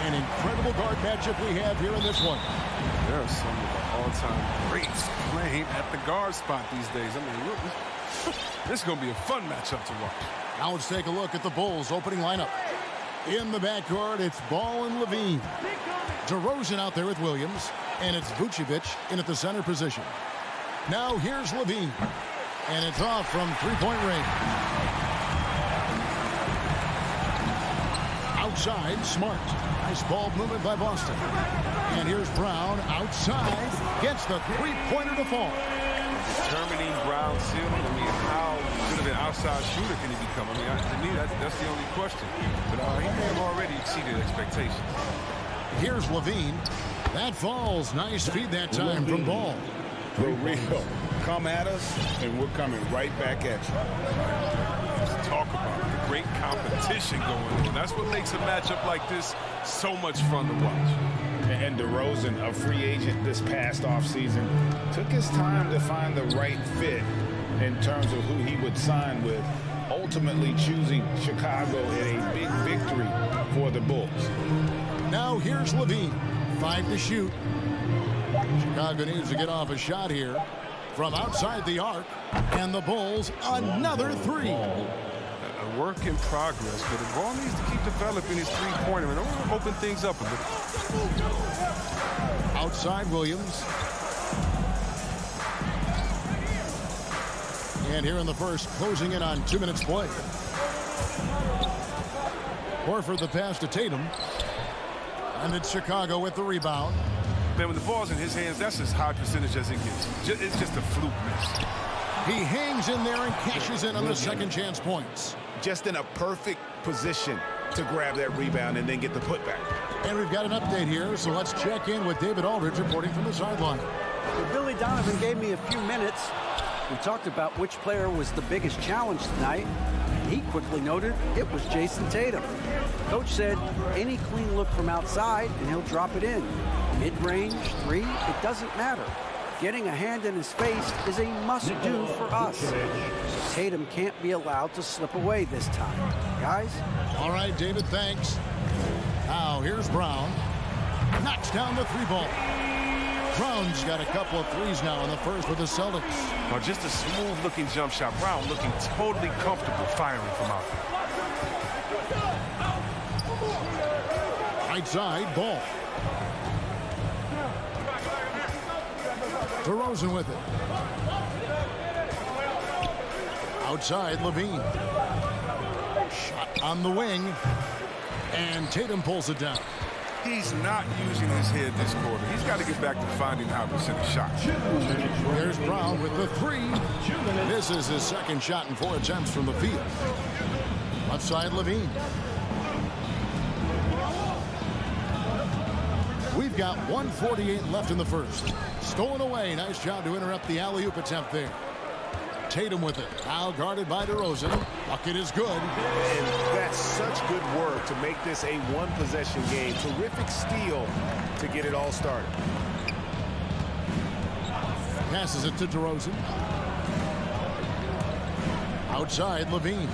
An incredible guard matchup we have here in this one. There are some of the all-time greats playing at the guard spot these days. I mean, look, this is going to be a fun matchup to watch. Now let's take a look at the Bulls' opening lineup. In the backcourt, it's Ball and Levine. DeRozan out there with Williams, and it's Vucevic in at the center position. Now here's Levine, and it's off from three-point range. Outside, Smart. Nice ball movement by Boston. And here's Brown outside. Gets the three-pointer to fall. Determining Brown's ceiling. I mean, how good of an outside shooter can he become? I mean, to me, that's the only question. But he may have already exceeded expectations. Here's Levine. That falls. Nice feed that time from Ball. For real. Come at us, and we're coming right back at you. Let's talk about the great competition going on. That's what makes a matchup like this so much fun to watch. And DeRozan, a free agent this past offseason, took his time to find the right fit in terms of who he would sign with, ultimately choosing Chicago in a big victory for the Bulls. Now here's Levine. 5 to shoot. Chicago needs to get off a shot here from outside the arc. And the Bulls, another three. A work in progress, but the ball needs to keep developing his three-pointer and open things up a bit. Outside Williams. And here in the first, closing in on 2 minutes play. Horford the pass to Tatum. And it's Chicago with the rebound. Man, when the ball's in his hands, that's as high percentage as it gets. It's just a fluke miss. He hangs in there and cashes in on the second chance points. Just in a perfect position to grab that rebound and then get the putback. And we've got an update here, so let's check in with David Aldridge reporting from the sideline. Well, Billy Donovan gave me a few minutes. We talked about which player was the biggest challenge tonight. He quickly noted it was Jason Tatum. Coach said any clean look from outside and he'll drop it in. Mid-range, three, it doesn't matter. Getting a hand in his face is a must-do for us. Tatum can't be allowed to slip away this time. Guys? All right, David, thanks. Now, here's Brown. Knocks down the three ball. Brown's got a couple of threes now in the first with the Celtics. Well, just a smooth-looking jump shot. Brown looking totally comfortable firing from out there. Right side, Ball. DeRozan with it. Outside, Levine. Shot on the wing. And Tatum pulls it down. He's not using his head this quarter. He's got to get back to finding how to hit a shot. There's Brown with the three. This is his second shot in 4 attempts from the field. Left side, Levine. We've got 1:48 left in the first. Stolen away. Nice job to interrupt the alley-oop attempt there. Tatum with it. Now guarded by DeRozan. Bucket is good. And that's such good work to make this a one-possession game. Terrific steal to get it all started. Passes it to DeRozan. Outside, Levine.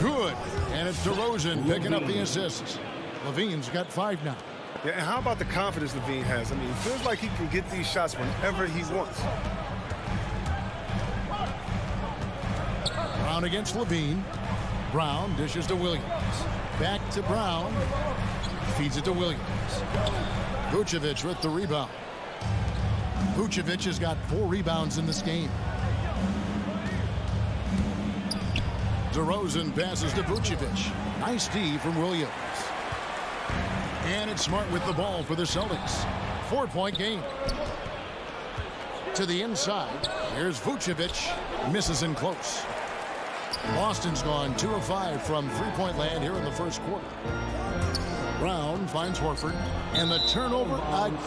Good. And it's DeRozan picking up the assists. Levine's got 5 now. Yeah, and how about the confidence Levine has? I mean, it feels like he can get these shots whenever he wants. Brown against Levine. Brown dishes to Williams. Back to Brown. Feeds it to Williams. Vucevic with the rebound. Vucevic has got 4 rebounds in this game. DeRozan passes to Vucevic. Nice D from Williams. And it's Smart with the ball for the Celtics. 4-point game. To the inside. Here's Vucevic. Misses in close. Boston's gone 2 of 5 from three-point land here in the first quarter. Brown finds Horford. And the turnover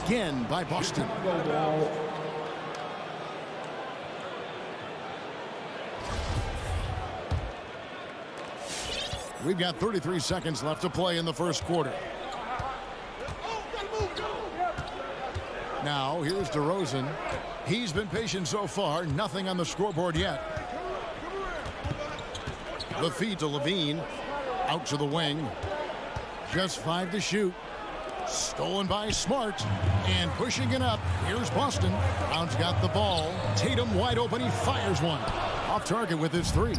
again by Boston. We've got 33 seconds left to play in the first quarter. Now, here's DeRozan. He's been patient so far. Nothing on the scoreboard yet. The feed to Levine. Out to the wing. Just 5 to shoot. Stolen by Smart. And pushing it up. Here's Boston. Brown's got the ball. Tatum wide open. He fires one. Off target with his 3.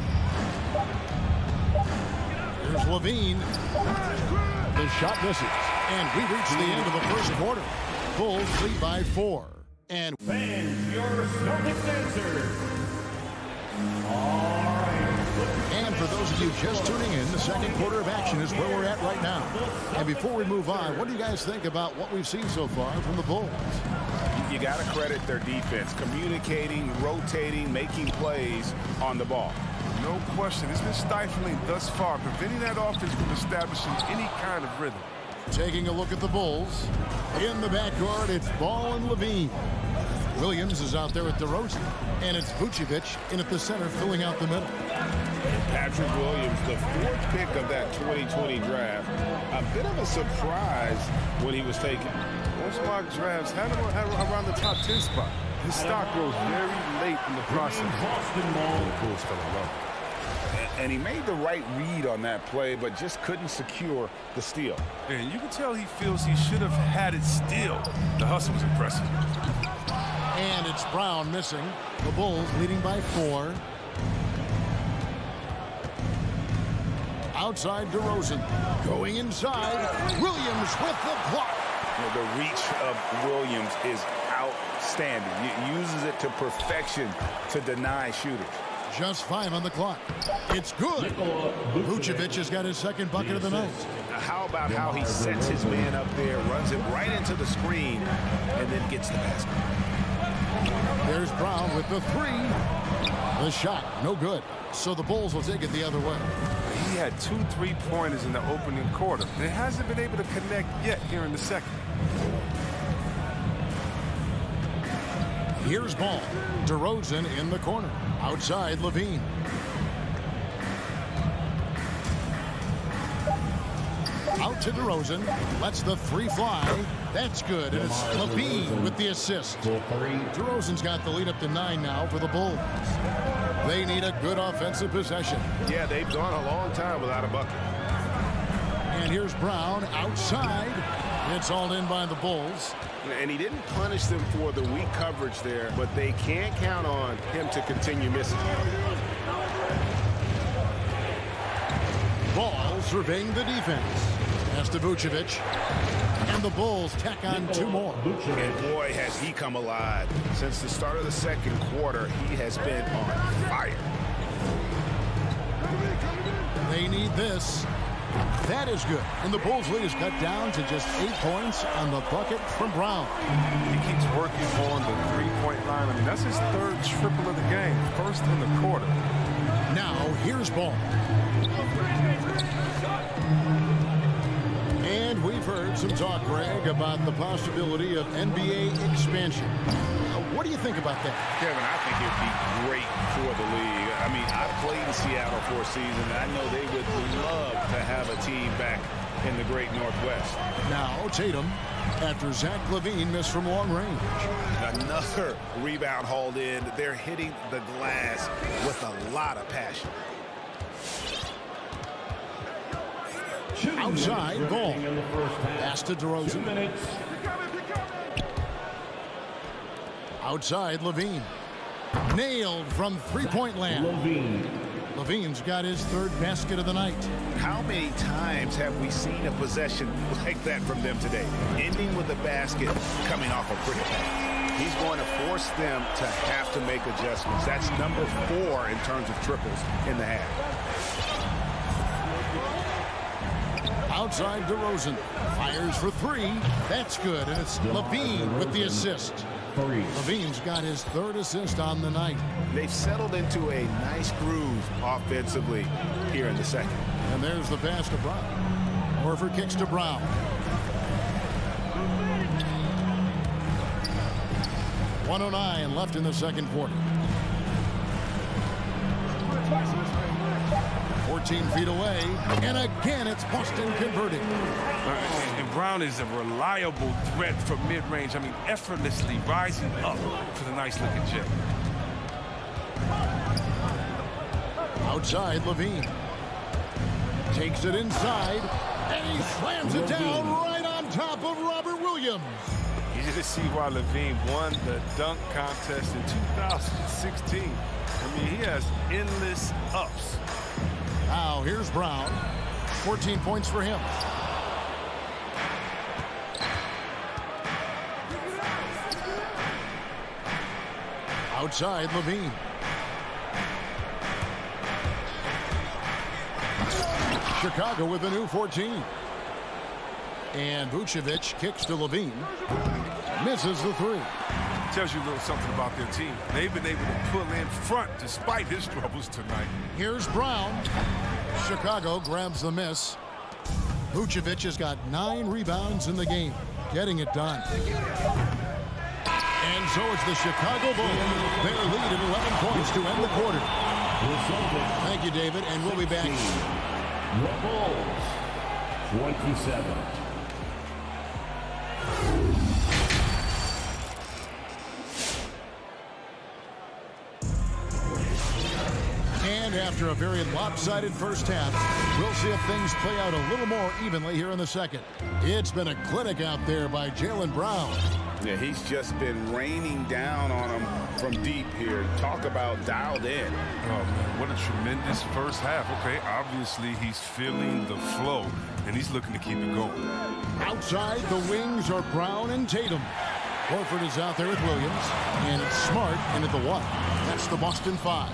Here's Levine. The shot misses. And we reach the end of the first quarter. Bulls lead by 4. And fans, your Celtics answers. And for those of you just tuning in, the second quarter of action is where we're at right now. And before we move on, what do you guys think about what we've seen so far from the Bulls? You got to credit their defense, communicating, rotating, making plays on the ball. No question. It's been stifling thus far, preventing that offense from establishing any kind of rhythm. Taking a look at the Bulls. In the backcourt, it's Ball and Levine. Williams is out there at DeRozan. And it's Vucevic in at the center, filling out the middle. Patrick Williams, the 4th pick of that 2020 draft. A bit of a surprise when he was taken. Most mock drafts had him around the top 10 spot. His stock rose very late in the process. The Bulls fell in love. And he made the right read on that play, but just couldn't secure the steal. And you can tell he feels he should have had it still. The hustle was impressive. And it's Brown missing. The Bulls leading by 4. Outside DeRozan. Going inside. Williams with the block. The reach of Williams is outstanding. He uses it to perfection to deny shooters. Just 5 on the clock. It's good. Vucevic has got his second bucket of the night. How about how he sets his man up there, runs it right into the screen, and then gets the basket. There's Brown with the 3. The shot, no good. So the Bulls will take it the other way. He had 2 3-pointers in the opening quarter. And hasn't been able to connect yet here in the second. Here's Ball. DeRozan in the corner. Outside Levine. Out to DeRozan. Lets the 3 fly. That's good. And it's Levine with the assist. DeRozan's got the lead up to 9 now for the Bulls. They need a good offensive possession. Yeah, they've gone a long time without a bucket. And here's Brown outside. It's all in by the Bulls. And he didn't punish them for the weak coverage there, but they can't count on him to continue missing. Ball surveying the defense. Pass to Vucevic. And the Bulls tack on 2 more. And boy, has he come alive. Since the start of the second quarter, he has been on fire. They need this. That is good. And the Bulls' lead is cut down to just 8 points on the bucket from Brown. He keeps working on the 3-point line. I mean, that's his 3rd triple of the game. First in the quarter. Now, here's Ball. And we've heard some talk, Greg, about the possibility of NBA expansion. What do you think about that? Kevin, I think it'd be great for the league. I mean, I played in Seattle for a season, and I know they would love to have a team back in the great Northwest. Now, Tatum, after Zach LaVine missed from long range. Another rebound hauled in. They're hitting the glass with a lot of passion. Outside, Ball. Pass to DeRozan. Outside, Levine. Nailed from 3-point land. Levine's got his 3rd basket of the night. How many times have we seen a possession like that from them today? Ending with a basket, coming off a pretty pass. He's going to force them to have to make adjustments. That's number 4 in terms of triples in the half. Outside DeRozan. Fires for 3. That's good. And it's Levine with the assist. Levine's got his 3rd assist on the night. They've settled into a nice groove offensively here in the second. And there's the pass to Brown. Horford kicks to Brown. .109 left in the second quarter. 14 feet away, and again it's Boston converting. And Brown is a reliable threat from mid-range. I mean, effortlessly rising up for the nice-looking chip. Outside, Levine. Takes it inside, And he slams it down right on top of Robert Williams. Easy to see why Levine won the dunk contest in 2016. I mean, he has endless ups. Now here's Brown. 14 points for him. Outside, Levine. Chicago with a new 14. And Vucevic kicks to Levine. Misses the three. Tells you a little something about their team. They've been able to pull in front despite his troubles tonight. Here's Brown. Chicago grabs the miss. Vucevic has got 9 rebounds in the game, getting it done. And so it's the Chicago Bulls. Their lead at 11 points to end the quarter. Thank you, David, and we'll be back. The Bulls, 27. And after a very lopsided first half, we'll see if things play out a little more evenly here in the second. It's been a clinic out there by Jaylen Brown. Yeah, he's just been raining down on him from deep here. Talk about dialed in. Oh, man, what a tremendous first half. Okay, obviously he's feeling the flow, and he's looking to keep it going. Outside, the wings are Brown and Tatum. Horford is out there with Williams, and it's Smart in at the 1. That's the Boston 5.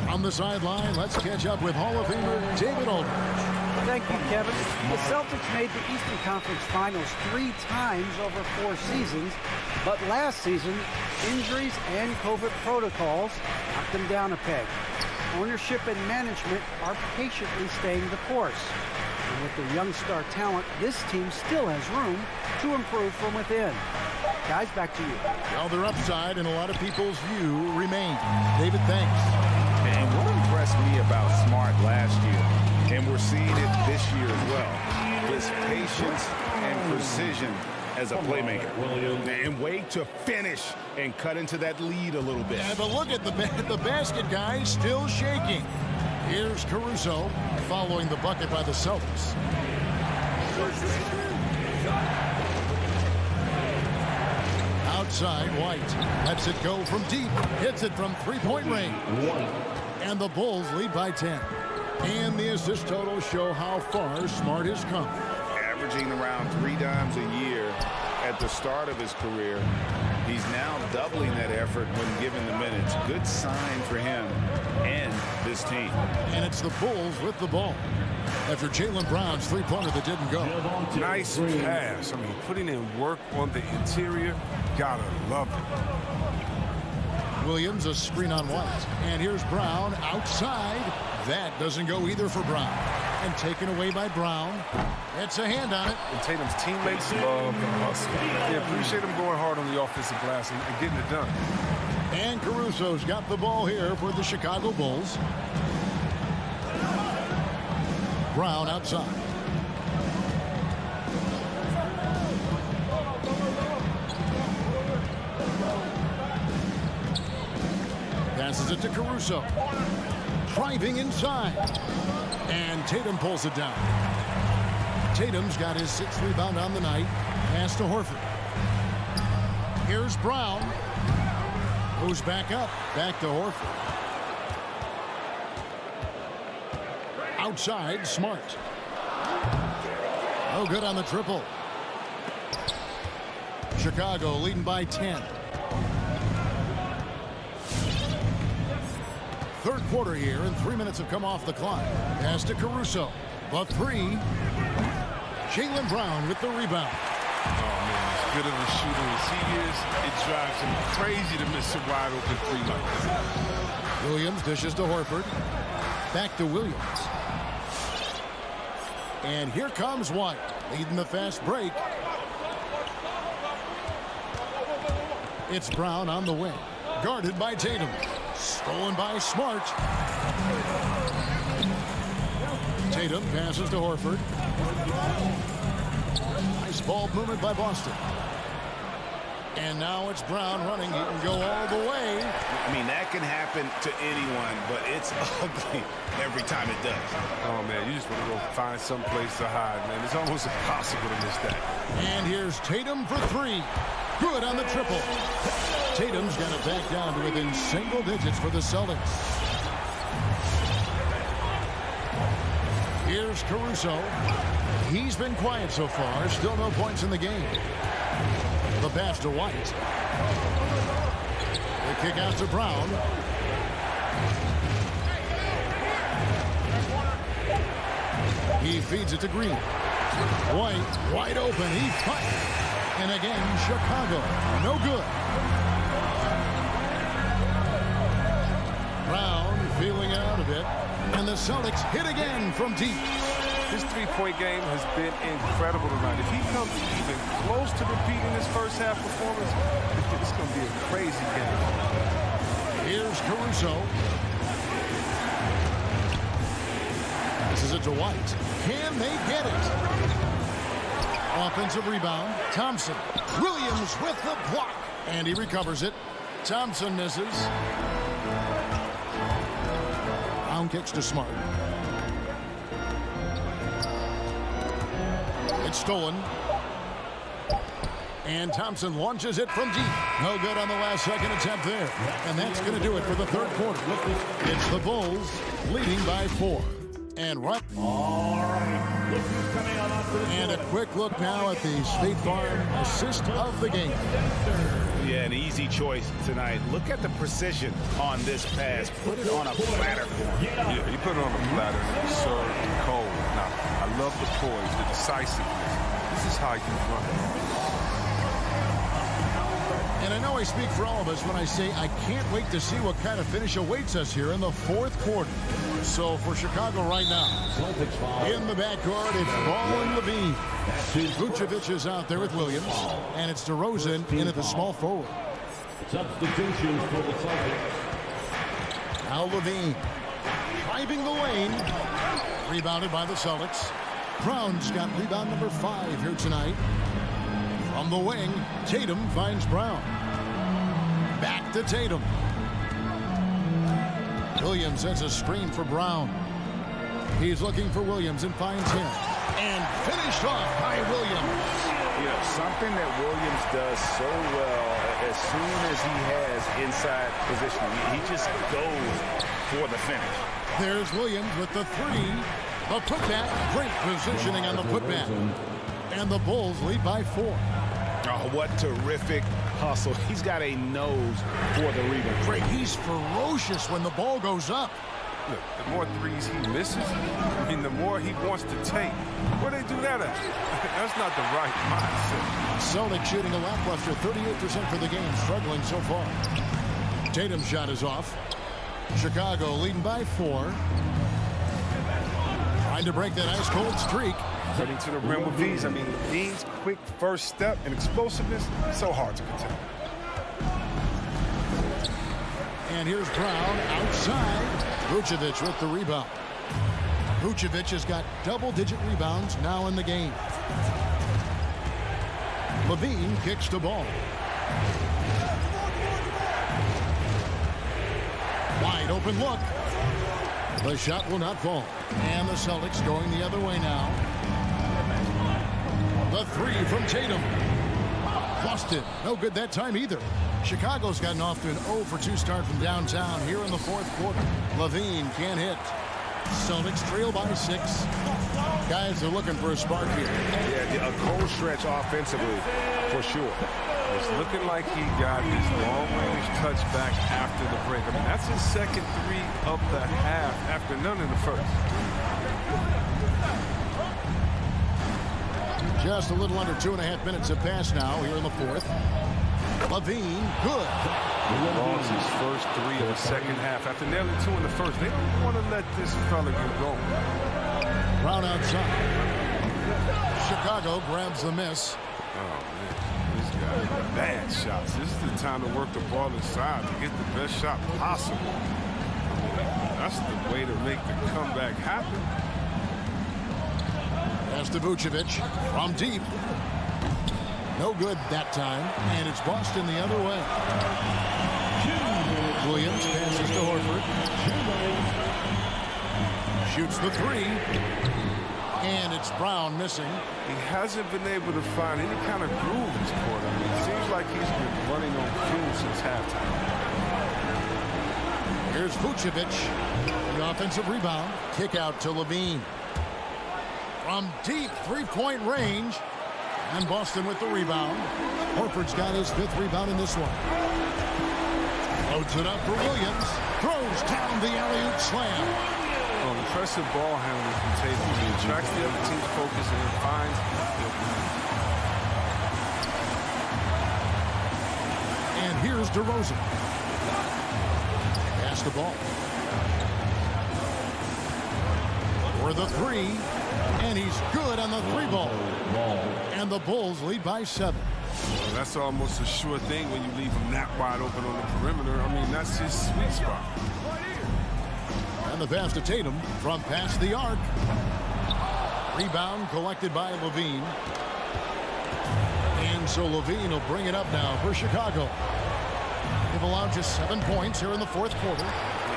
On the sideline, let's catch up with Hall of Famer David Aldridge. Thank you, Kevin. The Celtics made the Eastern Conference Finals 3 times over 4 seasons, but last season, injuries and COVID protocols knocked them down a peg. Ownership and management are patiently staying the course. And with their young star talent, this team still has room to improve from within. Guys, back to you. Well, their upside in a lot of people's view remain. David, thanks. And what impressed me about Smart last year, and we're seeing it this year as well, is patience and precision as a playmaker. And way to finish and cut into that lead a little bit. Yeah, but look at the basket guy still shaking. Here's Caruso following the bucket by the Celtics. Outside, White lets it go from deep, hits it from three-point range. And the Bulls lead by 10. And the assist totals show how far Smart has come. Averaging around 3 dimes a year at the start of his career. He's now doubling that effort when given the minutes. Good sign for him and this team. And it's the Bulls with the ball after Jaylen Brown's three-pointer that didn't go. Nice pass. I mean, putting in work on the interior. Gotta love it. Williams, a screen on White. And here's Brown outside. That doesn't go either for Brown. And taken away by Brown. It's a hand on it. And Tatum's teammates love the hustle. They appreciate him going hard on the offensive glass and getting it done. And Caruso's got the ball here for the Chicago Bulls. Brown outside. Passes it to Caruso. Driving inside. And Tatum pulls it down. Tatum's got his 6th rebound on the night. Pass to Horford. Here's Brown. Moves back up. Back to Horford. Outside, Smart. No good on the triple. Chicago leading by 10. Third quarter here, and 3 minutes have come off the clock. Pass to Caruso. The 3. Jaylen Brown with the rebound. Oh, man, as good of a shooter as he is, it drives him crazy to miss a wide open 3 like that. Williams dishes to Horford. Back to Williams. And here comes White, leading the fast break. It's Brown on the wing. Guarded by Tatum. Stolen by Smart. Tatum passes to Horford. Nice ball movement by Boston. And now it's Brown running. He can go all the way. I mean, that can happen to anyone, but it's ugly every time it does. Oh, man, you just want to go find some place to hide, man. It's almost impossible to miss that. And here's Tatum for three. Good on the triple. Tatum's got it back down to within single digits for the Celtics. Here's Caruso. He's been quiet so far. Still no points in the game. The pass to White. The kick out to Brown. He feeds it to Green. White wide open. He fights. And again, Chicago. No good. Brown feeling it out a bit. And the Celtics hit again from deep. His three-point game has been incredible tonight. If he comes even close to repeating his first half performance, it's going to be a crazy game. Here's Caruso. This is it to White. Can they get it? Offensive rebound. Thompson. Williams with the block. And he recovers it. Thompson misses. Brown kicks to Smart. It's stolen. And Thompson launches it from deep. No good on the last second attempt there. And that's going to do it for the third quarter. It's the Bulls leading by 4. And right. And a quick look now at the State Farm assist of the game. Yeah, an easy choice tonight. Look at the precision on this pass. Put it on a platter for him. Yeah, he put it on a platter and served cold. Now, I love the poise, the decisiveness. This is how you run. And I know I speak for all of us when I say I can't wait to see what kind of finish awaits us here in the fourth quarter. So for Chicago right now, in the backcourt, it's Ball and Levine. Vucevic is out there with Williams, and it's DeRozan in at the small forward. Substitutions for the Celtics. Now Levine driving the lane, rebounded by the Celtics. Brown's got rebound number 5 here tonight. From the wing, Tatum finds Brown. Back to Tatum. Williams has a screen for Brown. He's looking for Williams and finds him. And finished off by Williams. You know, something that Williams does so well as soon as he has inside position, he just goes for the finish. There's Williams with the 3. The putback. Great positioning on the putback. And the Bulls lead by 4. Oh, what terrific hustle. He's got a nose for the rebound. Great. He's ferocious when the ball goes up. Look, the more threes he misses, I mean, the more he wants to take. Where they do that at? That's not the right mindset. Celtics shooting a lackluster 38% for the game, struggling so far. Tatum's shot is off. Chicago leading by 4. Trying to break that ice-cold streak. Getting to the rim with these. I mean, Levine's quick first step and explosiveness, so hard to contain. And here's Brown outside. Vucevic with the rebound. Vucevic has got double-digit rebounds now in the game. Levine kicks the ball. Wide open look. The shot will not fall. And the Celtics going the other way now. The 3 from Tatum. Busted. No good that time either. Chicago's gotten off to an 0-for-2 start from downtown here in the fourth quarter. Levine can't hit. Celtics trail by 6. Guys are looking for a spark here. Yeah, a cold stretch offensively, for sure. It's looking like he got his long-range touchback after the break. I mean, that's his second 3 of the half after none in the first. Just a little under 2.5 minutes have passed now here in the fourth. Levine, good. Lost his first 3 of the second half after nearly 2 in the first. They don't want to let this fella get going. Brown outside. Chicago grabs the miss. Oh, man. This guy, bad shots. This is the time to work the ball inside to get the best shot possible. That's the way to make the comeback happen. Pass to Vucevic from deep. No good that time, and it's Boston the other way. Williams passes to Horford. Shoots the three. And it's Brown missing. He hasn't been able to find any kind of groove this quarter. I mean, it seems like he's been running on fumes since halftime. Here's Vucevic. The offensive rebound. Kick out to Levine. From deep three-point range. And Boston with the rebound. Horford's got his 5th rebound in this one. Loads it up for Williams. Throws down the alley-oop slam. Oh, impressive ball handling from Tatum. He attracts the other team's focus and then finds the opening. And here's DeRozan. Pass the ball. For the three. And he's good on the 3-ball. And the Bulls lead by 7. Well, that's almost a sure thing when you leave him that wide open on the perimeter. I mean, that's his sweet spot. And the pass to Tatum from past the arc. Rebound collected by Levine. And so Levine will bring it up now for Chicago. They've allowed just 7 points here in the 4th quarter.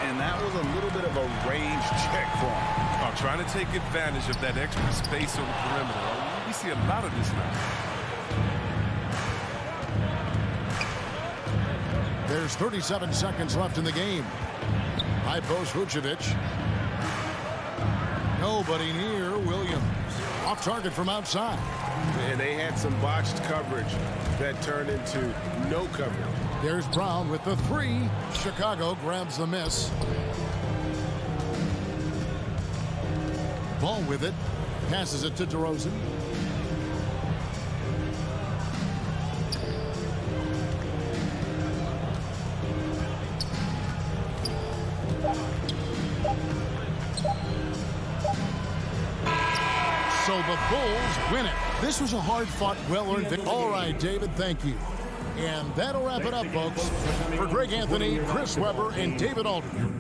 And that was a little bit of a range check for him. Trying to take advantage of that extra space on the perimeter. We see a lot of this now. There's 37 seconds left in the game. High post Vucevic. Nobody near Williams. Off target from outside. And they had some botched coverage that turned into no coverage. There's Brown with the 3. Chicago grabs the miss. Ball with it. Passes it to DeRozan. So the Bulls win it. This was a hard-fought, well-earned victory. All right, David, thank you. And that'll wrap it up, folks. For Greg Anthony, Chris Webber, and David Aldridge.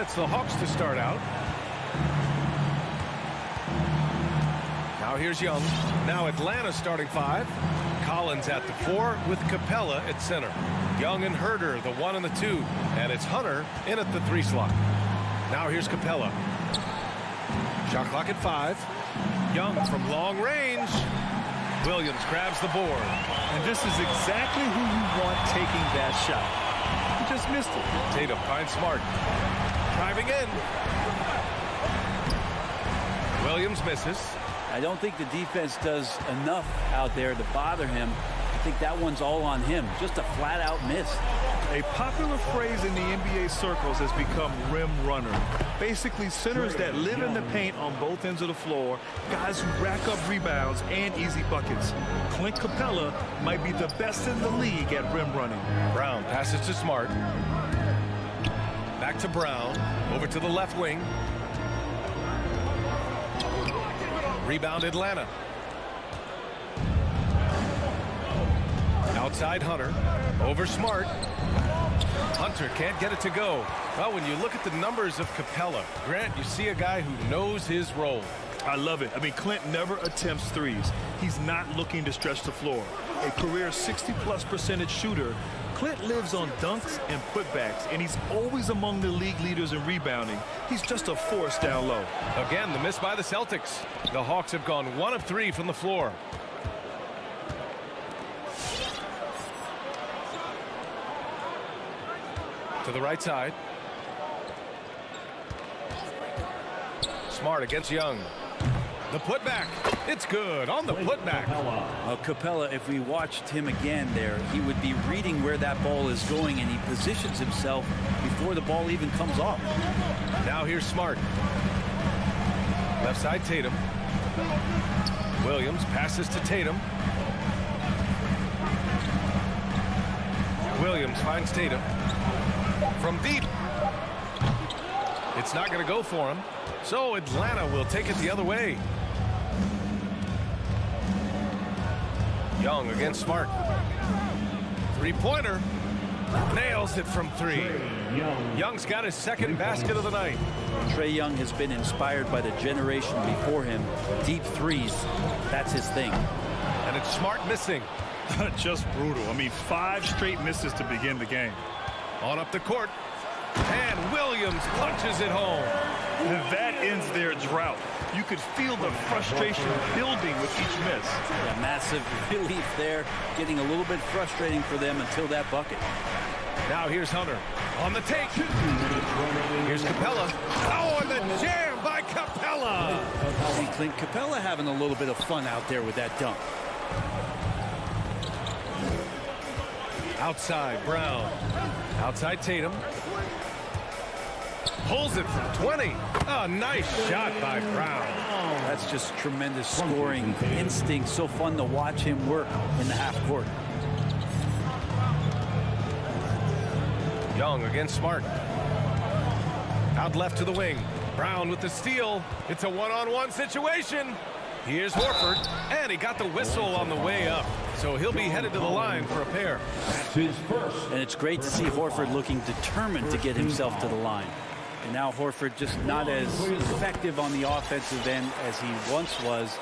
it's the Hawks to start out. Now here's Young. Now Atlanta starting 5. Collins at the 4 with Capella at center. Young and Herder, the 1 and the 2. And it's Hunter in at the 3 slot. Now here's Capella. Shot clock at 5. Young from long range. Williams grabs the board. And this is exactly who you want taking that shot. He just missed it. Tatum finds Smart. Driving in. Williams misses. I don't think the defense does enough out there to bother him. I think that one's all on him. Just a flat-out miss. A popular phrase in the NBA circles has become rim runner. Basically, centers that live in the paint on both ends of the floor, guys who rack up rebounds and easy buckets. Clint Capella might be the best in the league at rim running. Brown passes to Smart. Back to Brown. Over to the left wing. Rebound Atlanta. Outside Hunter. Over Smart. Hunter can't get it to go. Well, when you look at the numbers of Capella, Grant, you see a guy who knows his role. I love it. I mean, Clint never attempts threes. He's not looking to stretch the floor. A career 60+% shooter, Clint lives on dunks and putbacks, and he's always among the league leaders in rebounding. He's just a force down low. Again, the miss by the Celtics. The Hawks have gone 1 of 3 from the floor. To the right side. Smart against Young. The putback. It's good on the putback. Capella, if we watched him again there, he would be reading where that ball is going, and he positions himself before the ball even comes off. Now here's Smart. Left side Tatum. Williams passes to Tatum. Williams finds Tatum. From deep. It's not going to go for him. So Atlanta will take it the other way. Young against Smart. Three-pointer. Nails it from 3. Young's got his second basket of the night. Trae Young has been inspired by the generation before him. Deep threes, that's his thing. And it's Smart missing. Just brutal. I mean, 5 straight misses to begin the game. On up the court. And Williams punches it home. And that ends their drought. You could feel the frustration building with each miss. Yeah, massive relief there. Getting a little bit frustrating for them until that bucket. Now here's Hunter on the take. Here's Capella. Oh, and the jam by Capella. See Clint Capella having a little bit of fun out there with that dunk. Outside Brown. Outside Tatum. Pulls it from 20. A nice shot by Brown. That's just tremendous scoring instinct. So fun to watch him work in the half court. Young against Smart. Out left to the wing. Brown with the steal. It's a one-on-one situation. Here's Horford, and he got the whistle on the way up. So he'll be headed to the line for a pair. That's his first. And it's great to see Horford looking determined to get himself to the line. And now Horford just not as effective on the offensive end as he once was,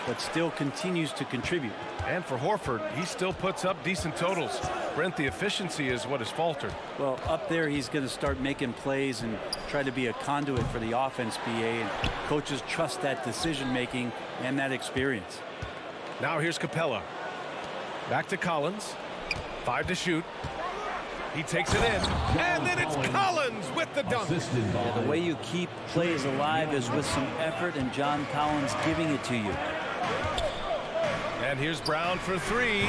but still continues to contribute. And for Horford, he still puts up decent totals. Brent, the efficiency is what has faltered. Well, up there, he's going to start making plays and try to be a conduit for the offense, BA. And coaches trust that decision-making and that experience. Now here's Capella. Back to Collins. 5 to shoot. He takes it in. And then it's Collins with the dunk. Yeah, the way you keep plays alive is with some effort, and John Collins giving it to you. And here's Brown for 3.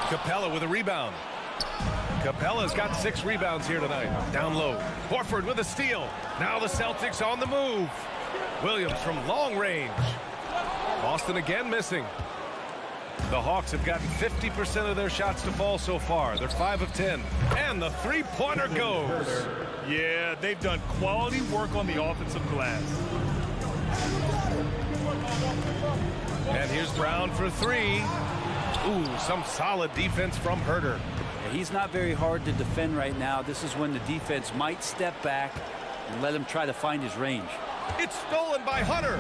Capella with a rebound. Capella's got 6 rebounds here tonight. Down low. Horford with a steal. Now the Celtics on the move. Williams from long range. Boston again missing. The Hawks have gotten 50% of their shots to fall so far. They're 5 of 10. And the three-pointer goes. Yeah, they've done quality work on the offensive glass. And here's Brown for 3. Ooh, some solid defense from Herder. He's not very hard to defend right now. This is when the defense might step back and let him try to find his range. It's stolen by Hunter.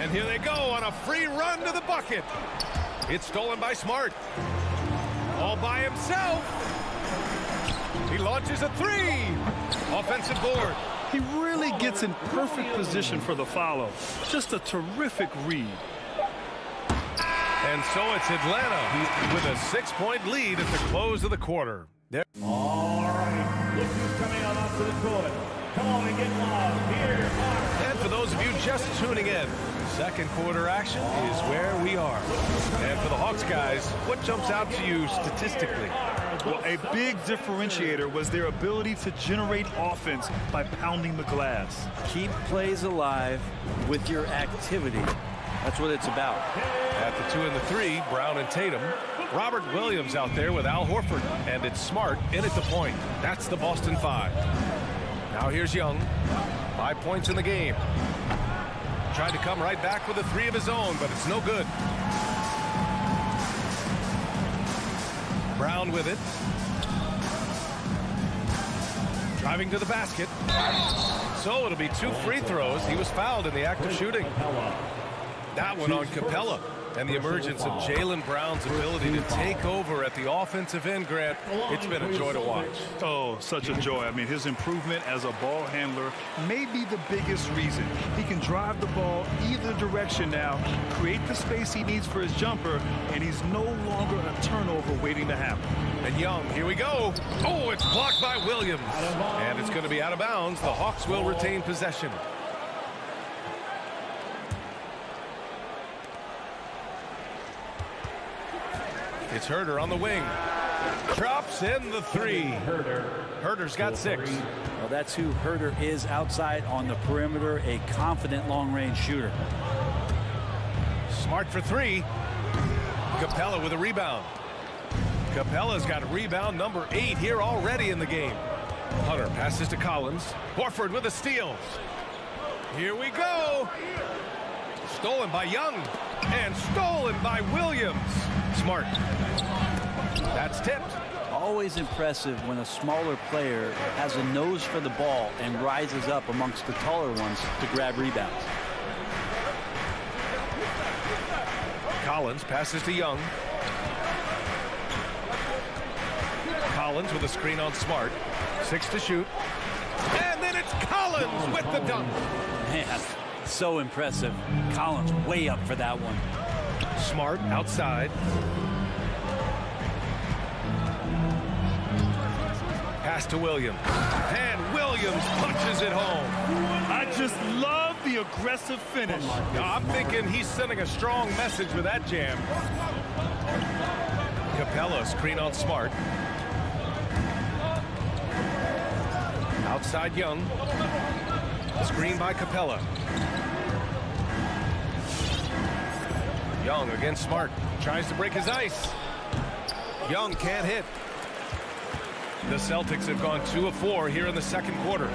And here they go on a free run to the bucket. It's stolen by Smart. All by himself. He launches a three. Offensive board. He really gets in perfect position for the follow. Just a terrific read. And so it's Atlanta with a 6-point lead at the close of the quarter. All right, look who's coming on up to the court. Come on and get loud. Here are... And for those of you just tuning in, second quarter action is where we are. And for the Hawks guys, what jumps out to you statistically? Well, a big differentiator was their ability to generate offense by pounding the glass. Keep plays alive with your activity. That's what it's about. At the 2 and the 3, Brown and Tatum. Robert Williams out there with Al Horford. And it's Smart in at the point. That's the Boston 5. Now here's Young. 5 points in the game. Tried to come right back with a 3 of his own, but it's no good. Brown with it. Driving to the basket. So it'll be 2 free throws. He was fouled in the act of shooting. That one on Capella. And the emergence of Jaylen Brown's ability to take over at the offensive end, Grant, it's been a joy to watch. Oh, such a joy. I mean, his improvement as a ball handler may be the biggest reason. He can drive the ball either direction now, create the space he needs for his jumper, and he's no longer a turnover waiting to happen. And Young, here we go. Oh, it's blocked by Williams. And it's going to be out of bounds. The Hawks will retain possession. It's Herder on the wing. Drops in the 3. Herder's got 6. Well, that's who Herder is outside on the perimeter, a confident long-range shooter. Smart for 3. Capella with a rebound. Capella's got rebound number 8 here already in the game. Hunter passes to Collins. Horford with a steal. Here we go. Stolen by Young. And stolen by Williams. Smart. That's tipped. Always impressive when a smaller player has a nose for the ball and rises up amongst the taller ones to grab rebounds. Collins passes to Young. Collins with a screen on Smart. 6 to shoot. And then it's Collins with the dunk. Man, so impressive. Collins way up for that one. Smart outside. Pass to Williams. And Williams punches it home. I just love the aggressive finish. I'm thinking he's sending a strong message with that jam. Capella screen on Smart. Outside Young. Screen by Capella. Young against Smart. Tries to break his ice. Young can't hit. The Celtics have gone 2 of 4 here in the second quarter.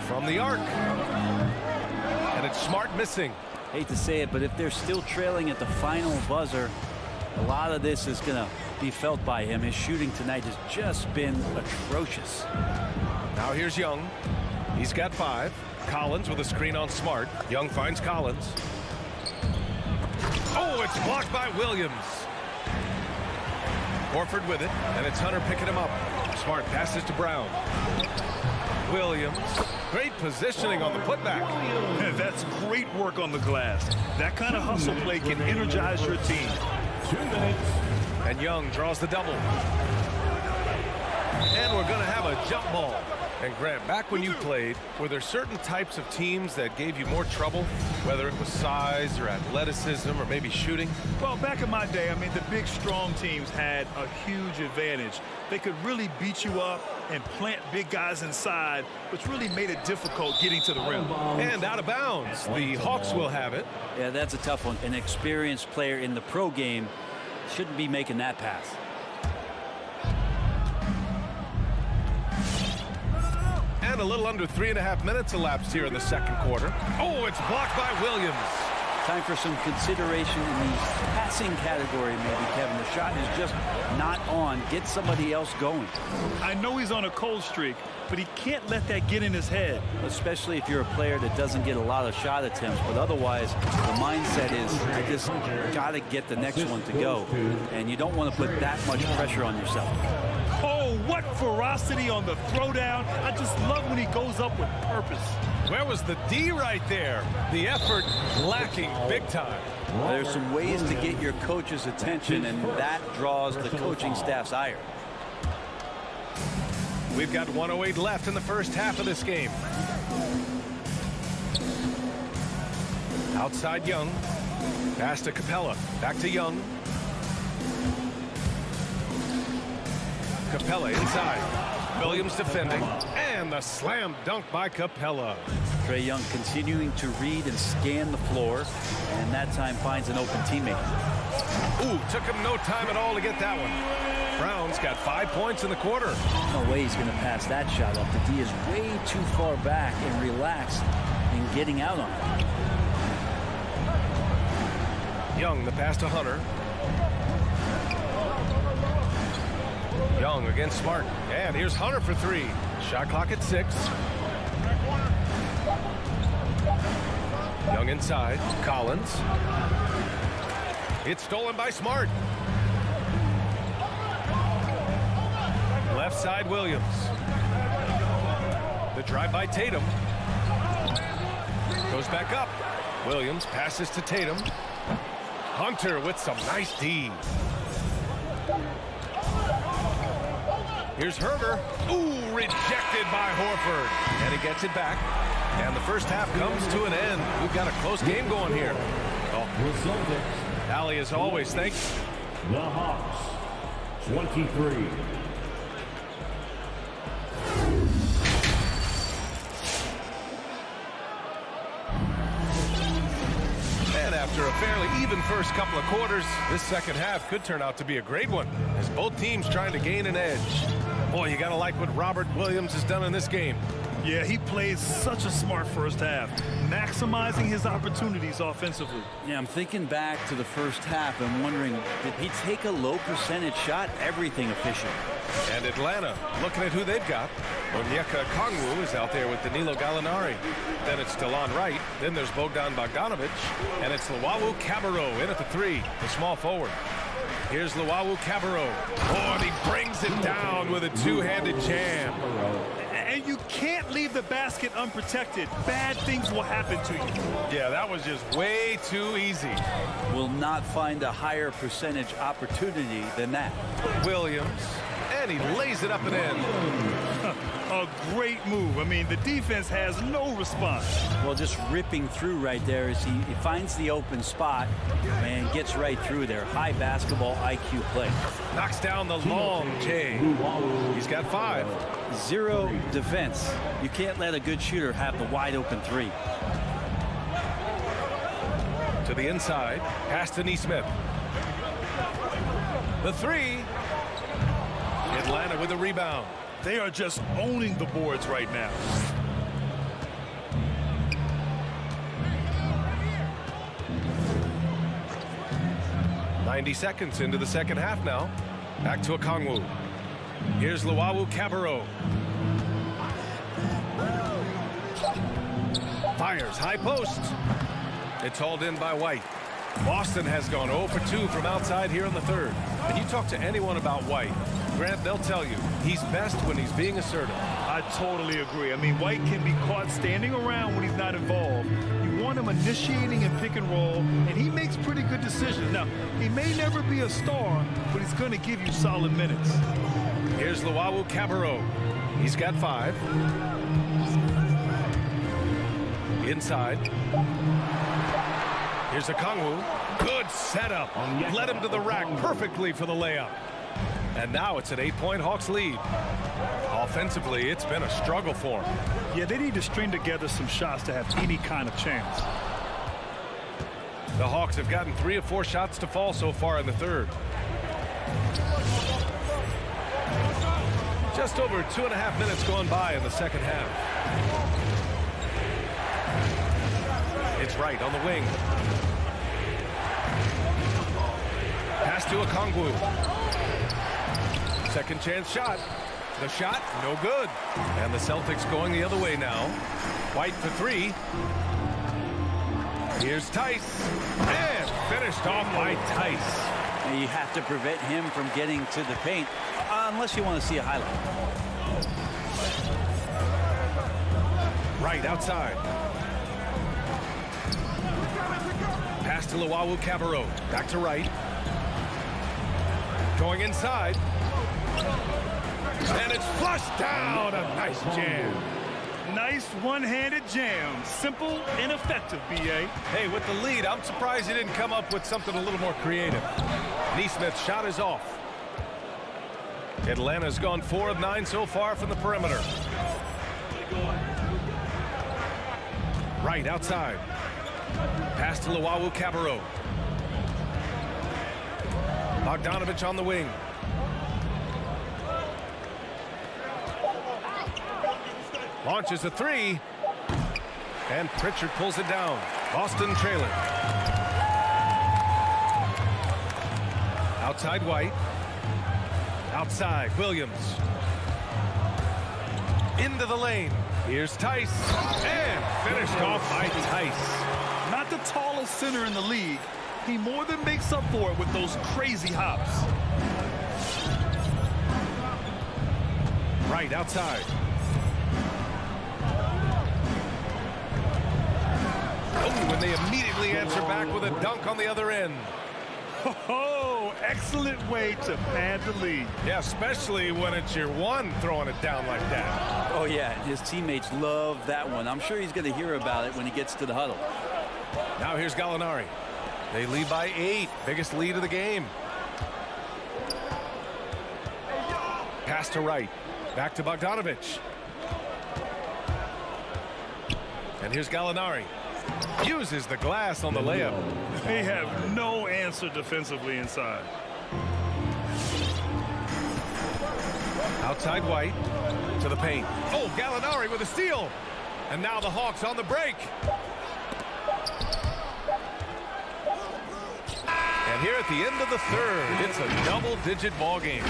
From the arc. And it's Smart missing. Hate to say it, but if they're still trailing at the final buzzer, a lot of this is going to be felt by him. His shooting tonight has just been atrocious. Now here's Young. He's got 5. Collins with a screen on Smart. Young finds Collins. Oh, it's blocked by Williams. Horford with it, and it's Hunter picking him up. Smart passes to Brown. Williams. Great positioning on the putback. That's great work on the glass. That kind of hustle play can energize your team. 2 minutes. And Young draws the double. And we're going to have a jump ball. And Grant, back when you played, were there certain types of teams that gave you more trouble, whether it was size or athleticism or maybe shooting? Well, back in my day, I mean, the big, strong teams had a huge advantage. They could really beat you up and plant big guys inside, which really made it difficult getting to the rim. And out of bounds. The Hawks will have it. Yeah, that's a tough one. An experienced player in the pro game shouldn't be making that pass. And a little under 3.5 minutes elapsed here in the second quarter. Oh, it's blocked by Williams. Time for some consideration in the passing category, maybe, Kevin. The shot is just not on. Get somebody else going. I know he's on a cold streak, but he can't let that get in his head. Especially if you're a player that doesn't get a lot of shot attempts. But otherwise, the mindset is, I just got to get the next one to go. And you don't want to put that much pressure on yourself. Oh, what ferocity on the throwdown. I just love when he goes up with purpose. Where was the D right there? The effort lacking big time. There's some ways to get your coach's attention, and that draws the coaching staff's ire. We've got 1:08 left in the first half of this game. Outside Young. Pass to Capella. Back to Young. Capella inside. Williams defending. And the slam dunk by Capella. Trae Young continuing to read and scan the floor, and that time finds an open teammate. Ooh, took him no time at all to get that one. Brown's got 5 points in the quarter. No way he's going to pass that shot up. The D is way too far back and relaxed in getting out on it. Young, the pass to Hunter. Young against Smart. And here's Hunter for three. Shot clock at 6. Young inside. Collins. It's stolen by Smart. Left side, Williams. The drive by Tatum. Goes back up. Williams passes to Tatum. Hunter with some nice D. Here's Herter. Ooh, rejected by Horford. And he gets it back. And the first half comes to an end. We've got a close game going here. Oh. Allie, as always, thank you. The Hawks, 23. And after a fairly even first couple of quarters, this second half could turn out to be a great one, as both teams trying to gain an edge. Boy, you gotta like what Robert Williams has done in this game. Yeah, he played such a smart first half, maximizing his opportunities offensively. Yeah, I'm thinking back to the first half and wondering, did he take a low percentage shot? Everything efficient. And Atlanta, looking at who they've got. Onyeka Okongwu is out there with Danilo Gallinari. Then it's DeLon Wright. Then there's Bogdan Bogdanovic. And it's Luwawu Cabarrot in at the 3, the small forward. Here's Luwawu Cabarrot. Oh, and he brings it down with a two-handed jam. And you can't leave the basket unprotected. Bad things will happen to you. Yeah, that was just way too easy. Will not find a higher percentage opportunity than that. Williams, and he lays it up and in. A great move. I mean, the defense has no response. Well, just ripping through right there as he finds the open spot and gets right through there. High basketball IQ play. Knocks down the long J. He's got 5. Zero defense. You can't let a good shooter have the wide open 3. To the inside, pass to Nesmith. The 3. Atlanta with a rebound. They are just owning the boards right now. .90 seconds into the second half now. Back to Okongwu. Here's Luwawu Cabarrot. Fires high post. It's hauled in by White. Boston has gone 0 for 2 from outside here in the third. And you talk to anyone about White, Grant, they'll tell you he's best when he's being assertive. I totally agree. I mean, White can be caught standing around when he's not involved. You want him initiating and pick and roll, and he makes pretty good decisions. Now, he may never be a star, but he's going to give you solid minutes. Here's Luwawu Cabarrot. He's got 5. Inside. Here's Okongwu. Good setup. Led him to the rack perfectly for the layup. And now it's an 8-point Hawks lead. Offensively, it's been a struggle for him. Yeah, they need to string together some shots to have any kind of chance. The Hawks have gotten 3 of 4 shots to fall so far in the third. Just over 2.5 minutes gone by in the second half. It's Wright on the wing. Pass to Okongwu. Second chance shot. The shot, no good. And the Celtics going the other way now. White for three. Here's Tice. And finished off by Tice. And you have to prevent him from getting to the paint, unless you want to see a highlight. Right outside. Pass to Luwawu-Cabarrot. Back to right. Going inside. And it's flushed down. A nice jam. Nice one-handed jam. Simple and effective, B.A. Hey, with the lead, I'm surprised he didn't come up with something a little more creative. Neesmith's shot is off. Atlanta's gone 4 of 9 so far from the perimeter. Right outside. Pass to Luwawu-Cabarrot. Bogdanovich on the wing. Launches a three. And Pritchard pulls it down. Boston trailing. Outside White. Outside Williams. Into the lane. Here's Tice. And finished off by Tice. Not the tallest center in the league. He more than makes up for it with those crazy hops. Right outside. Oh, and they immediately answer back with a dunk on the other end. Oh, excellent way to pad the lead. Yeah, especially when it's your one throwing it down like that. Oh, yeah, his teammates love that one. I'm sure he's going to hear about it when he gets to the huddle. Now here's Gallinari. They lead by 8. Biggest lead of the game. Pass to right. Back to Bogdanovich. And here's Gallinari. Uses the glass on the layup. They have no answer defensively inside. Outside White to the paint. Oh, Gallinari with a steal. And now the Hawks on the break. And here at the end of the third, it's a double-digit ball game.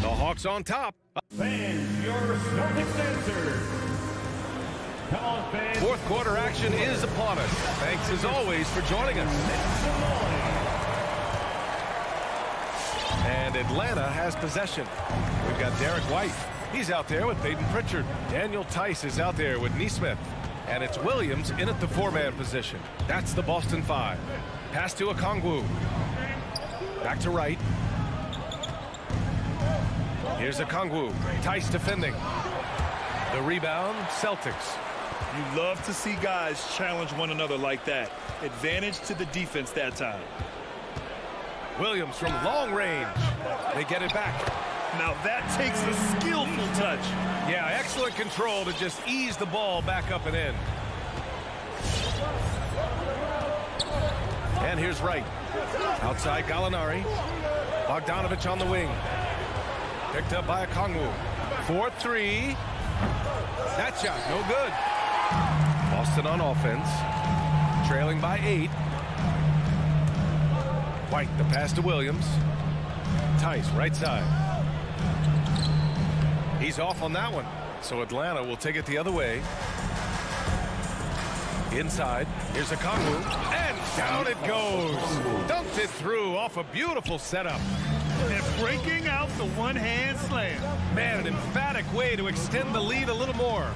The Hawks on top. Fans, your Celtics answer. Come on, fans. Fourth quarter action is upon us. Thanks as always for joining us. And Atlanta has possession. We've got Derek White. He's out there with Peyton Pritchard. Daniel Tice is out there with Neesmith. And it's Williams in at the 4-man position. That's the Boston 5. Pass to Okongwu. Back to right. Here's Okongwu. Tice defending. The rebound, Celtics. You love to see guys challenge one another like that. Advantage to the defense that time. Williams from long range. They get it back. Now that takes a skillful touch. Yeah, excellent control to just ease the ball back up and in. And here's Wright. Outside Gallinari. Bogdanovich on the wing. Picked up by Okongwu. 4-3. That shot, no good. Boston on offense. Trailing by 8. White, the pass to Williams. Tice, right side. He's off on that one. So Atlanta will take it the other way. Inside. Here's Okongwu. And down it goes. Dumped it through off a beautiful setup. And breaking out the one-hand slam. Man, an emphatic way to extend the lead a little more.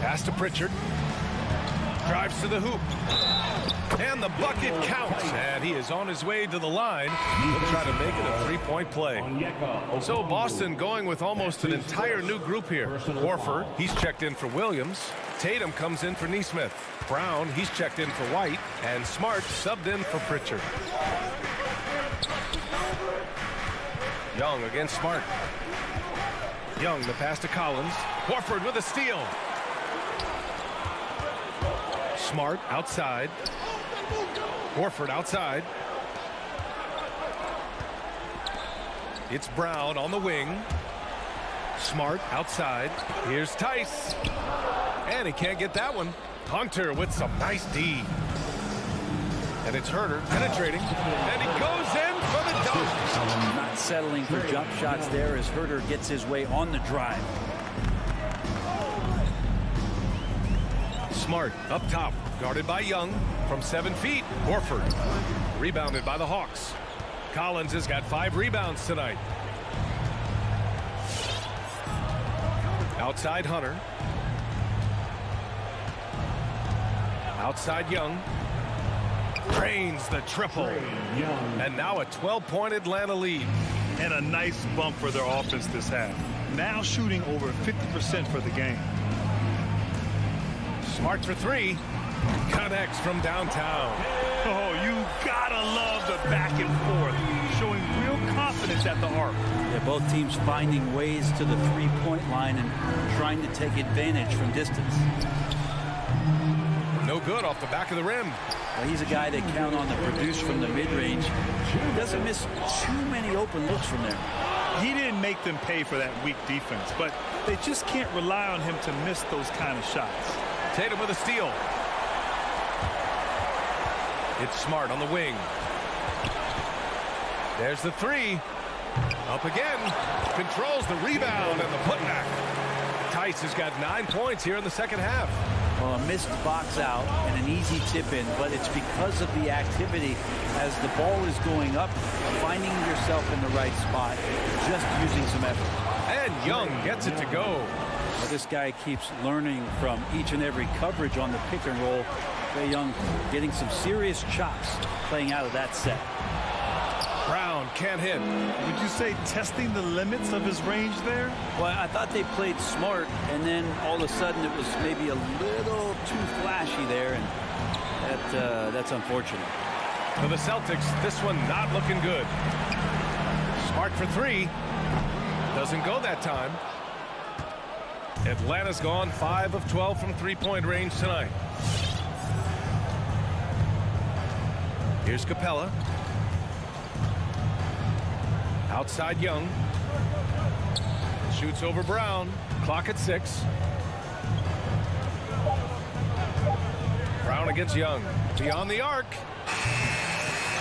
Pass to Pritchard. Drives to the hoop. And the bucket counts. And he is on his way to the line. He'll try to make it a three-point play. So Boston going with almost an entire new group here. Horford, he's checked in for Williams. Tatum comes in for Neesmith. Brown, he's checked in for White. And Smart subbed in for Pritchard. Young against Smart. Young, the pass to Collins. Horford with a steal. Smart outside. Horford outside. It's Brown on the wing. Smart outside. Here's Tice. And he can't get that one. Hunter with some nice D. And it's Herder penetrating. And he goes in for the dunk. Not settling for jump shots there as Herder gets his way on the drive. Smart up top, guarded by Young from 7 feet. Horford rebounded by the Hawks. Collins has got 5 rebounds tonight. Outside Hunter. Outside Young. Drains the triple. And now a 12-point Atlanta lead. And a nice bump for their offense this half. Now shooting over 50% for the game. Smart for 3. Connects from downtown. Oh, you gotta love the back and forth. Showing real confidence at the arc. Yeah, both teams finding ways to the three-point line and trying to take advantage from distance. No good off the back of the rim. Well, he's a guy they count on to produce from the mid-range. He doesn't miss too many open looks from there. He didn't make them pay for that weak defense, but they just can't rely on him to miss those kind of shots. Tatum with a steal. It's Smart on the wing. There's the 3. Up again. Controls the rebound and the putback. Tice has got 9 points here in the second half. Well, a missed box out and an easy tip in, but it's because of the activity as the ball is going up, finding yourself in the right spot, just using some effort. And Young gets it to go. Well, this guy keeps learning from each and every coverage on the pick and roll. Trae Young getting some serious chops playing out of that set. Brown can't hit. Would you say testing the limits of his range there? Well, I thought they played smart, and then all of a sudden it was maybe a little too flashy there, and that's unfortunate. For the Celtics, this one not looking good. Smart for 3. Doesn't go that time. Atlanta's gone 5 of 12 from three-point range tonight. Here's Capella. Outside Young. Shoots over Brown. Clock at 6. Brown against Young. Beyond the arc.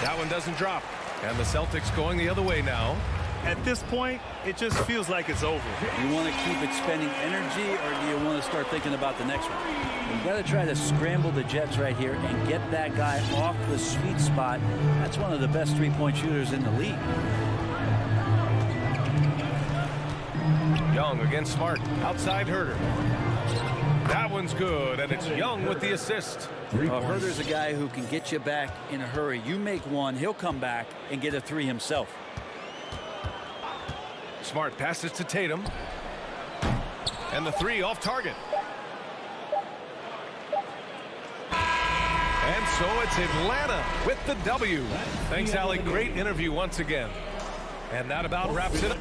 That one doesn't drop. And the Celtics going the other way now. At this point, it just feels like it's over. You want to keep expending energy, or do you want to start thinking about the next one? You've got to try to scramble the Jets right here and get that guy off the sweet spot. That's one of the best three-point shooters in the league. Young against Smart. Outside Herder. That one's good, and it's Young with the assist. Herder's a guy who can get you back in a hurry. You make one, he'll come back and get a 3 himself. Smart passes to Tatum. And the 3 off target. And so it's Atlanta with the W. Thanks, Allie. Great interview once again. And that about wraps it up.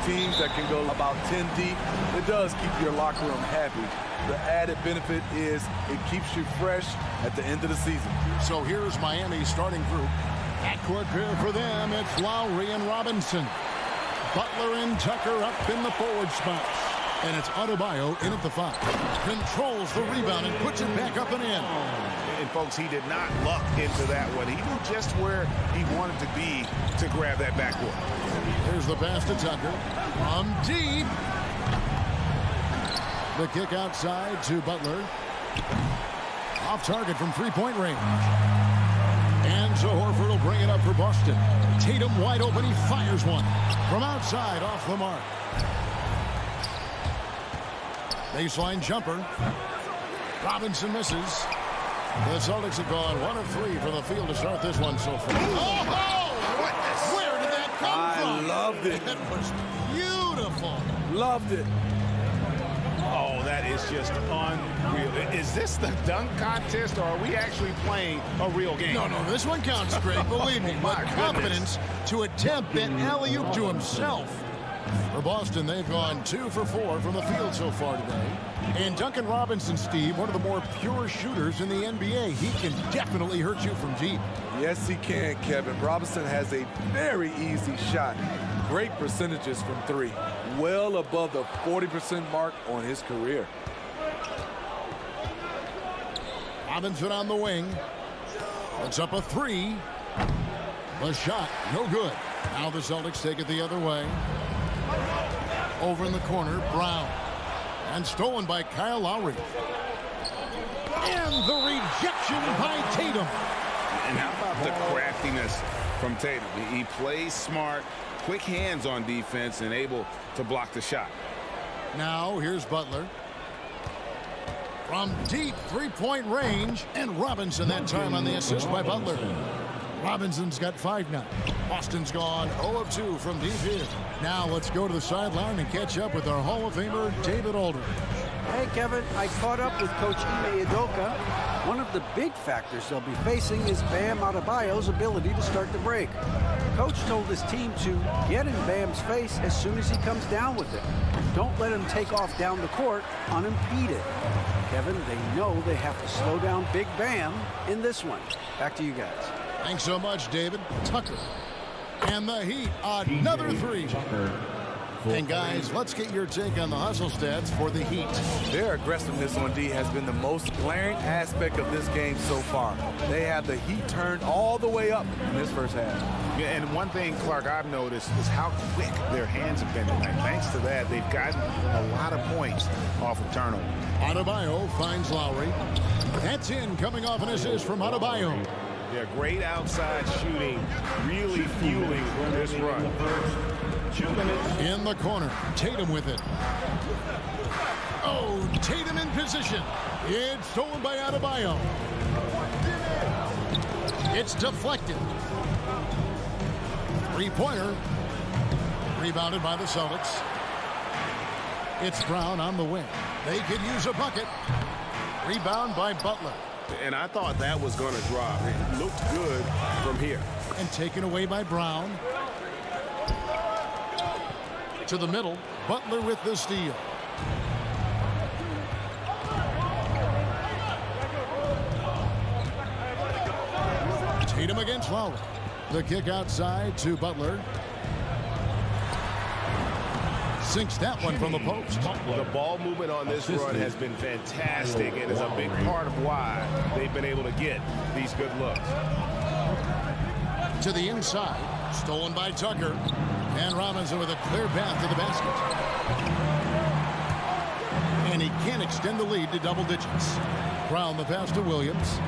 teams that can go about 10 deep, it does keep your locker room happy. The added benefit is it keeps you fresh at the end of the season. So here's Miami's starting group. Backcourt pair for them, it's Lowry and Robinson. Butler and Tucker up in the forward spots. And it's Adebayo in at the 5. Controls the rebound and puts it back up and in. And folks, he did not luck into that one. He knew just where he wanted to be to grab that backcourt. Here's the pass to Tucker. From deep. The kick outside to Butler. Off target from three-point range. And so Horford will bring it up for Boston. Tatum wide open. He fires one. From outside, off the mark. Baseline jumper. Robinson misses. The Celtics have gone 1 of 3 from the field to start this one so far. Oh! Where did that come from? I loved it. That was beautiful. Loved it. Oh, that is just unreal. Is this the dunk contest, or are we actually playing a real game? No, this one counts, Greg. Believe me. But confidence to attempt that alley-oop to himself. For Boston, they've gone 2 for 4 from the field so far today. And Duncan Robinson, Steve, one of the more pure shooters in the NBA. He can definitely hurt you from deep. Yes, he can, Kevin. Robinson has a very easy shot. Great percentages from 3. Well above the 40% mark on his career. Robinson on the wing. Puts up a 3. The shot, no good. Now the Celtics take it the other way. Over in the corner, Brown. And stolen by Kyle Lowry. And the rejection by Tatum. And how about the craftiness from Tatum? He plays smart, quick hands on defense, and able to block the shot. Now here's Butler. From deep three-point range. And Robinson that time on the assist by Butler. Robinson's got 5 now. Boston's gone 0 of 2 from deep here. Now let's go to the sideline and catch up with our Hall of Famer, David Aldridge. Hey, Kevin, I caught up with Coach Ime Udoka. One of the big factors they'll be facing is Bam Adebayo's ability to start the break. Coach told his team to get in Bam's face as soon as he comes down with it. Don't let him take off down the court unimpeded. Kevin, they know they have to slow down Big Bam in this one. Back to you guys. Thanks so much, David. Tucker. And the Heat, another 3. And guys, let's get your take on the hustle stats for the Heat. Their aggressiveness on D has been the most glaring aspect of this game so far. They have the heat turned all the way up in this first half. Yeah, and one thing, Clark, I've noticed is how quick their hands have been tonight. Thanks to that, they've gotten a lot of points off of turnover. Adebayo finds Lowry. That's in, coming off an assist from Adebayo. Yeah, great outside shooting, really fueling this run. In the corner, Tatum with it. Oh, Tatum in position. It's stolen by Adebayo. It's deflected. Three-pointer. Rebounded by the Celtics. It's Brown on the wing. They could use a bucket. Rebound by Butler. And I thought that was going to drop. It looked good from here. And taken away by Brown. To the middle. Butler with the steal. Tatum against Lowry. The kick outside to Butler. Sinks that one from the post. The ball movement on this run has been fantastic and is a big part of why they've been able to get these good looks. To the inside. Stolen by Tucker. And Robinson with a clear path to the basket. And he can't extend the lead to double digits. Brown the pass to Williams.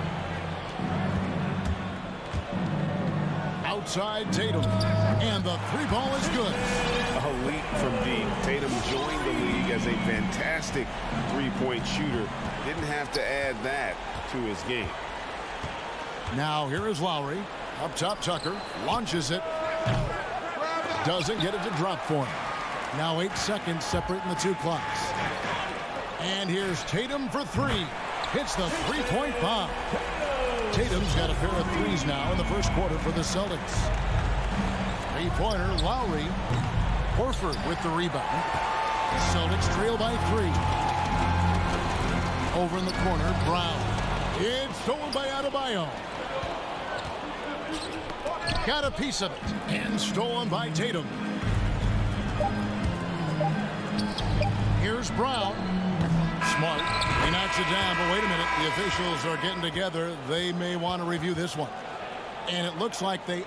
Outside Tatum. And the 3-ball is good. A leap from deep. Tatum joined the league as a fantastic three-point shooter. Didn't have to add that to his game. Now here is Lowry. Up top, Tucker. Launches it. Doesn't get it to drop for him. Now 8 seconds separating the two clocks. And here's Tatum for 3. Hits the three-point bomb. Tatum's got a pair of threes now in the first quarter for the Celtics. Three-pointer, Lowry. Horford with the rebound. Celtics trail by 3. Over in the corner, Brown. It's stolen by Adebayo. Got a piece of it. And stolen by Tatum. Here's Brown. Smart. He knocks it down, but wait a minute. The officials are getting together. They may want to review this one. And it looks like the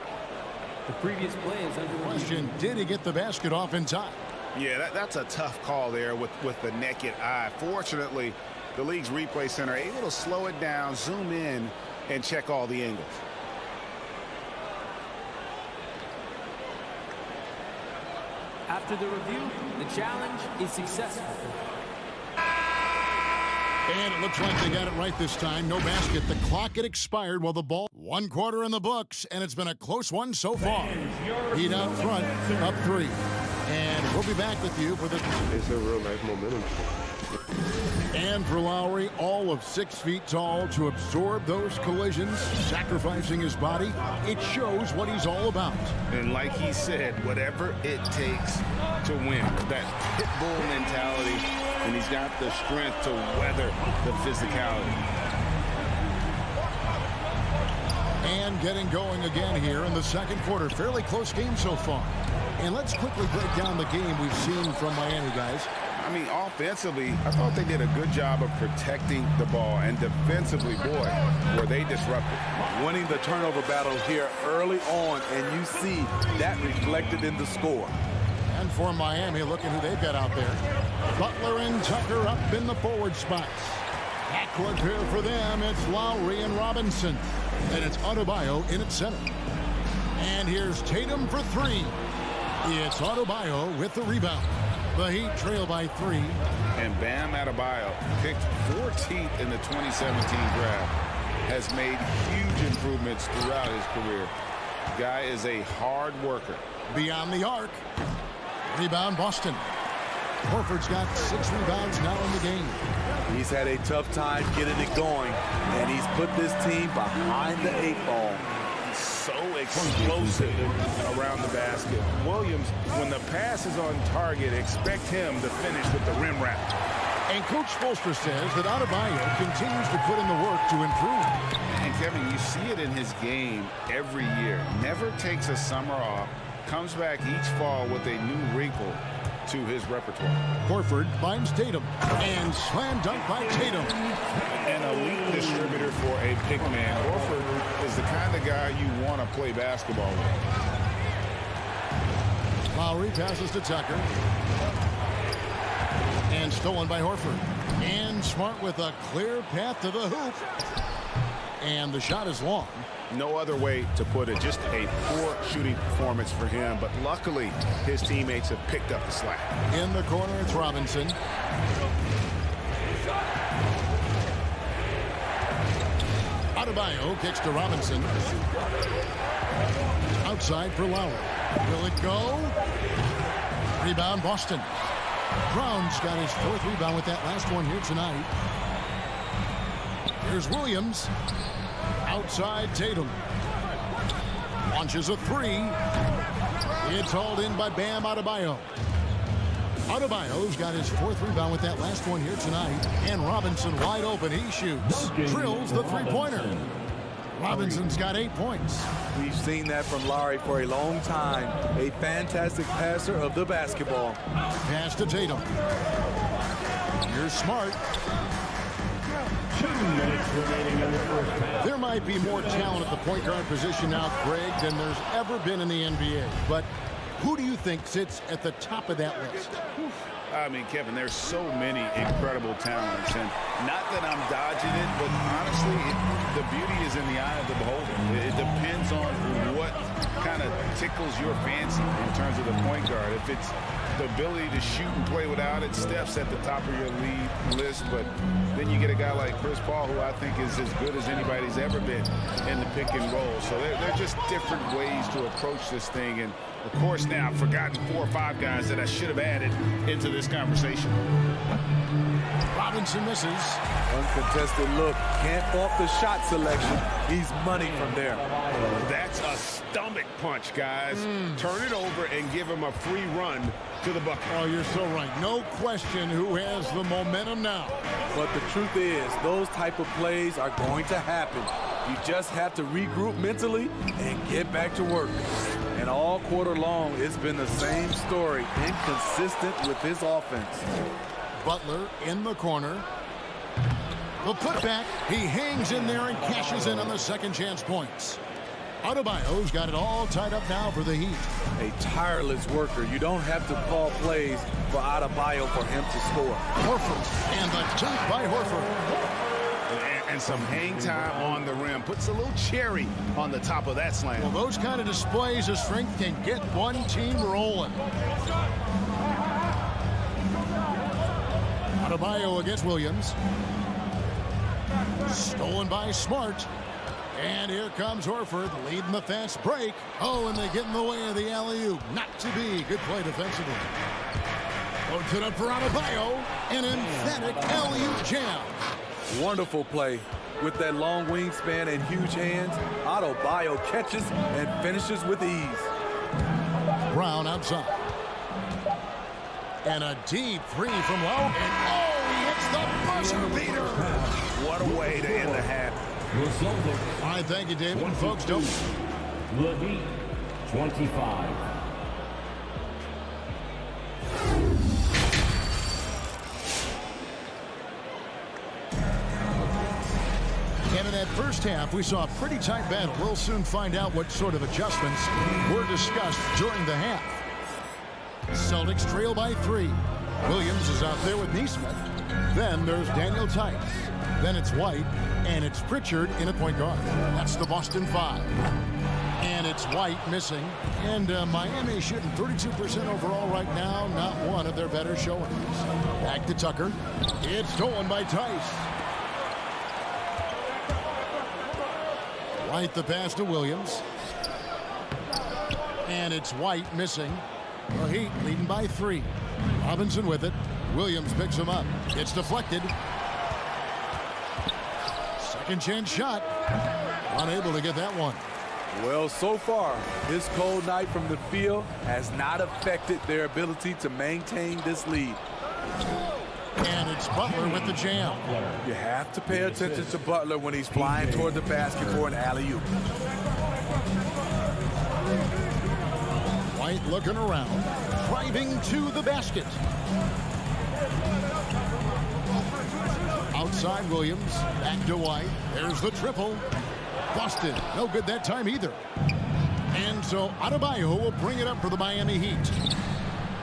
previous play is under question. Did he get the basket off in time? Yeah, that's a tough call there with the naked eye. Fortunately, the league's replay center able to slow it down, zoom in, and check all the angles. After the review, the challenge is successful. And it looks like they got it right this time. No basket. The clock had expired while the ball. 1 quarter in the books, and it's been a close one so far. Heat out front, up 3. And we'll be back with you for the... It's a real nice momentum. And for Lowry, all of 6 feet tall to absorb those collisions, sacrificing his body. It shows what he's all about. And like he said, whatever it takes to win. That pit bull mentality, and he's got the strength to weather the physicality. And getting going again here in the second quarter. Fairly close game so far. And let's quickly break down the game we've seen from Miami, guys. I mean, offensively, I thought they did a good job of protecting the ball. And defensively, boy, were they disrupted. Winning the turnover battle here early on, and you see that reflected in the score. And for Miami, look at who they've got out there. Butler and Tucker up in the forward spots. Backcourt pair for them, it's Lowry and Robinson. And it's Adebayo in at center. And here's Tatum for 3. It's Adebayo with the rebound. The Heat trail by 3. And Bam Adebayo, picked 14th in the 2017 draft, has made huge improvements throughout his career. Guy is a hard worker. Beyond the arc. Rebound Boston. Horford's got 6 rebounds now in the game. He's had a tough time getting it going, and he's put this team behind the 8 ball. So explosive around the basket. Williams, when the pass is on target, expect him to finish with the rim wrap. And Coach Spoelstra says that Adebayo continues to put in the work to improve. And Kevin, you see it in his game every year. Never takes a summer off, comes back each fall with a new wrinkle to his repertoire. Horford finds Tatum, and slam dunk by Tatum. An elite distributor for a big man. Horford is the kind of guy you want to play basketball with. Lowry passes to Tucker. And stolen by Horford. And Smart with a clear path to the hoop. And the shot is long. No other way to put it. Just a poor shooting performance for him. But luckily, his teammates have picked up the slack. In the corner, it's Robinson. Adebayo kicks to Robinson. Outside for Lowry. Will it go? Rebound, Boston. Brown's got his 4th rebound with that last one here tonight. Here's Williams. Outside Tatum. Launches a 3. It's hauled in by Bam Adebayo. Adebayo's got his 4th rebound with that last one here tonight. And Robinson wide open. He shoots. Drills the 3-pointer. Robinson's got 8 points. We've seen that from Lowry for a long time. A fantastic passer of the basketball. Pass to Tatum. Here's Smart. 2 minutes remaining in the first half. There might be more talent at the point guard position now, Greg, than there's ever been in the NBA. But who do you think sits at the top of that list? I mean, Kevin, there's so many incredible talents. And not that I'm dodging it, but honestly, the beauty is in the eye of the beholder. It depends on what kind of tickles your fancy in terms of the point guard. If it's the ability to shoot and play without it, Steph's at the top of your lead list. But then you get a guy like Chris Paul, who I think is as good as anybody's ever been in the pick and roll. So they're just different ways to approach this thing. And of course, now I've forgotten 4 or 5 guys that I should have added into this conversation. Robinson misses. Uncontested look. Can't fault the shot selection. He's money from there. That's a stomach punch, guys. Turn it over and give him a free run to the bucket. Oh, you're so right. No question who has the momentum now. But the truth is, those type of plays are going to happen. You just have to regroup mentally and get back to work. And all quarter long, it's been the same story, inconsistent with his offense. Butler in the corner. The putback. He hangs in there and cashes in on the second chance points. Adebayo's got it all tied up now for the Heat. A tireless worker. You don't have to call plays for Adebayo for him to score. Horford and the dunk by Horford. And some hang time on the rim. Puts a little cherry on the top of that slam. Well, those kind of displays of strength can get one team rolling. Adebayo against Williams. Stolen by Smart. And here comes Horford leading the fast break. Oh, and they get in the way of the alley-oop. Not to be. Good play defensively. Puts it up for Adebayo. An emphatic alley-oop jam. Wonderful play. With that long wingspan and huge hands, Adebayo catches and finishes with ease. Brown outside. And a deep three from low. And oh, he hits the buzzer beater. What a way to end the half. All right, thank you, David. Folks, don't. The Heat, 25. And in that first half, we saw a pretty tight battle. We'll soon find out what sort of adjustments were discussed during the half. Celtics trail by 3. Williams is out there with Neesmith. Then there's Daniel Tice. Then it's White, and it's Pritchard in at point guard. That's the Boston 5. And it's White missing. And Miami shooting 32% overall right now. Not one of their better showings. Back to Tucker. It's stolen by Tice. White the pass to Williams. And it's White missing. The Heat leading by 3. Robinson with it. Williams picks him up. It's deflected. Second chance shot. Unable to get that one. Well, so far, this cold night from the field has not affected their ability to maintain this lead. And it's Butler with the jam. You have to pay attention to Butler when he's flying toward the basket for an alley-oop. White looking around, driving to the basket. Outside Williams, back to White. There's the triple. Busted. No good that time either. And so Adebayo will bring it up for the Miami Heat.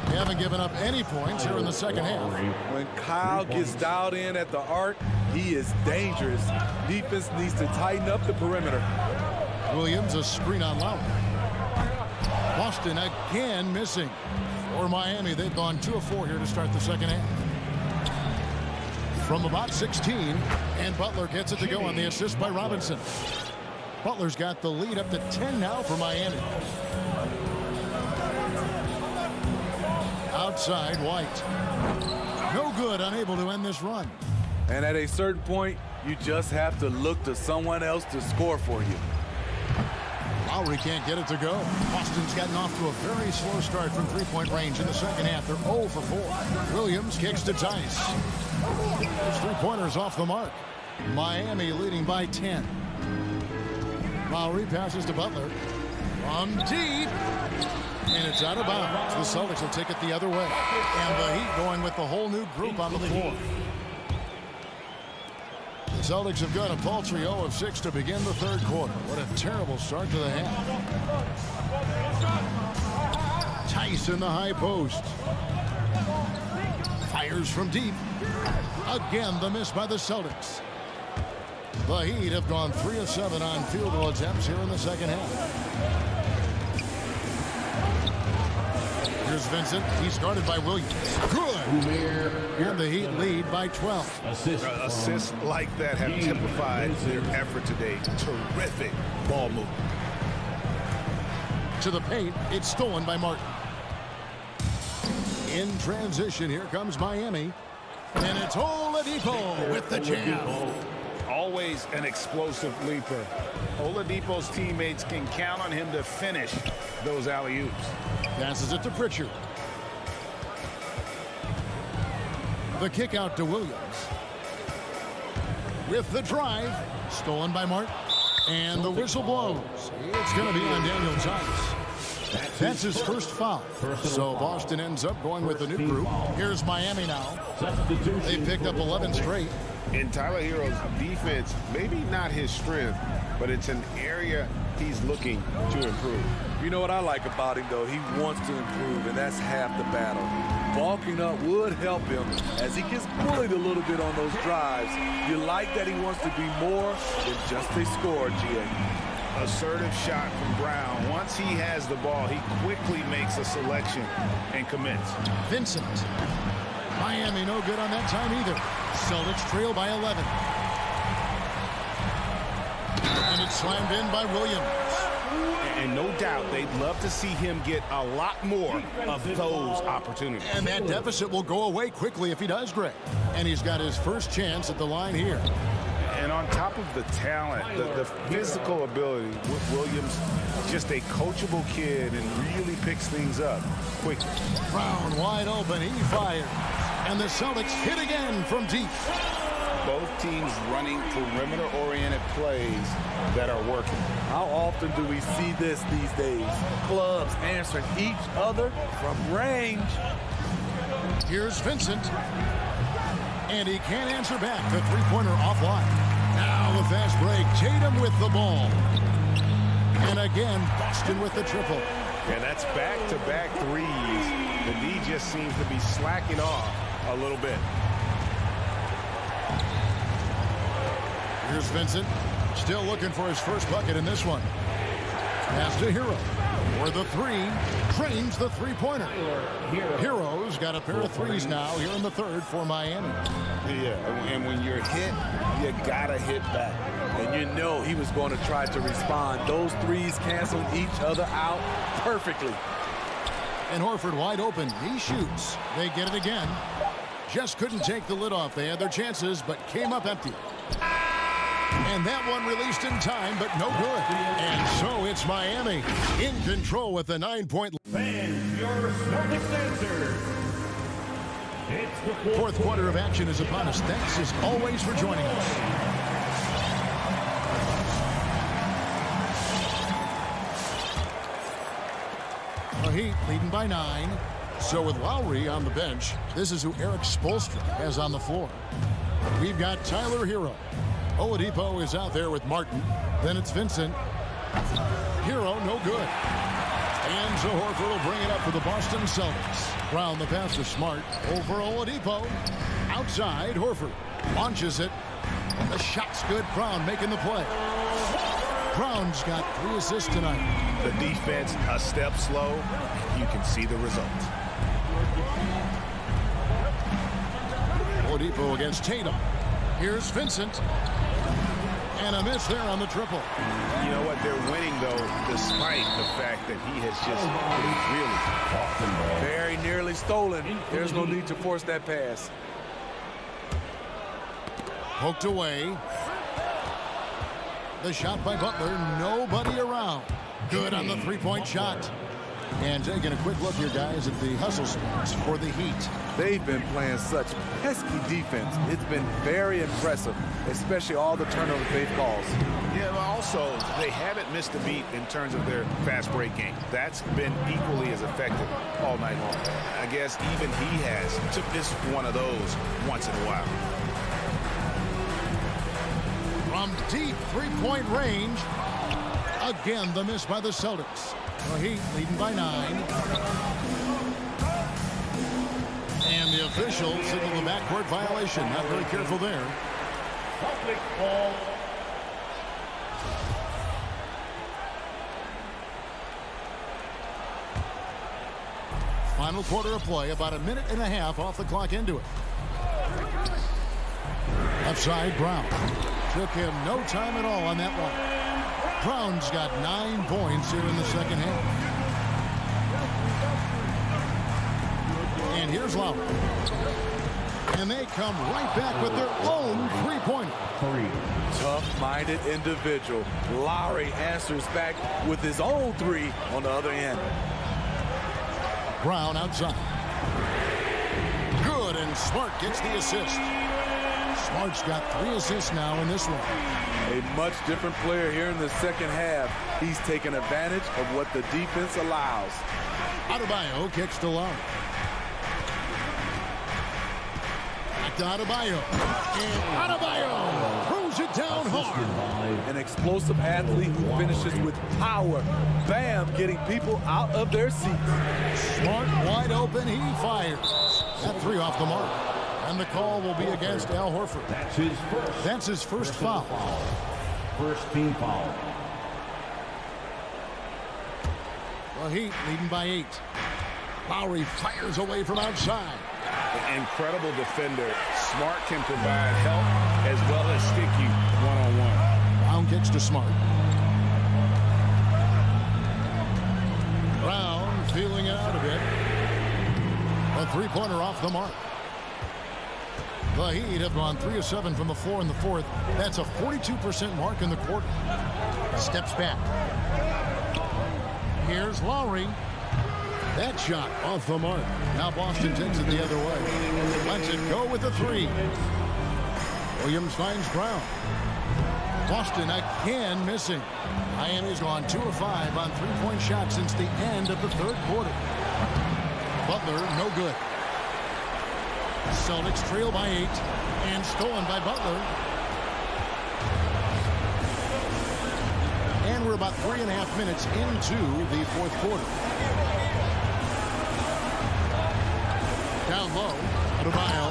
They haven't given up any points here in the second half. When Kyle gets dialed in at the arc, he is dangerous. Defense needs to tighten up the perimeter. Williams, a screen on Lowry. Boston again missing. For Miami, they've gone 2 of 4 here to start the second half. From about 16, and Butler gets it to go on the assist by Robinson. Butler's got the lead up to 10 now for Miami. Outside, White. No good, unable to end this run. And at a certain point, you just have to look to someone else to score for you. Lowry can't get it to go. Boston's gotten off to a very slow start from three-point range in the second half. They're 0 for 4. Williams kicks to Tice. Those three-pointers off the mark. Miami leading by 10. Lowry passes to Butler. From deep. And it's out of bounds. The Celtics will take it the other way. And the Heat going with the whole new group on the floor. The Celtics have got a paltry 0 of 6 to begin the third quarter. What a terrible start to the half. Tice in the high post. Fires from deep. Again, the miss by the Celtics. The Heat have gone 3 of 7 on field goal attempts here in the second half. Here's Vincent. He's guarded by Williams. Good. And the Heat lead by 12. Assists like that have typified their effort today. Terrific ball movement. To the paint. It's stolen by Martin. In transition, here comes Miami. And it's Oladipo with the jam. always an explosive leaper. Oladipo's teammates can count on him to finish those alley-oops. Passes it to Pritchard. The kick out to Williams. With the drive, stolen by Martin. And the whistle blows. It's going to be on Daniel Tice. That's his first foul. So Boston ends up going with the new group. Here's Miami now. They picked up 11 straight. In Tyler Hero's defense, maybe not his strength, but it's an area he's looking to improve. You know what I like about him, though? He wants to improve, and that's half the battle. Bulking up would help him as he gets bullied a little bit on those drives. You like that he wants to be more than just a scorer, GA. Assertive shot from Brown. Once he has the ball, he quickly makes a selection and commits. Vincent. Miami no good on that time either. Celtics trail by 11. And it's slammed in by Williams. And no doubt they'd love to see him get a lot more of those opportunities. And that deficit will go away quickly if he does, Greg. And he's got his first chance at the line here. And on top of the talent, the physical ability, Williams, just a coachable kid and really picks things up quickly. Brown wide open, he fires. And the Celtics hit again from deep. Both teams running perimeter-oriented plays that are working. How often do we see this these days? Clubs answering each other from range. Here's Vincent. And he can't answer back. The three-pointer offline. Now the fast break. Tatum with the ball. And again, Boston with the triple. And that's back-to-back threes. The D just seems to be slacking off a little bit. Here's Vincent. Still looking for his first bucket in this one. Pass to Hero. For the three. Trains the three-pointer. Hero's got a pair of threes now here in the third for Miami. Yeah, and when you're hit, you gotta hit back. And you know he was going to try to respond. Those threes canceled each other out perfectly. And Horford wide open. He shoots. They get it again. Just couldn't take the lid off. They had their chances, but came up empty. And that one released in time, but no good. And so it's Miami in control with a 9-point lead. Fans, your Celtics answer. It's the Fourth quarter of action is upon us. Thanks as always for joining us. The Heat leading by 9. So with Lowry on the bench, this is who Eric Spoelstra has on the floor. We've got Tyler Hero. Oladipo is out there with Martin. Then it's Vincent. Hero, no good. And so Horford will bring it up for the Boston Celtics. Brown, the pass to Smart. Over Oladipo. Outside, Horford launches it. The shot's good. Brown making the play. Brown's got 3 assists tonight. The defense a step slow. You can see the results. Oladipo against Tatum. Here's Vincent. And a miss there on the triple. You know what? They're winning, though, despite the fact that he has just really fought them ball. Very nearly stolen. There's no need to force that pass. Poked away. The shot by Butler. Nobody around. Good on the three-point shot. And taking a quick look here, guys, at the hustle spots for the Heat. They've been playing such pesky defense. It's been very impressive, especially all the turnovers they've caused. Yeah, but also, they haven't missed a beat in terms of their fast break game. That's been equally as effective all night long. I guess even he has to miss one of those once in a while. From deep three-point range. Again, the miss by the Celtics. The Heat leading by 9. And the official signaled the backcourt violation. Not very careful there. Celtic ball. Final quarter of play, about a minute and a half off the clock into it. Left side, Brown. Took him no time at all on that one. Brown's got 9 points here in the second half. And here's Lowry. And they come right back with their own three-pointer. Tough-minded individual. Lowry answers back with his own three on the other end. Brown outside. Good, and Smart gets the assist. Smart's got 3 assists now in this one. A much different player here in the second half. He's taken advantage of what the defense allows. Adebayo kicks to Lowry. Back to Adebayo. And Adebayo throws it down hard. An explosive athlete who finishes with power. Bam, getting people out of their seats. Smart wide open, he fires. That 3 off the mark. And the call will be against Al Horford. That's his first foul. First team foul. The Heat leading by 8. Lowry fires away from outside. An incredible defender. Smart can provide help as well as sticky one-on-one. Brown kicks to Smart. Brown feeling it out a bit. A 3-pointer off the mark. The Heat have gone 3 of 7 from the floor in the fourth. That's a 42% mark in the quarter. Steps back. Here's Lowry. That shot off the mark. Now Boston takes it the other way. Lets it go with a 3. Williams finds Brown. Boston again missing. Miami's gone 2 of 5 on 3-point shots since the end of the third quarter. Butler, no good. Celtics trail by 8 and stolen by Butler. And we're about 3.5 minutes into the fourth quarter. Down low, Adebayo,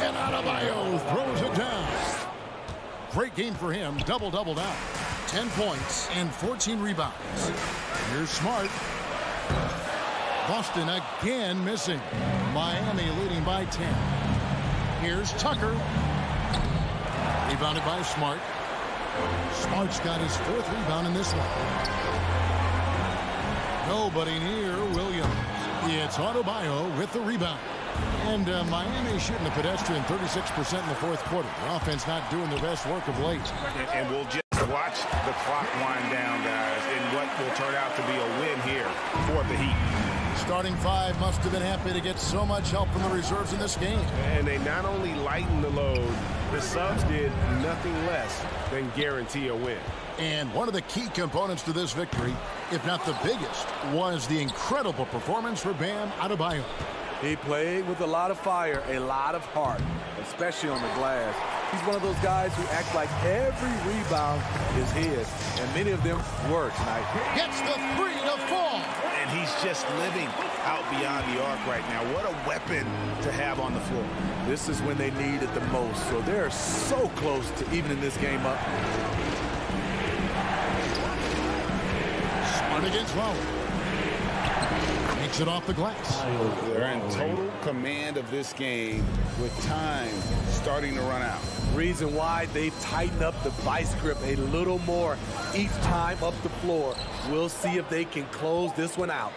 and Adebayo throws it down. Great game for him, double-double down. 10 points and 14 rebounds. Here's Smart. Boston again missing. Miami leading by 10. Here's Tucker. Rebounded by Smart. Smart's got his 4th rebound in this one. Nobody near Williams. It's Adebayo with the rebound. And Miami shooting the pedestrian 36% in the fourth quarter. The offense not doing their best work of late. And we'll just watch the clock wind down, guys, in what will turn out to be a win here for the Heat. Starting 5 must have been happy to get so much help from the reserves in this game. And they not only lightened the load, the subs did nothing less than guarantee a win. And one of the key components to this victory, if not the biggest, was the incredible performance for Bam Adebayo. He played with a lot of fire, a lot of heart, especially on the glass. He's one of those guys who act like every rebound is his, and many of them were tonight. Gets the 3 to fall. And he's just living out beyond the arc right now. What a weapon to have on the floor. This is when they need it the most, so they're so close to evening this game up. Smart against Lowry. Makes it off the glass. They're in total command of this game with time starting to run out. Reason why they've tightened up the vice grip a little more each time up the floor. We'll see if they can close this one out.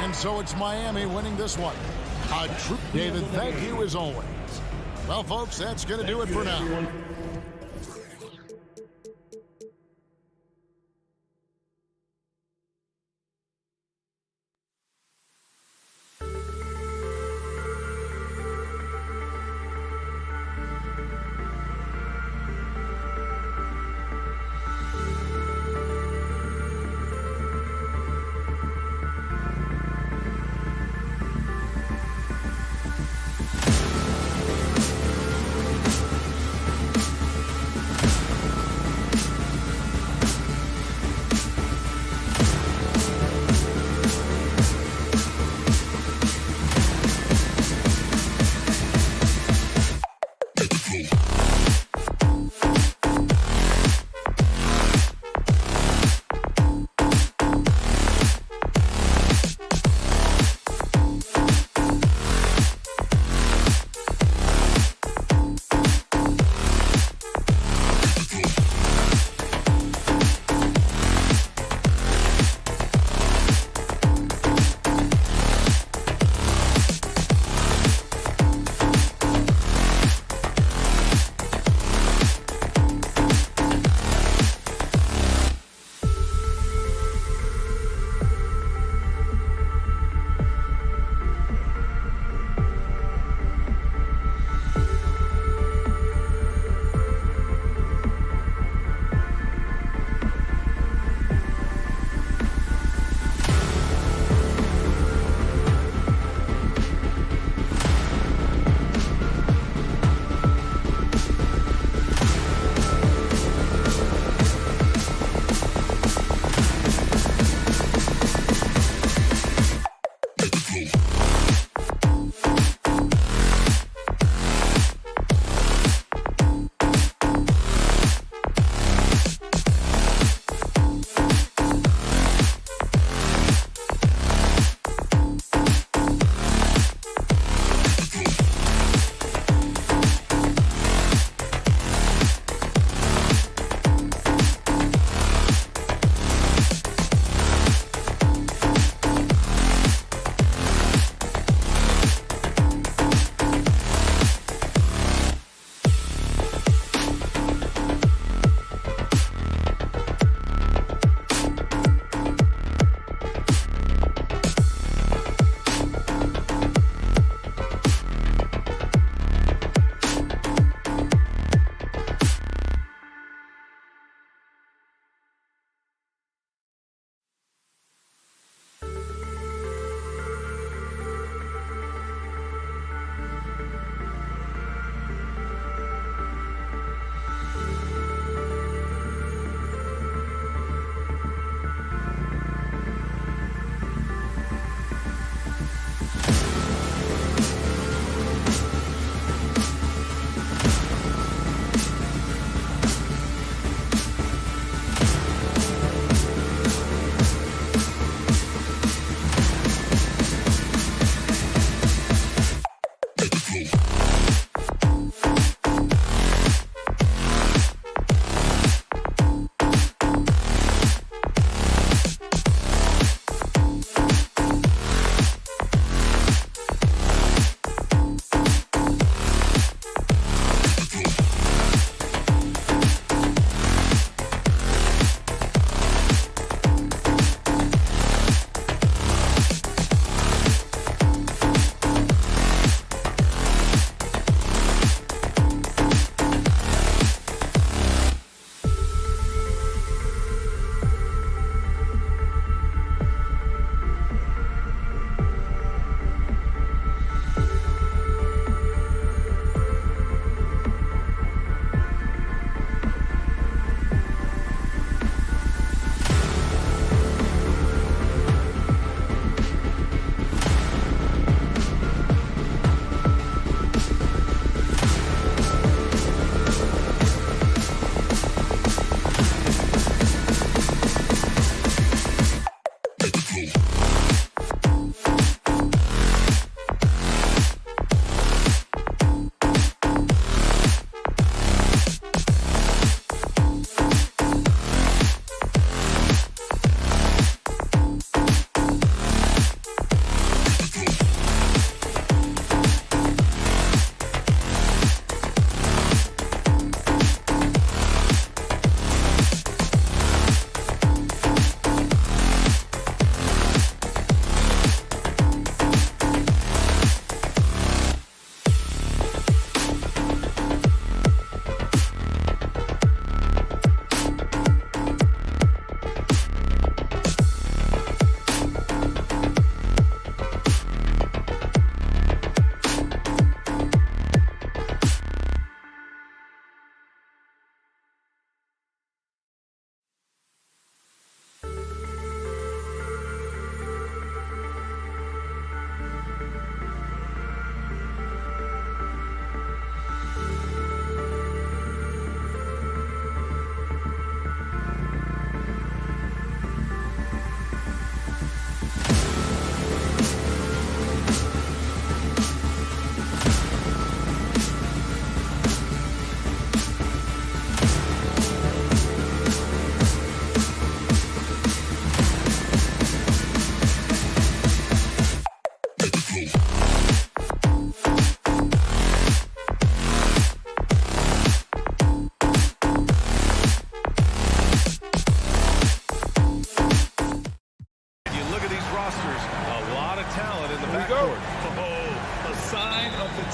And so it's Miami winning this one. David, thank you as always. Well, folks, that's going to do it for now.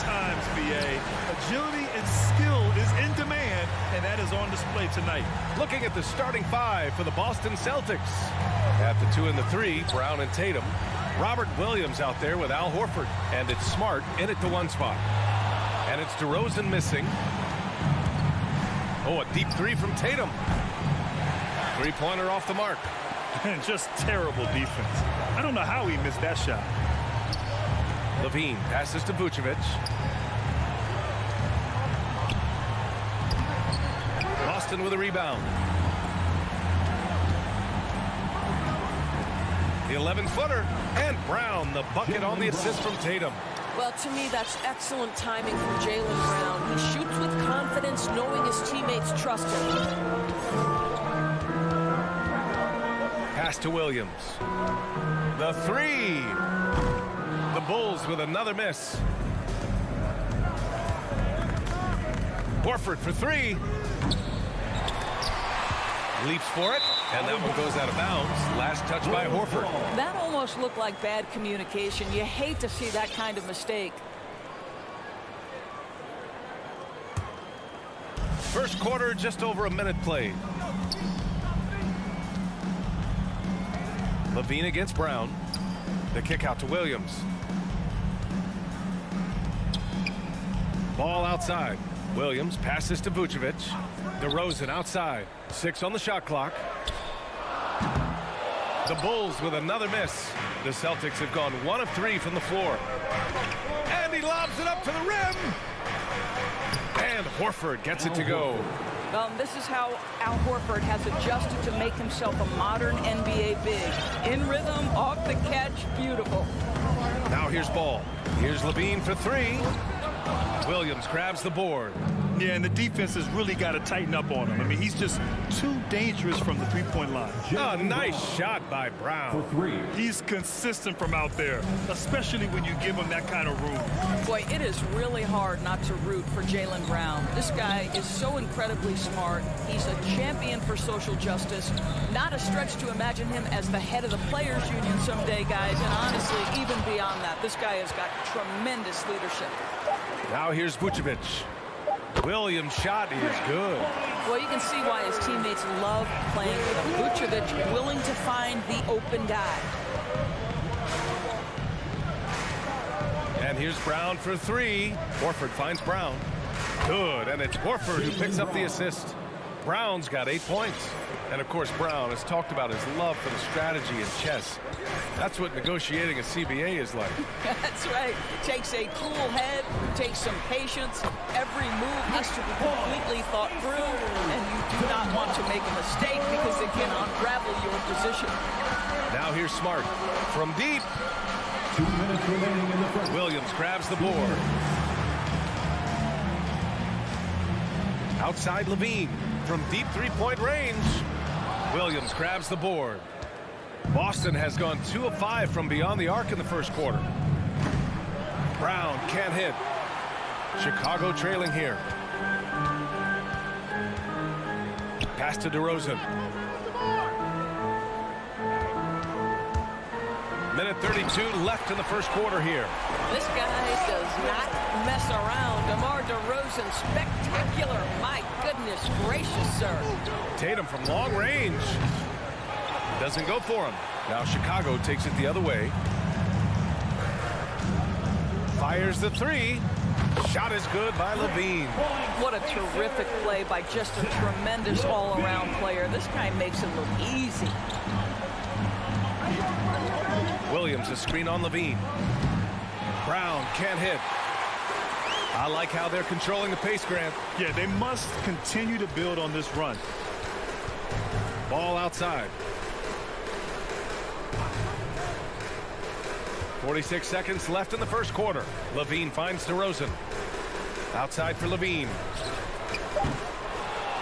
times, BA. Agility and skill is in demand, and that is on display tonight. Looking at the starting five for the Boston Celtics. At the 2 and the 3, Brown and Tatum. Robert Williams out there with Al Horford. And it's Smart in at the 1 spot. And it's DeRozan missing. Oh, a deep 3 from Tatum. Three-pointer off the mark. And just terrible defense. I don't know how he missed that shot. Levine passes to Vucevic. Boston with a rebound. The 11-footer. And Brown, the bucket on the assist from Tatum. Well, to me, that's excellent timing from Jaylen Brown. He shoots with confidence, knowing his teammates trust him. Pass to Williams. The 3. The Bulls with another miss. Horford for 3. Leaps for it, and that one goes out of bounds. Last touch by Horford. That almost looked like bad communication. You hate to see that kind of mistake. First quarter, just over a minute played. Levine against Brown. The kick out to Williams. Ball outside. Williams passes to Vucevic. DeRozan outside. 6 on the shot clock. The Bulls with another miss. The Celtics have gone 1 of 3 from the floor. And he lobs it up to the rim. And Horford gets it to go. This is how Al Horford has adjusted to make himself a modern NBA big. In rhythm, off the catch, beautiful. Now here's Ball. Here's Levine for 3. Williams grabs the board. Yeah, and the defense has really got to tighten up on him. I mean, he's just too dangerous from the three-point line. A nice shot by Brown. He's consistent from out there, especially when you give him that kind of room. Boy, it is really hard not to root for Jaylen Brown. This guy is so incredibly smart. He's a champion for social justice. Not a stretch to imagine him as the head of the Players Union someday, guys. And honestly, even beyond that, this guy has got tremendous leadership. Now here's Vucevic. Williams' shot is good. Well, you can see why his teammates love playing with him. Vucevic willing to find the open guy. And here's Brown for 3. Horford finds Brown. Good, and it's Horford who picks up the assist. Brown's got 8 points. And of course, Brown has talked about his love for the strategy in chess. That's what negotiating a CBA is like. That's right. Takes a cool head, takes some patience. Every move has to be completely thought through, and you do not want to make a mistake because it can unravel your position. Now here's Smart from deep. 2 minutes remaining in the first. Williams grabs the board. Outside Levine from deep three-point range. Williams grabs the board. Boston has gone 2 of 5 from beyond the arc in the first quarter. Brown can't hit. Chicago trailing here. Pass to DeRozan. Minute 32 left in the first quarter here. This guy does not mess around. DeMar DeRozan, spectacular. My goodness gracious, sir. Tatum from long range. Doesn't go for him. Now Chicago takes it the other way. Fires the 3. Shot is good by Levine. What a terrific play by just a tremendous all-around player. This guy makes it look easy. Williams a screen on Levine. Brown can't hit. I like how they're controlling the pace, Grant. Yeah, they must continue to build on this run. Ball outside. 46 seconds left in the first quarter. Levine finds DeRozan. Outside for Levine.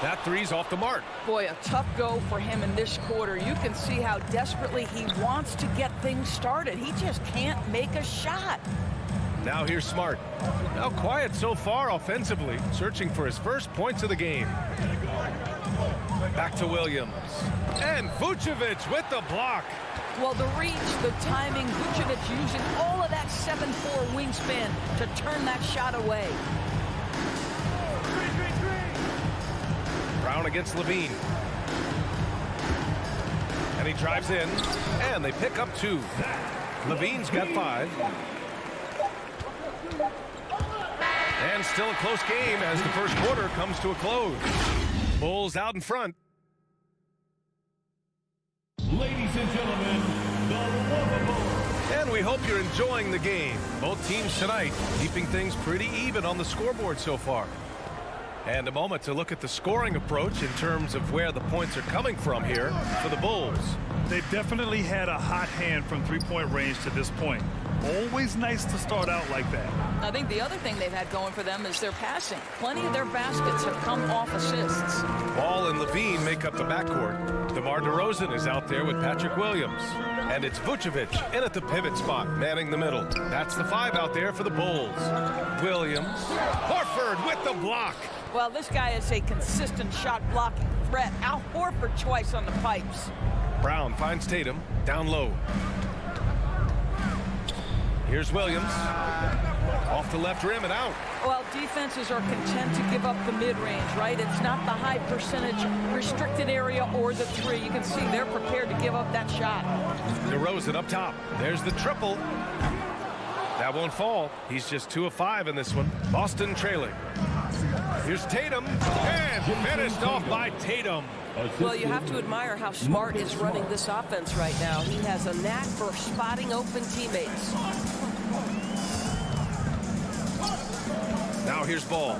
That 3's off the mark. Boy, a tough go for him in this quarter. You can see how desperately he wants to get things started. He just can't make a shot. Now here's Smart. Now quiet so far offensively, searching for his first points of the game. Back to Williams. And Vucevic with the block. Well, the reach, the timing, Vucevic using all of that 7'4" wingspan to turn that shot away. Brown against Levine. And he drives in, and they pick up 2. Levine's got 5. And still a close game as the first quarter comes to a close. Bulls out in front. Ladies and gentlemen, the Bulls. And we hope you're enjoying the game. Both teams tonight keeping things pretty even on the scoreboard so far. And a moment to look at the scoring approach in terms of where the points are coming from here for the Bulls. They've definitely had a hot hand from three-point range to this point. Always nice to start out like that. I think the other thing they've had going for them is their passing. Plenty of their baskets have come off assists. Ball and Levine make up the backcourt. DeMar DeRozan is out there with Patrick Williams. And it's Vucevic in at the pivot spot, manning the middle. That's the 5 out there for the Bulls. Williams. Horford with the block. Well, this guy is a consistent shot-blocking threat. Al Horford twice on the pipes. Brown finds Tatum down low. Here's Williams. Off the left rim and out. Well, defenses are content to give up the mid-range, right? It's not the high percentage restricted area or the 3. You can see they're prepared to give up that shot. DeRozan up top. There's the triple. That won't fall. He's just 2 of 5 in this one. Boston trailing. Here's Tatum. And finished off by Tatum. Well, you have to admire how Smart is running this offense right now. He has a knack for spotting open teammates. Now here's Ball.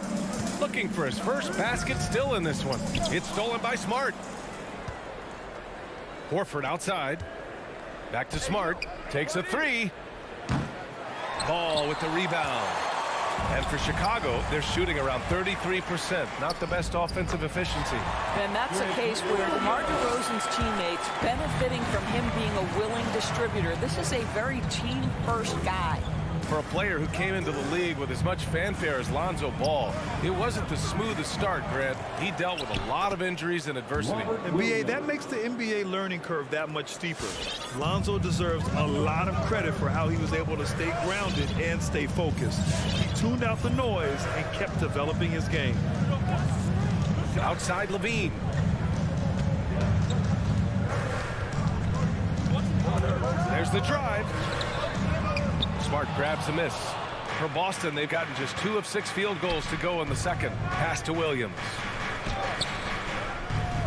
Looking for his first basket still in this one. It's stolen by Smart. Horford outside. Back to Smart. Takes a 3. Ball with the rebound. And for Chicago, they're shooting around 33%. Not the best offensive efficiency. And that's a case where DeMar DeRozan's teammates benefiting from him being a willing distributor. This is a very team-first guy. For a player who came into the league with as much fanfare as Lonzo Ball, it wasn't the smoothest start, Grant. He dealt with a lot of injuries and adversity. And BA, that makes the NBA learning curve that much steeper. Lonzo deserves a lot of credit for how he was able to stay grounded and stay focused. He tuned out the noise and kept developing his game. Outside Levine. There's the drive. Smart grabs a miss. For Boston, they've gotten just 2 of 6 field goals to go in the second. Pass to Williams.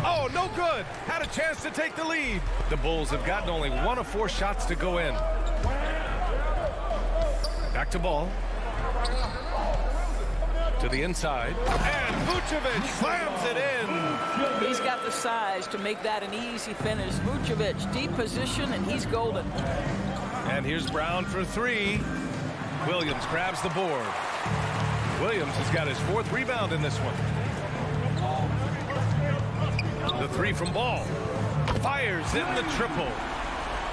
Oh, no good. Had a chance to take the lead. The Bulls have gotten only 1 of 4 shots to go in. Back to Ball. To the inside. And Vucevic slams it in. He's got the size to make that an easy finish. Vucevic, deep position, and he's golden. And here's Brown for 3. Williams grabs the board. Williams has got his 4th rebound in this one. The 3 from Ball. Fires in the triple.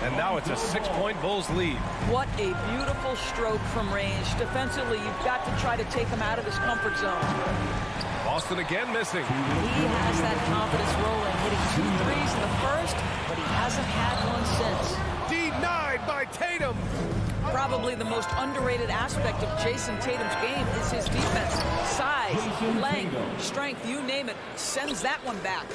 And now it's a 6-point Bulls lead. What a beautiful stroke from range. Defensively, you've got to try to take him out of his comfort zone. Boston again missing. He has that confidence rolling, hitting 2 threes in the first, but he hasn't had one since. Denied by Tatum. Probably the most underrated aspect of Jason Tatum's game is his defense. Size, length, strength, you name it, sends that one back.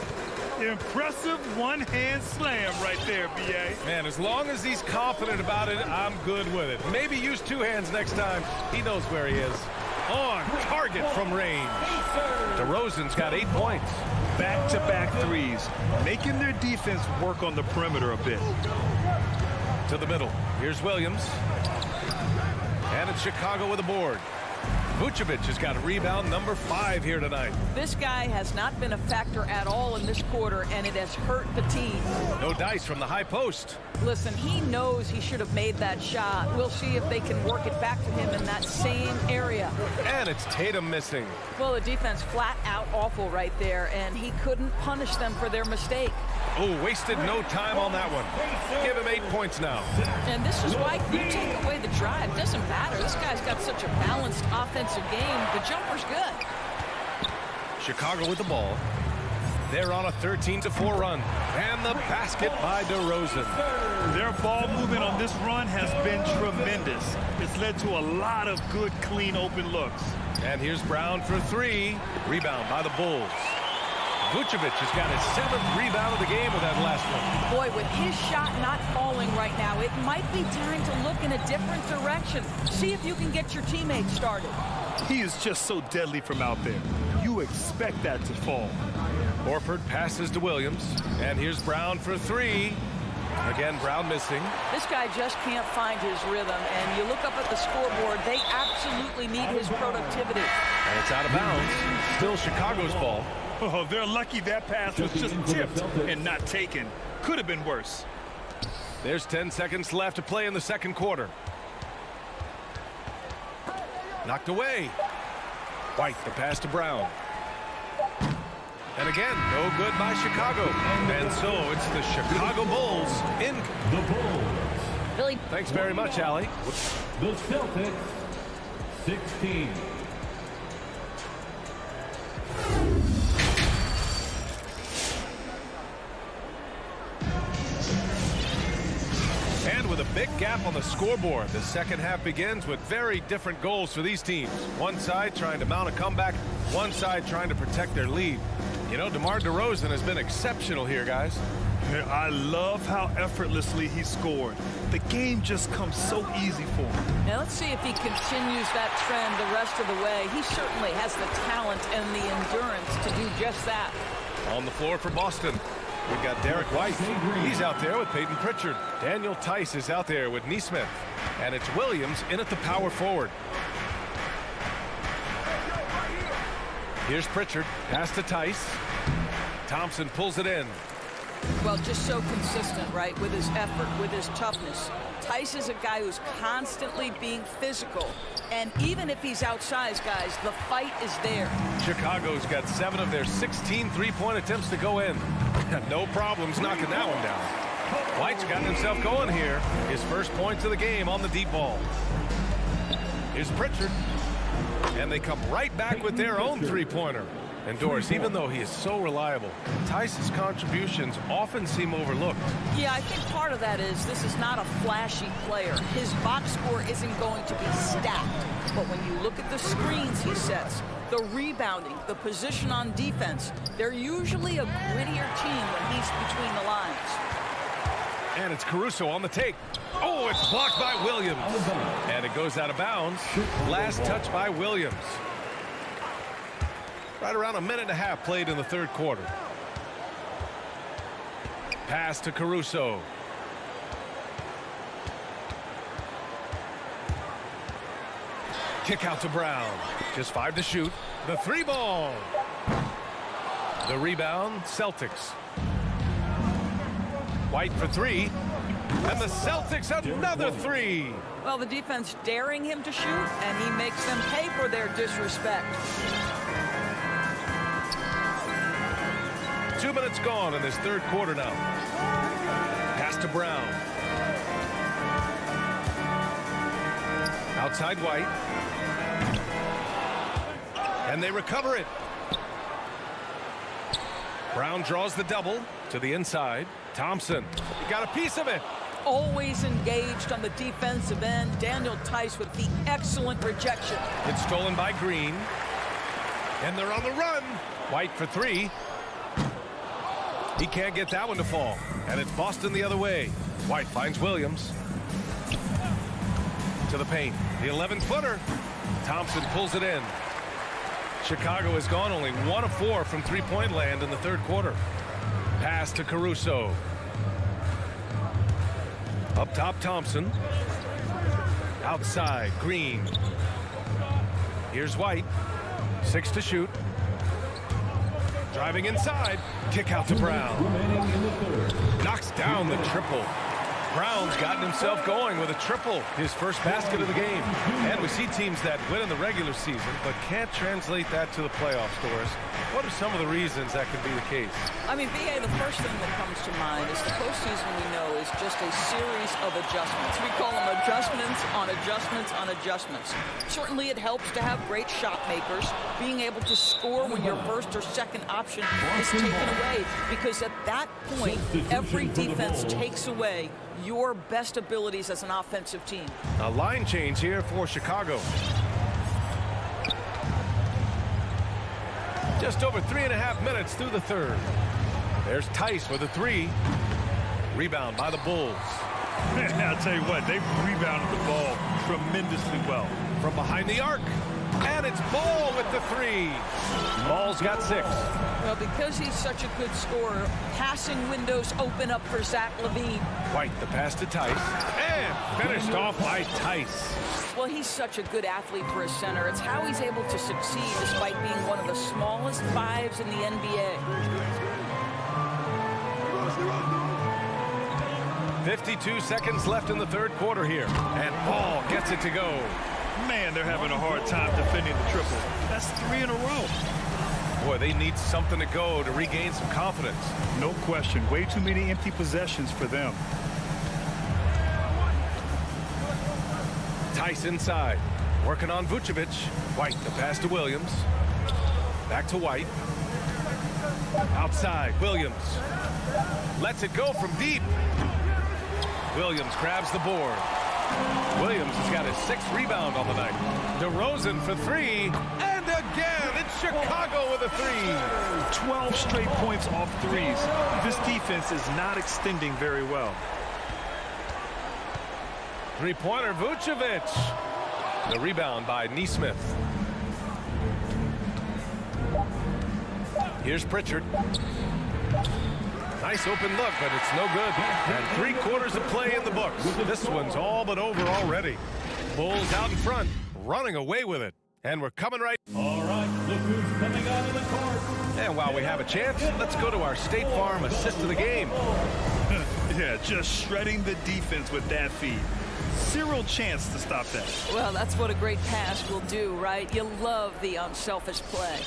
Impressive one-hand slam right there, B.A. Man, as long as he's confident about it, I'm good with it. Maybe use 2 hands next time. He knows where he is. On target from range. DeRozan's got 8 points. Back-to-back threes, making their defense work on the perimeter a bit. To the middle. Here's Williams. And it's Chicago with a board. Vucevic has got a rebound number 5 here tonight. This guy has not been a factor at all in this quarter, and it has hurt the team. No dice from the high post. Listen, he knows he should have made that shot. We'll see if they can work it back to him in that same area. And it's Tatum missing. Well, the defense flat out awful right there, and he couldn't punish them for their mistake. Oh, wasted no time on that one. Give him 8 points now. And this is why you take away the drive. Doesn't matter. This guy's got such a balanced offensive game. The jumper's good. Chicago with the ball. They're on a 13-4 run. And the basket by DeRozan. Their ball movement on this run has been tremendous. It's led to a lot of good, clean, open looks. And here's Brown for three. Rebound by the Bulls. Vucevic has got his 7th rebound of the game with that last one. Boy, with his shot not falling right now, it might be time to look in a different direction. See if you can get your teammates started. He is just so deadly from out there. You expect that to fall. Horford passes to Williams. And here's Brown for three. Again, Brown missing. This guy just can't find his rhythm, and you look up at the scoreboard, they absolutely need his productivity. And it's out of bounds. Still Chicago's ball. Oh, they're lucky that pass was just tipped and not taken. Could have been worse. There's 10 seconds left to play in the second quarter. Knocked away. White, the pass to Brown. And again, no good by Chicago. And so it's the Chicago Bulls in. The Bulls. Billy. Thanks very much, Allie. The Celtics, 16. And with a big gap on the scoreboard, the second half begins with very different goals for these teams. One side trying to mount a comeback, one side trying to protect their lead. You know, DeMar DeRozan has been exceptional here, guys. I love how effortlessly he scored. The game just comes so easy for him. Now let's see if he continues that trend the rest of the way. He certainly has the talent and the endurance to do just that. On the floor for Boston, we've got Derek White. He's out there with Peyton Pritchard. Daniel Tice is out there with Neesmith. And it's Williams in at the power forward. Here's Pritchard. Pass to Tice. Thompson pulls it in. Well, just so consistent, right, with his effort, with his toughness. Tice is a guy who's constantly being physical. And even if he's outsized, guys, the fight is there. Chicago's got 7 of their 16 three-point attempts to go in. No problems knocking that one down. White's gotten himself going here. His first points of the game on the deep ball. Here's Pritchard. And they come right back with their own three-pointer. And Doris, even though he is so reliable, Tice's contributions often seem overlooked. Yeah, I think part of that is this is not a flashy player. His box score isn't going to be stacked. But when you look at the screens he sets, the rebounding, the position on defense, they're usually a grittier team when he's between the lines. And it's Caruso on the take. Oh, it's blocked by Williams. And it goes out of bounds. Last touch by Williams. Right around a minute and a half played in the third quarter. Pass to Caruso. Kick out to Brown. Just 5 to shoot. The three ball. The rebound, Celtics. White for three. And the Celtics another three. Well, the defense daring him to shoot, and he makes them pay for their disrespect. 2 minutes gone in this third quarter now. Pass to Brown. Outside White. And they recover it. Brown draws the double to the inside. Thompson, he got a piece of it. Always engaged on the defensive end. Daniel Tice with the excellent rejection. It's stolen by Green. And they're on the run. White for three. He can't get that one to fall. And it's Boston the other way. White finds Williams. To the paint. The 11-footer. Thompson pulls it in. Chicago has gone only 1 of 4 from three-point land in the third quarter. Pass to Caruso. Up top, Thompson. Outside, Green. Here's White. 6 to shoot. Driving inside. Kick out to Brown. Knocks down the triple. Brown's gotten himself going with a triple, his first basket of the game. And we see teams that win in the regular season but can't translate that to the playoffs, Doris. What are some of the reasons that could be the case? I mean, BA, the first thing that comes to mind is the postseason, we know, is just a series of adjustments. We call them adjustments on adjustments on adjustments. Certainly it helps to have great shot makers, being able to score when your first or second option is taken away, because at that point, every defense takes away your best abilities as an offensive team. A line change here for Chicago. Just over 3.5 minutes through the third. There's Tice with a three. Rebound by the Bulls. I'll tell you what, they've rebounded the ball tremendously well. From behind the arc. And it's Ball with the three. Ball's got 6. Well, because he's such a good scorer, passing windows open up for Zach LaVine. White, the pass to Tice. And finished off by Tice. Well, he's such a good athlete for a center. It's how he's able to succeed despite being one of the smallest fives in the NBA. 52 seconds left in the third quarter here. And Ball gets it to go. Man, they're having a hard time defending the triple. That's 3 in a row. Boy, they need something to go to regain some confidence. No question. Way too many empty possessions for them. Tice inside. Working on Vucevic. White, the pass to Williams. Back to White. Outside, Williams. Lets it go from deep. Williams grabs the board. Williams has got his 6th rebound on the night. DeRozan for 3. And again, it's Chicago with a 3. 12 straight points off threes. This defense is not extending very well. Three-pointer, Vucevic. The rebound by Nesmith. Here's Pritchard. Nice open look, but it's no good. And 3 quarters of play in the books. This one's all but over already. Bulls out in front, running away with it. And we're coming right. All right, look who's coming out of the court. And while we have a chance, let's go to our State Farm assist of the game. Yeah, just shredding the defense with that feed. Zero chance to stop that. Well, that's what a great pass will do, right? You love the unselfish play.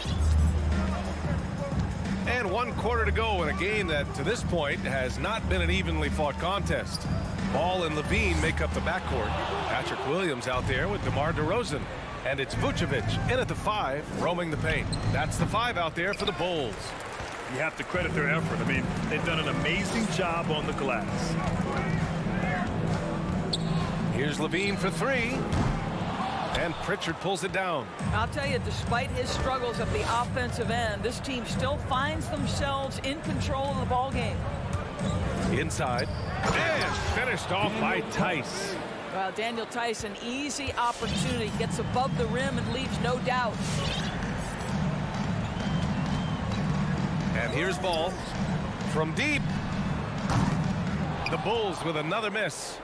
And 1 quarter to go in a game that, to this point, has not been an evenly fought contest. Ball and LaVine make up the backcourt. Patrick Williams out there with DeMar DeRozan. And it's Vucevic in at the 5, roaming the paint. That's the 5 out there for the Bulls. You have to credit their effort. I mean, they've done an amazing job on the glass. Here's LaVine for 3. And Pritchard pulls it down. I'll tell you, despite his struggles at the offensive end, this team still finds themselves in control of the ball game. Inside. And finished off by Tice. Well, Daniel Tice, an easy opportunity. Gets above the rim and leaves no doubt. And here's Ball. From deep. The Bulls with another miss.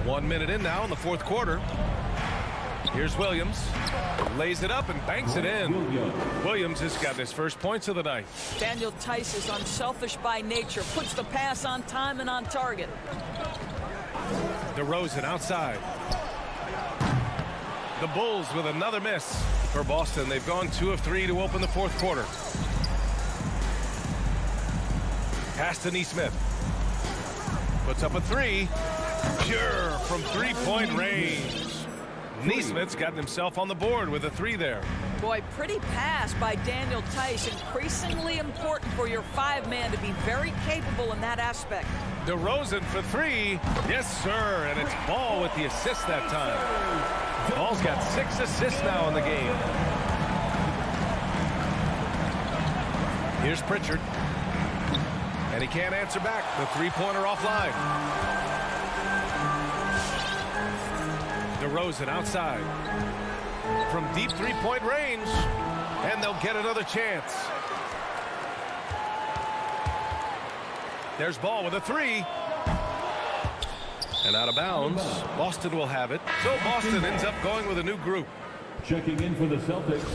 1 minute in now in the fourth quarter. Here's Williams. Lays it up and banks it in. Williams has got his first points of the night. Daniel Tice is unselfish by nature. Puts the pass on time and on target. DeRozan outside. The Bulls with another miss for Boston. They've gone 2 of 3 to open the fourth quarter. Pass to Nesmith. Puts up a 3. Pure from 3-point range. Nesmith's gotten himself on the board with a 3 there. Boy, pretty pass by Daniel Tice. Increasingly important for your 5-man to be very capable in that aspect. DeRozan for 3. Yes, sir. And it's Ball with the assist that time. Ball's got 6 assists now in the game. Here's Pritchard. And he can't answer back. The 3-pointer offline. DeRozan outside. From deep 3-point range. And they'll get another chance. There's Ball with a 3. And out of bounds. Boston will have it. So Boston ends up going with a new group. Checking in for the Celtics.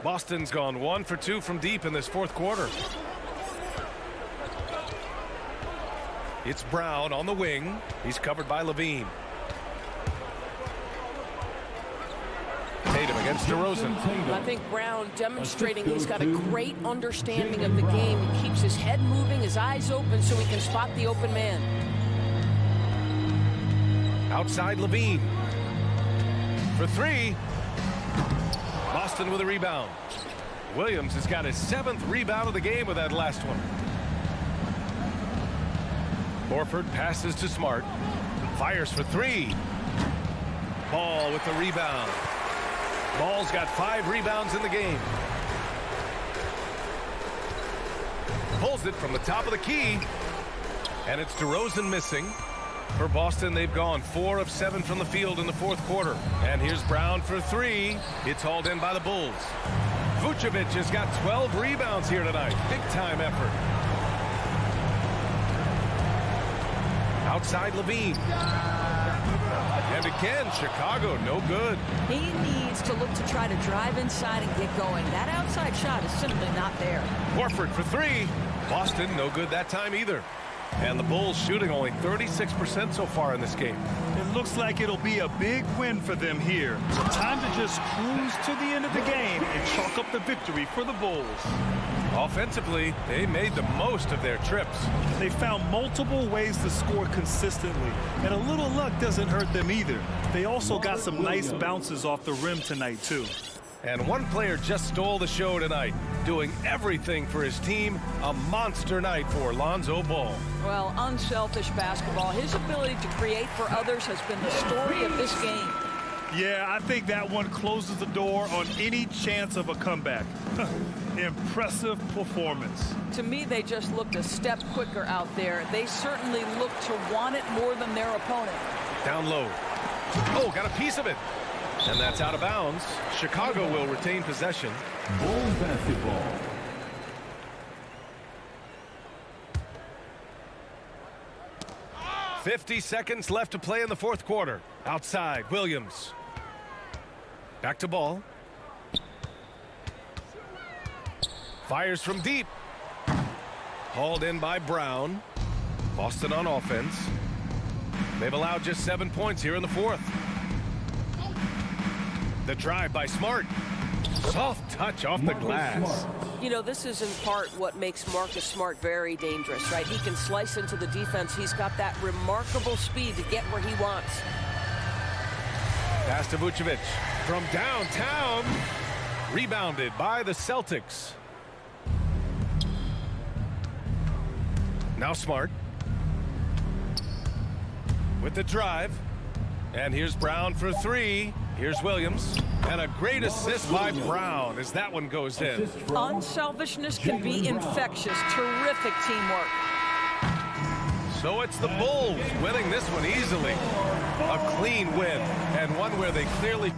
Boston's gone 1 for 2 from deep in this fourth quarter. It's Brown on the wing. He's covered by Levine. Tatum against DeRozan. I think Brown demonstrating he's got a great understanding of the game. He keeps his head moving, his eyes open so he can spot the open man. Outside Levine. For three. Boston with a rebound. Williams has got his 7th rebound of the game with that last one. Horford passes to Smart. Fires for three. Ball with the rebound. Ball's got 5 rebounds in the game. Pulls it from the top of the key. And it's DeRozan missing. For Boston, they've gone 4 of 7 from the field in the 4th quarter. And here's Brown for three. It's hauled in by the Bulls. Vucevic has got 12 rebounds here tonight. Big-time effort. Outside Levine. And again, Chicago, no good. He needs to look to try to drive inside and get going. That outside shot is simply not there. Horford for three. Boston, no good that time either. And the Bulls shooting only 36% so far in this game. It looks like it'll be a big win for them here. Time to just cruise to the end of the game and chalk up the victory for the Bulls. Offensively, they made the most of their trips. They found multiple ways to score consistently, and a little luck doesn't hurt them either. They also got some nice bounces off the rim tonight, too. And one player just stole the show tonight, doing everything for his team. A monster night for Lonzo Ball. Well, unselfish basketball. His ability to create for others has been the story of this game. Yeah, I think that one closes the door on any chance of a comeback. Impressive performance. To me, they just looked a step quicker out there. They certainly looked to want it more than their opponent. Down low. Oh, got a piece of it. And that's out of bounds. Chicago will retain possession. Bulls basketball. .50 seconds left to play in the 4th quarter. Outside, Williams. Back to Ball. Fires from deep. Hauled in by Brown. Boston on offense. They've allowed just 7 points here in the 4th. The drive by Smart. Soft touch off the glass. You know, this is in part what makes Marcus Smart very dangerous, right? He can slice into the defense. He's got that remarkable speed to get where he wants. Pass to Vucevic from downtown. Rebounded by the Celtics. Now Smart. With the drive. And here's Brown for three. Here's Williams. And a great assist by Brown as that one goes in. Unselfishness can be infectious. Terrific teamwork. So it's the Bulls winning this one easily. A clean win, and one where they clearly...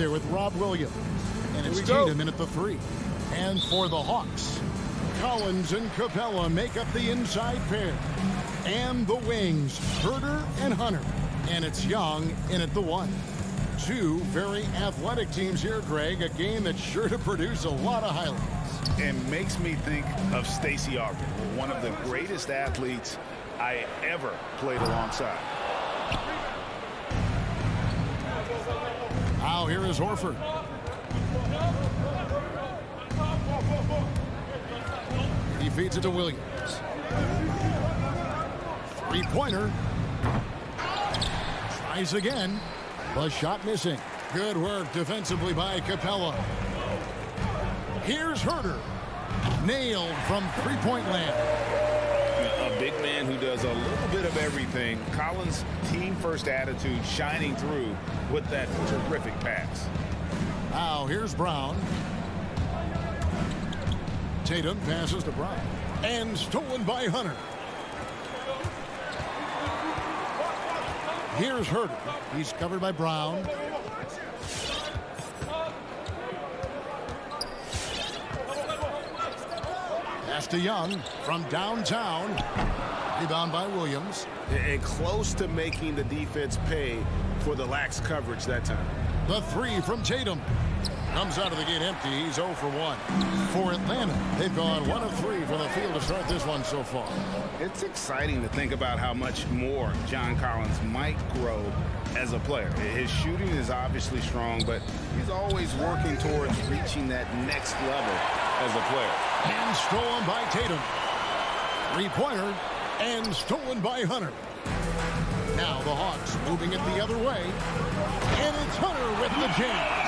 there with Rob Williams. And it's Tatum in at the 3. And for the Hawks, Collins and Capella make up the inside pair. And the wings, Herter and Hunter. And it's Young in at the 1. Two very athletic teams here, Greg. A game that's sure to produce a lot of highlights. And makes me think of Stacey Augmon, one of the greatest athletes I ever played alongside. Now here is Horford. He feeds it to Williams. Three-pointer. Tries again. The shot missing. Good work defensively by Capella. Here's Herter. Nailed from three-point land. A big man who does a little bit of everything. Collins' team-first attitude shining through with that terrific pass. Now here's Brown. Tatum passes to Brown. And stolen by Hunter. Here's Herter. He's covered by Brown. Pass to Young from downtown. Rebound by Williams. And close to making the defense pay for the lax coverage that time. The 3 from Tatum. Comes out of the gate empty. He's 0 for 1. For Atlanta, they've gone 1 of 3 from the field to start this one so far. It's exciting to think about how much more John Collins might grow as a player. His shooting is obviously strong, but he's always working towards reaching that next level as a player. And stolen by Tatum. Three-pointer and stolen by Hunter. Now the Hawks moving it the other way. And it's Hunter with the jam.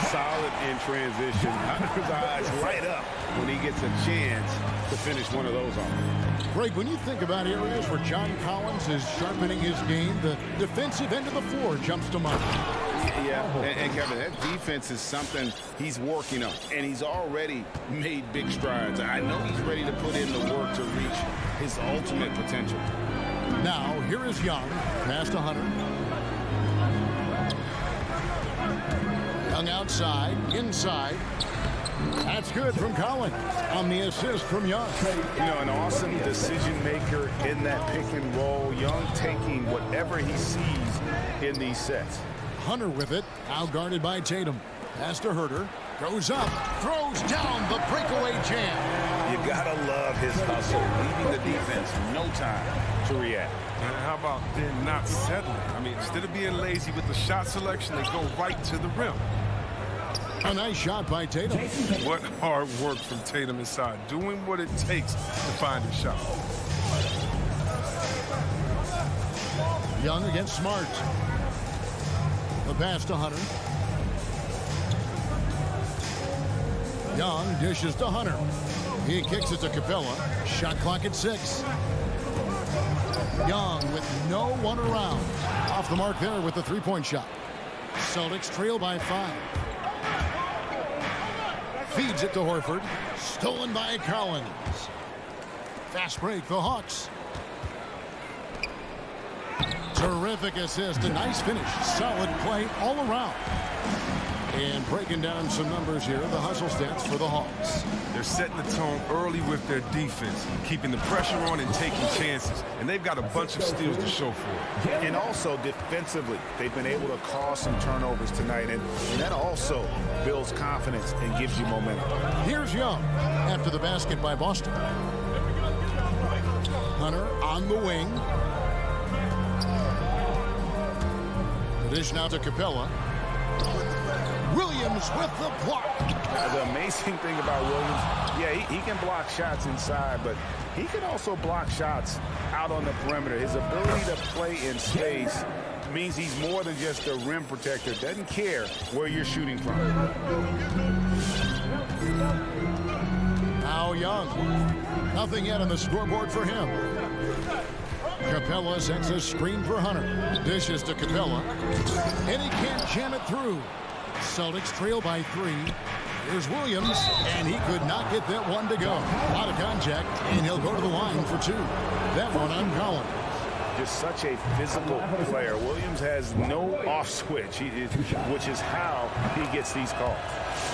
Solid in transition. Hunter's eyes light up when he gets a chance to finish one of those off. Greg, when you think about areas where John Collins is sharpening his game, the defensive end of the floor jumps to mind. Yeah, and Kevin, that defense is something he's working on, and he's already made big strides. I know he's ready to put in the work to reach his ultimate potential. Now, here is Young. Pass to Hunter. Young outside, inside. That's good from Collins on the assist from Young. You know, an awesome decision maker in that pick and roll. Young taking whatever he sees in these sets. Hunter with it, now guarded by Tatum. Pass to Herter. Goes up, throws down the breakaway jam. You gotta love his hustle, leaving the defense no time to react. And how about then not settling? I mean, instead of being lazy with the shot selection, they go right to the rim. A nice shot by Tatum. What hard work from Tatum inside, doing what it takes to find his shot. Young against Smart. The pass to Hunter. Young dishes to Hunter. He kicks it to Capella. Shot clock at 6. Young with no one around. Off the mark there with the three-point shot. Celtics trail by 5. Feeds it to Horford. Stolen by Collins. Fast break, the Hawks. Terrific assist. A nice finish. Solid play all around. And breaking down some numbers here, the hustle stats for the Hawks. They're setting the tone early with their defense, keeping the pressure on and taking chances. And they've got a bunch of steals to show for it. And also defensively, they've been able to cause some turnovers tonight. And that also builds confidence and gives you momentum. Here's Young after the basket by Boston. Hunter on the wing. The dish now to Capella. Williams with the block. The amazing thing about Williams, yeah, he can block shots inside, but he can also block shots out on the perimeter. His ability to play in space means he's more than just a rim protector. Doesn't care where you're shooting from. Now Young. Nothing yet on the scoreboard for him. Capella sends a screen for Hunter. Dishes to Capella. And he can't jam it through. Celtics trail by 3. Here's Williams, and he could not get that one to go. A lot of contact, and he'll go to the line for 2. That one on Collins. just such a physical player. Williams has no off switch, which is how he gets these calls.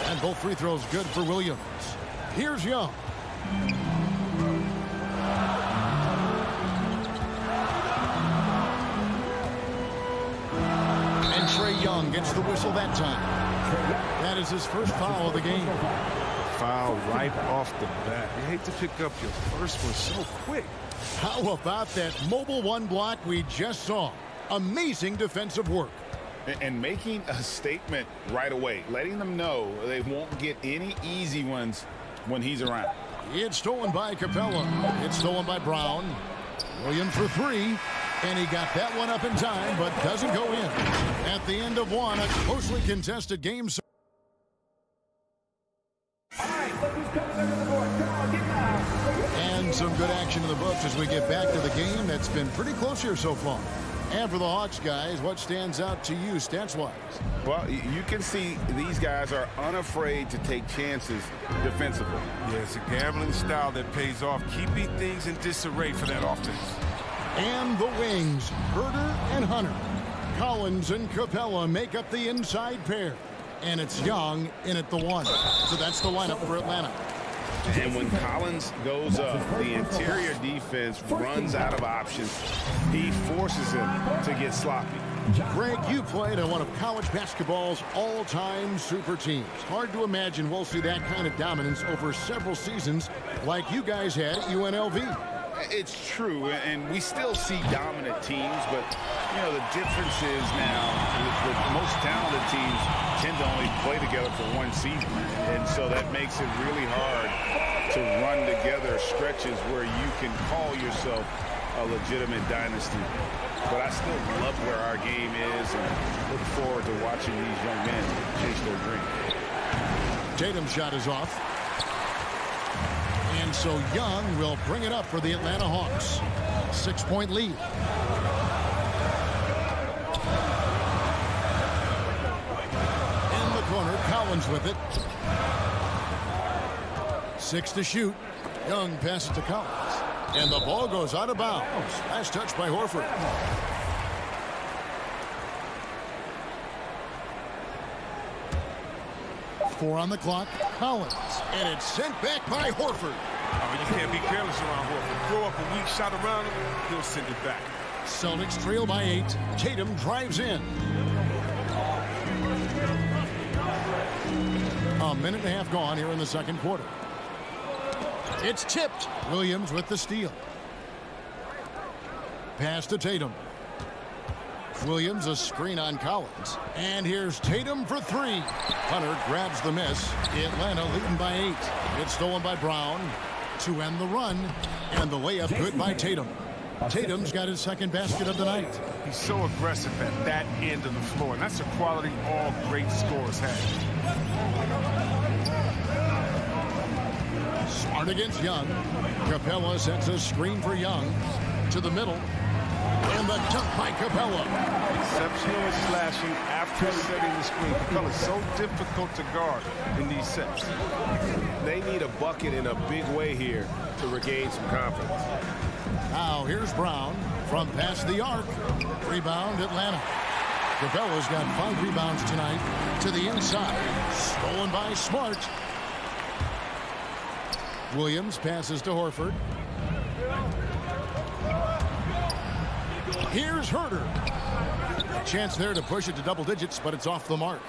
And both free throws good for Williams. Here's Young. And Trae Young gets the whistle that time. That is his first foul of the game. Foul right off the bat. You hate to pick up your first one so quick. How about that mobile one block we just saw? Amazing defensive work. And making a statement right away, letting them know they won't get any easy ones when he's around. It's stolen by Capella. It's stolen by Brown. Williams for three. And he got that one up in time, but doesn't go in. At the end of one, a closely contested game. And some good action in the books as we get back to the game that's been pretty close here so far. And for the Hawks, guys, what stands out to you stats-wise? Well, you can see these guys are unafraid to take chances defensively. Yeah, it's a gambling style that pays off, keeping things in disarray for that offense. And the wings, Herter and Hunter. Collins and Capella make up the inside pair. And it's Young in at the one. So that's the lineup for Atlanta. And when Collins goes up, the interior defense runs out of options. He forces him to get sloppy. Greg, you played on one of college basketball's all-time super teams. Hard to imagine we'll see that kind of dominance over several seasons like you guys had at UNLV. It's true, and we still see dominant teams, but, you know, the difference is now the most talented teams tend to only play together for one season, and so that makes it really hard to run together stretches where you can call yourself a legitimate dynasty. But I still love where our game is and look forward to watching these young men chase their dream. Tatum's shot is off. And so Young will bring it up for the Atlanta Hawks. 6-point lead. In the corner, Collins with it. 6 to shoot. Young passes to Collins. And the ball goes out of bounds. Last touch by Horford. Four on the clock. Collins. And it's sent back by Horford. Oh, you can't be careless around Horford. Throw up a weak shot around him, he'll send it back. Celtics trail by 8. Tatum drives in. A minute and a half gone here in the second quarter. It's tipped. Williams with the steal. Pass to Tatum. Williams a screen on Collins. And here's Tatum for three. Hunter grabs the miss. Atlanta leading by 8. It's stolen by Brown to end the run. And the layup good by Tatum. Tatum's got his second basket of the night. He's so aggressive at that end of the floor. And that's a quality all great scorers have. Smart against Young. Capella sets a screen for Young. To the middle. And the dunk by Capella. Exceptional in slashing after setting the screen. Capella's so difficult to guard in these sets. They need a bucket in a big way here to regain some confidence. Now here's Brown from past the arc. Rebound Atlanta. Capella's got 5 rebounds tonight. To the inside. Stolen by Smart. Williams passes to Horford. Here's Herter. A chance there to push it to double digits, but it's off the mark.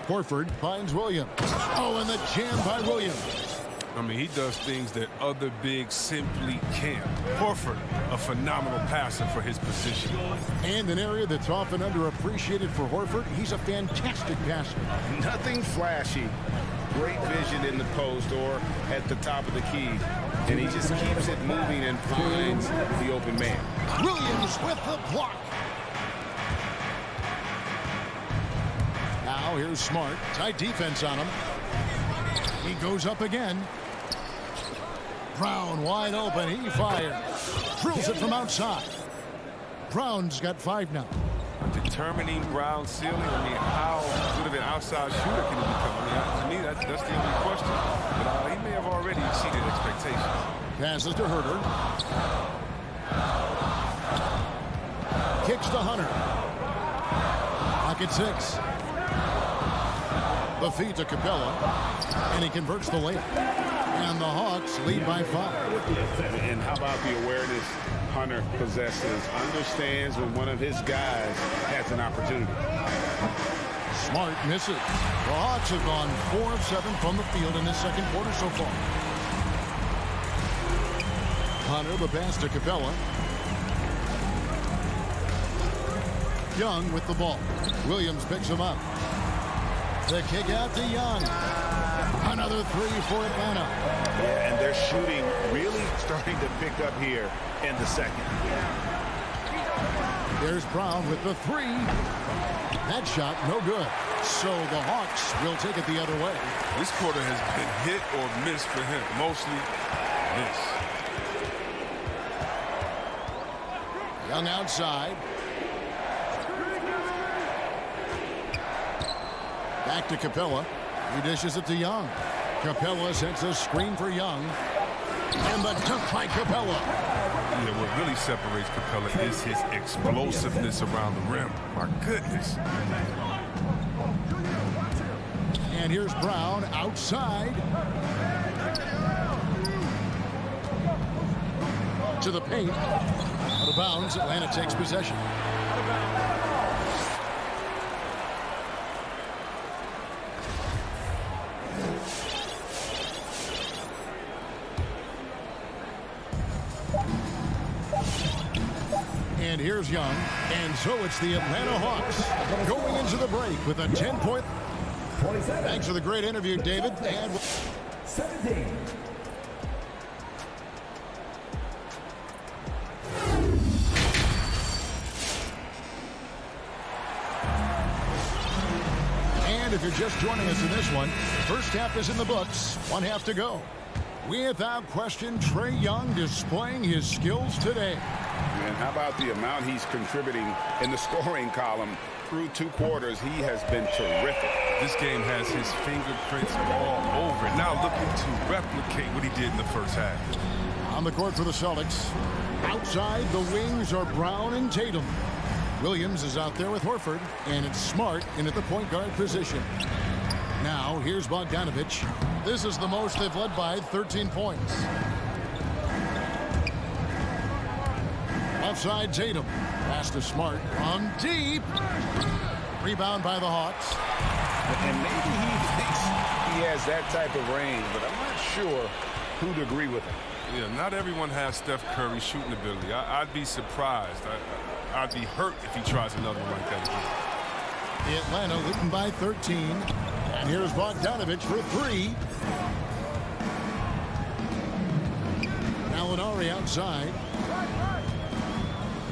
Horford finds Williams. Oh, and the jam by Williams. I mean, he does things that other bigs simply can't. Horford, a phenomenal passer for his position. And an area that's often underappreciated for Horford, he's a fantastic passer. Nothing flashy. Great vision in the post or at the top of the key. And he just keeps it moving and finds the open man. Williams with the block. Now here's Smart. Tight defense on him. He goes up again. Brown wide open. He fires. Drills it from outside. Brown's got 5 now. Determining Brown's ceiling. I mean, how good of an outside shooter can he become? I mean, to me, that's the only question. But he may have already exceeded expectations. Passes to Herter. Kicks to Hunter. Pocket 6. The feed to Capella. And he converts the layup. And the Hawks lead by 5. And how about the awareness Hunter possesses? Understands when one of his guys has an opportunity. Smart misses. The Hawks have gone 4 of 7 from the field in this second quarter so far. Hunter, the pass to Capella. Young with the ball. Williams picks him up. The kick out to Young. Another 3 for Atlanta. Yeah, and they're shooting really starting to pick up here in the second. There's Brown with the 3. That shot no good. So the Hawks will take it the other way. This quarter has been hit or miss for him. Mostly miss. Young outside. Back to Capella. He dishes it to Young. Capella sends a screen for Young. And the dunk by Capella. Yeah, what really separates Capella is his explosiveness around the rim. My goodness. And here's Brown outside. To the paint. Out of bounds. Atlanta takes possession. And here's Young. And so it's the Atlanta Hawks going into the break with a 10-point. Thanks for the great interview, David. And 17. And if you're just joining us in this one, first half is in the books. 1 half to go. Without question, Trae Young displaying his skills today. And how about the amount he's contributing in the scoring column through 2 quarters? He has been terrific. This game has his fingerprints all over it. Now looking to replicate what he did in the first half. On the court for the Celtics. Outside, the wings are Brown and Tatum. Williams is out there with Horford, and it's Smart in at the point guard position. Now, here's Bogdanovich. This is the most they've led by, 13 points. Outside, Tatum. Pass to Smart. On deep. Rebound by the Hawks. And maybe he thinks he has that type of range, but I'm not sure who'd agree with him. Yeah, not everyone has Steph Curry's shooting ability. I'd be surprised. I'd be hurt if he tries another one like that again. Atlanta leading by 13. And here's Bogdanovich for 3. Gallinari outside.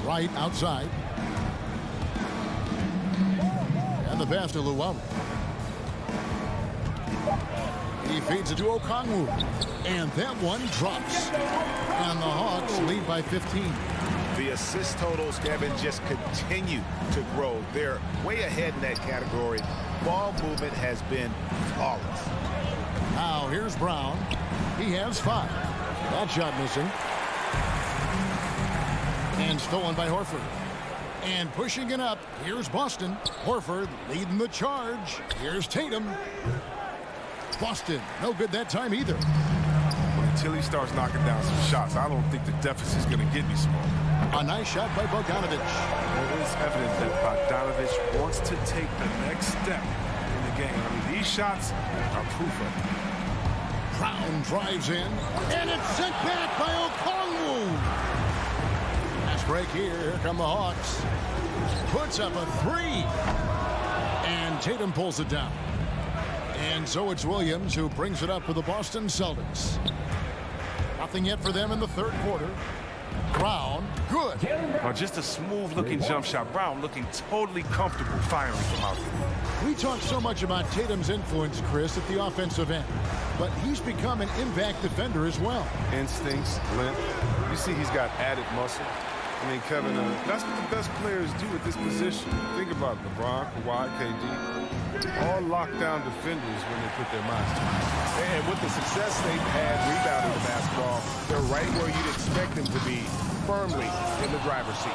Right outside. And the pass to Luau. He feeds it to Okongwu. And that one drops. And the Hawks lead by 15. The assist totals, Kevin, just continue to grow. They're way ahead in that category. Ball movement has been flawless. Now here's Brown. He has 5. That shot missing. And stolen by Horford. And pushing it up. Here's Boston. Horford leading the charge. Here's Tatum. Boston, no good that time either. Until he starts knocking down some shots, I don't think the deficit's going to get me small. A nice shot by Bogdanovich. It is evident that Bogdanovich wants to take the next step in the game. I mean, these shots are proof of it. Brown drives in, and it's sent back by Okongwu. Nice break here. Here come the Hawks. Puts up a 3. And Tatum pulls it down. And so it's Williams who brings it up for the Boston Celtics. Nothing yet for them in the third quarter. Brown, good. Well, just a smooth-looking jump shot. Brown looking totally comfortable firing from out there. We talk so much about Tatum's influence, Chris, at the offensive end. But he's become an impact defender as well. Instincts, length. You see he's got added muscle. I mean, Kevin, that's what the best players do at this position. Think about it, LeBron, Kawhi, KD, all lockdown defenders when they put their minds to it. And with the success they've had rebounding the basketball, they're right where you'd expect them to be, firmly in the driver's seat.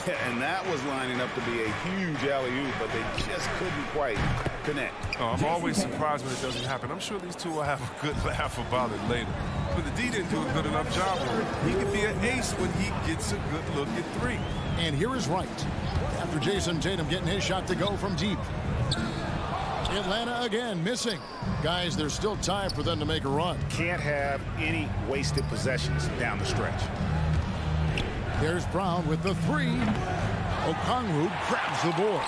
Yeah, and that was lining up to be a huge alley-oop, but they just couldn't quite connect. Oh, I'm always surprised when it doesn't happen. I'm sure these two will have a good laugh about it later. But the D didn't do a good enough job with it. He can be an ace when he gets a good look at three. And here is Wright. After Jason Tatum getting his shot to go from deep. Atlanta again missing. Guys, there's still time for them to make a run. Can't have any wasted possessions down the stretch. There's Brown with the three. Okongwu grabs the board.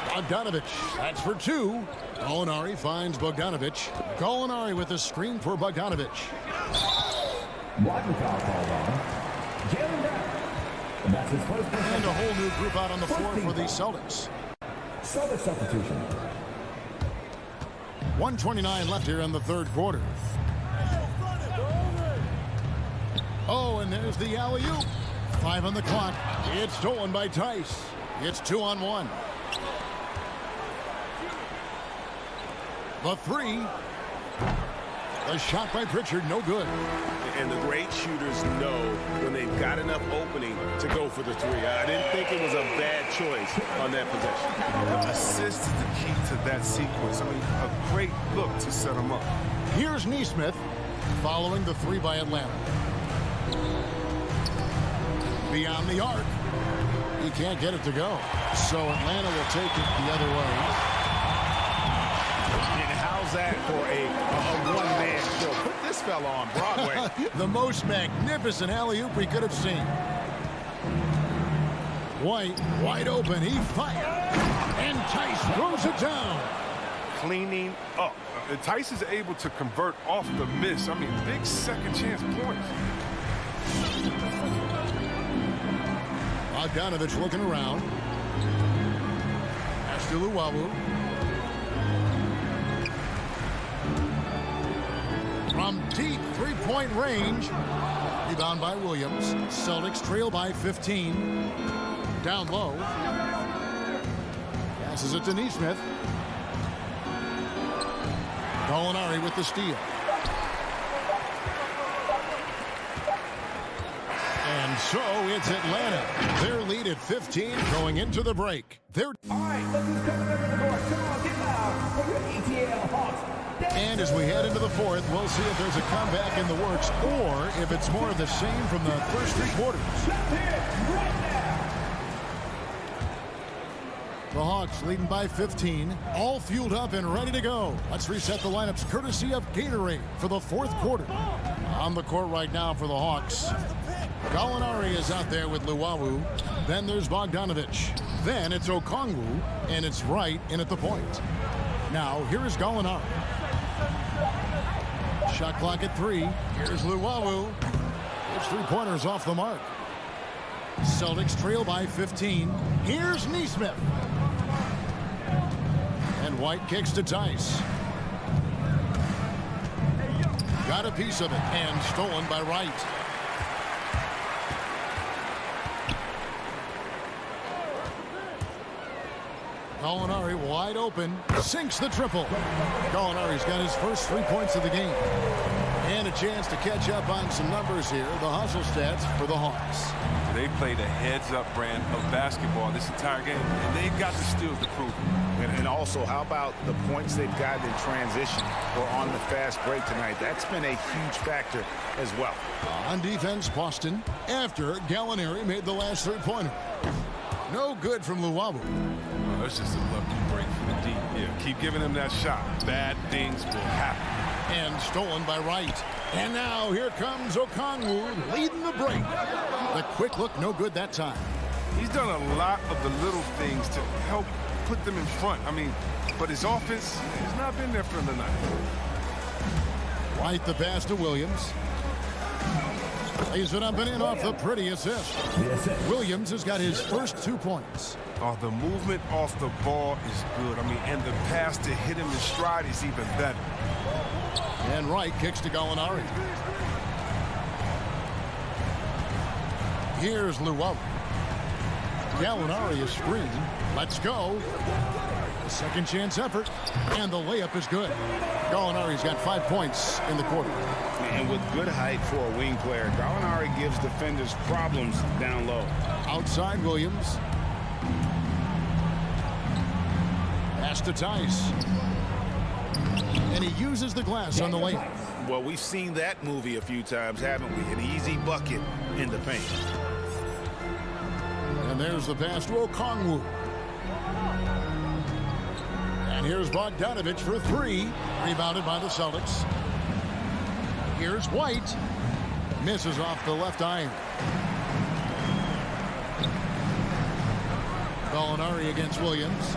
Bogdanovich, that's for two. Gallinari finds Bogdanovich. Gallinari with the screen for Bogdanovich. Blocking foul called on Jaylen Brown. That's his first. And a whole new group out on the floor for the Celtics. Celtics substitution. 1:29 left here in the third quarter. Oh, and there's the alley-oop. 5 on the clock. It's stolen by Tice. It's 2-on-1. The three. The shot by Pritchard, no good. And the great shooters know when they've got enough opening to go for the three. I didn't think it was a bad choice on that possession. The assist is the key to that sequence. I mean, a great look to set him up. Here's Nesmith following the three by Atlanta. Beyond the arc. He can't get it to go. So Atlanta will take it the other way. And how's that for a one-man show? Put this fella on Broadway. The most magnificent alley-oop we could have seen. White, wide open, he fired. And Tice throws it down. Cleaning up. Tice is able to convert off the miss. I mean, big second chance points. Bogdanovich looking around. Pass to Luwawu. From deep three-point range. Rebound by Williams. Celtics trail by 15. Down low. Passes it to Nesmith. Gallinari with the steal. And so it's Atlanta. Their lead at 15 going into the break. All right, look who's coming over the court. Come on, get loud for your ETL Hawks. And as we head into the fourth, we'll see if there's a comeback in the works or if it's more of the same from the first three quarters. The Hawks leading by 15, all fueled up and ready to go. Let's reset the lineups courtesy of Gatorade for the fourth quarter. On the court right now for the Hawks. Gallinari is out there with Luwawu. Then there's Bogdanovich. Then it's Okongwu, and it's Wright in at the point. Now, here is Gallinari. Shot clock at 3. Here's Luwawu. His three-pointers off the mark. Celtics trail by 15. Here's Nesmith. And White kicks to Tice. Got a piece of it and stolen by Wright. Gallinari wide open, sinks the triple. Gallinari's got his first 3 points of the game. And a chance to catch up on some numbers here. The hustle stats for the Hawks. They played a heads-up brand of basketball this entire game, and they've got the steals to prove it. And also, how about the points they've gotten in transition or on the fast break tonight? That's been a huge factor as well. On defense, Boston, after Gallinari made the last three-pointer. No good from Luwawu. Oh, that's just a lucky break for the D. Yeah, keep giving him that shot. Bad things will happen. And stolen by Wright. And now here comes Okongwu leading the break. The quick look, no good that time. He's done a lot of the little things to help put them in front. I mean, but his offense has not been there for the night. White the pass to Williams. Lays it up and in off the pretty assist. Williams has got his first 2 points. Oh, the movement off the ball is good. I mean, and the pass to hit him in stride is even better. And Wright kicks to Gallinari. Here's Llewellyn. Gallinari is screen. Let's go. A second chance effort. And the layup is good. Gallinari's got 5 points in the quarter. And with good height for a wing player, Gallinari gives defenders problems down low. Outside Williams. Pass to Tice. And he uses the glass on the layup. Well, we've seen that movie a few times, haven't we? An easy bucket in the paint. And there's the pass to Okongwu. And here's Bogdanovich for 3. Rebounded by the Celtics. Here's White. Misses off the left iron. Gallinari against Williams.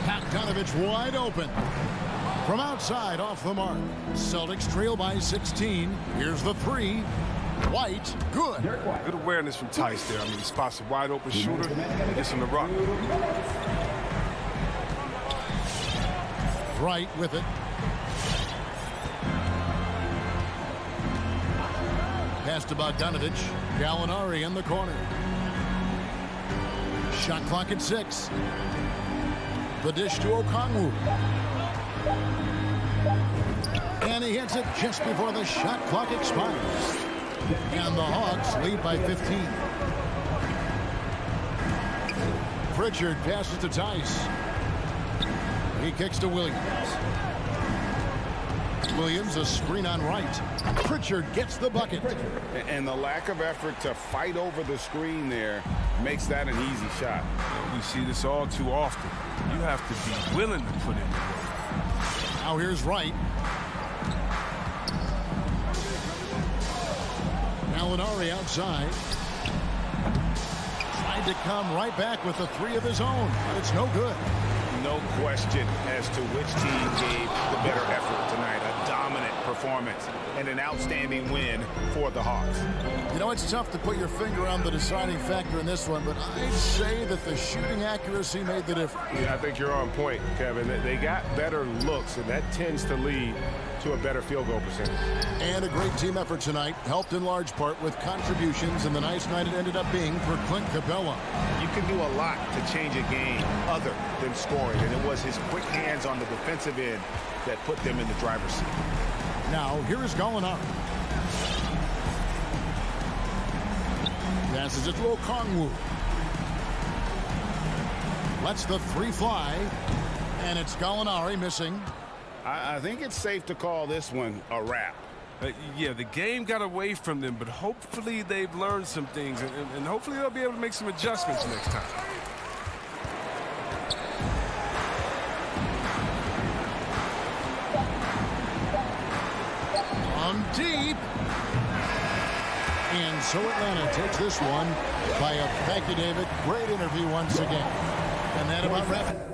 Bogdanovich wide open. From outside, off the mark. Celtics trail by 16. Here's the 3. White, good. Good awareness from Tice there. I mean, he spots a wide open shooter and gets him to rock. Right with it. Pass to Bogdanovich. Gallinari in the corner. Shot clock at 6. The dish to Okongwu. And he hits it just before the shot clock expires. And the Hawks lead by 15. Pritchard passes to Tice. He kicks to Williams. Williams a screen on right. Pritchard gets the bucket. And the lack of effort to fight over the screen there makes that an easy shot. You see this all too often. You have to be willing to put in the work. Now here's Wright. Gallinari outside. Tried to come right back with the 3 of his own, but it's no good. No question as to which team gave the better effort tonight. A dominant performance and an outstanding win for the Hawks. You know, it's tough to put your finger on the deciding factor in this one, but I'd say that the shooting accuracy made the difference. Yeah, I think you're on point, Kevin. They got better looks, and that tends to lead to a better field goal percentage. And a great team effort tonight, helped in large part with contributions, and the nice night it ended up being for Clint Capella. You can do a lot to change a game other than scoring, and it was his quick hands on the defensive end that put them in the driver's seat. Now, here is Gallinari. Passes it to Okongwu. Lets the 3 fly, and it's Gallinari missing. I think it's safe to call this one a wrap. Yeah, the game got away from them, but hopefully they've learned some things, and hopefully they'll be able to make some adjustments next time. On deep. And so Atlanta takes this one by a thank you, David. Great interview once again. And that about wraps it.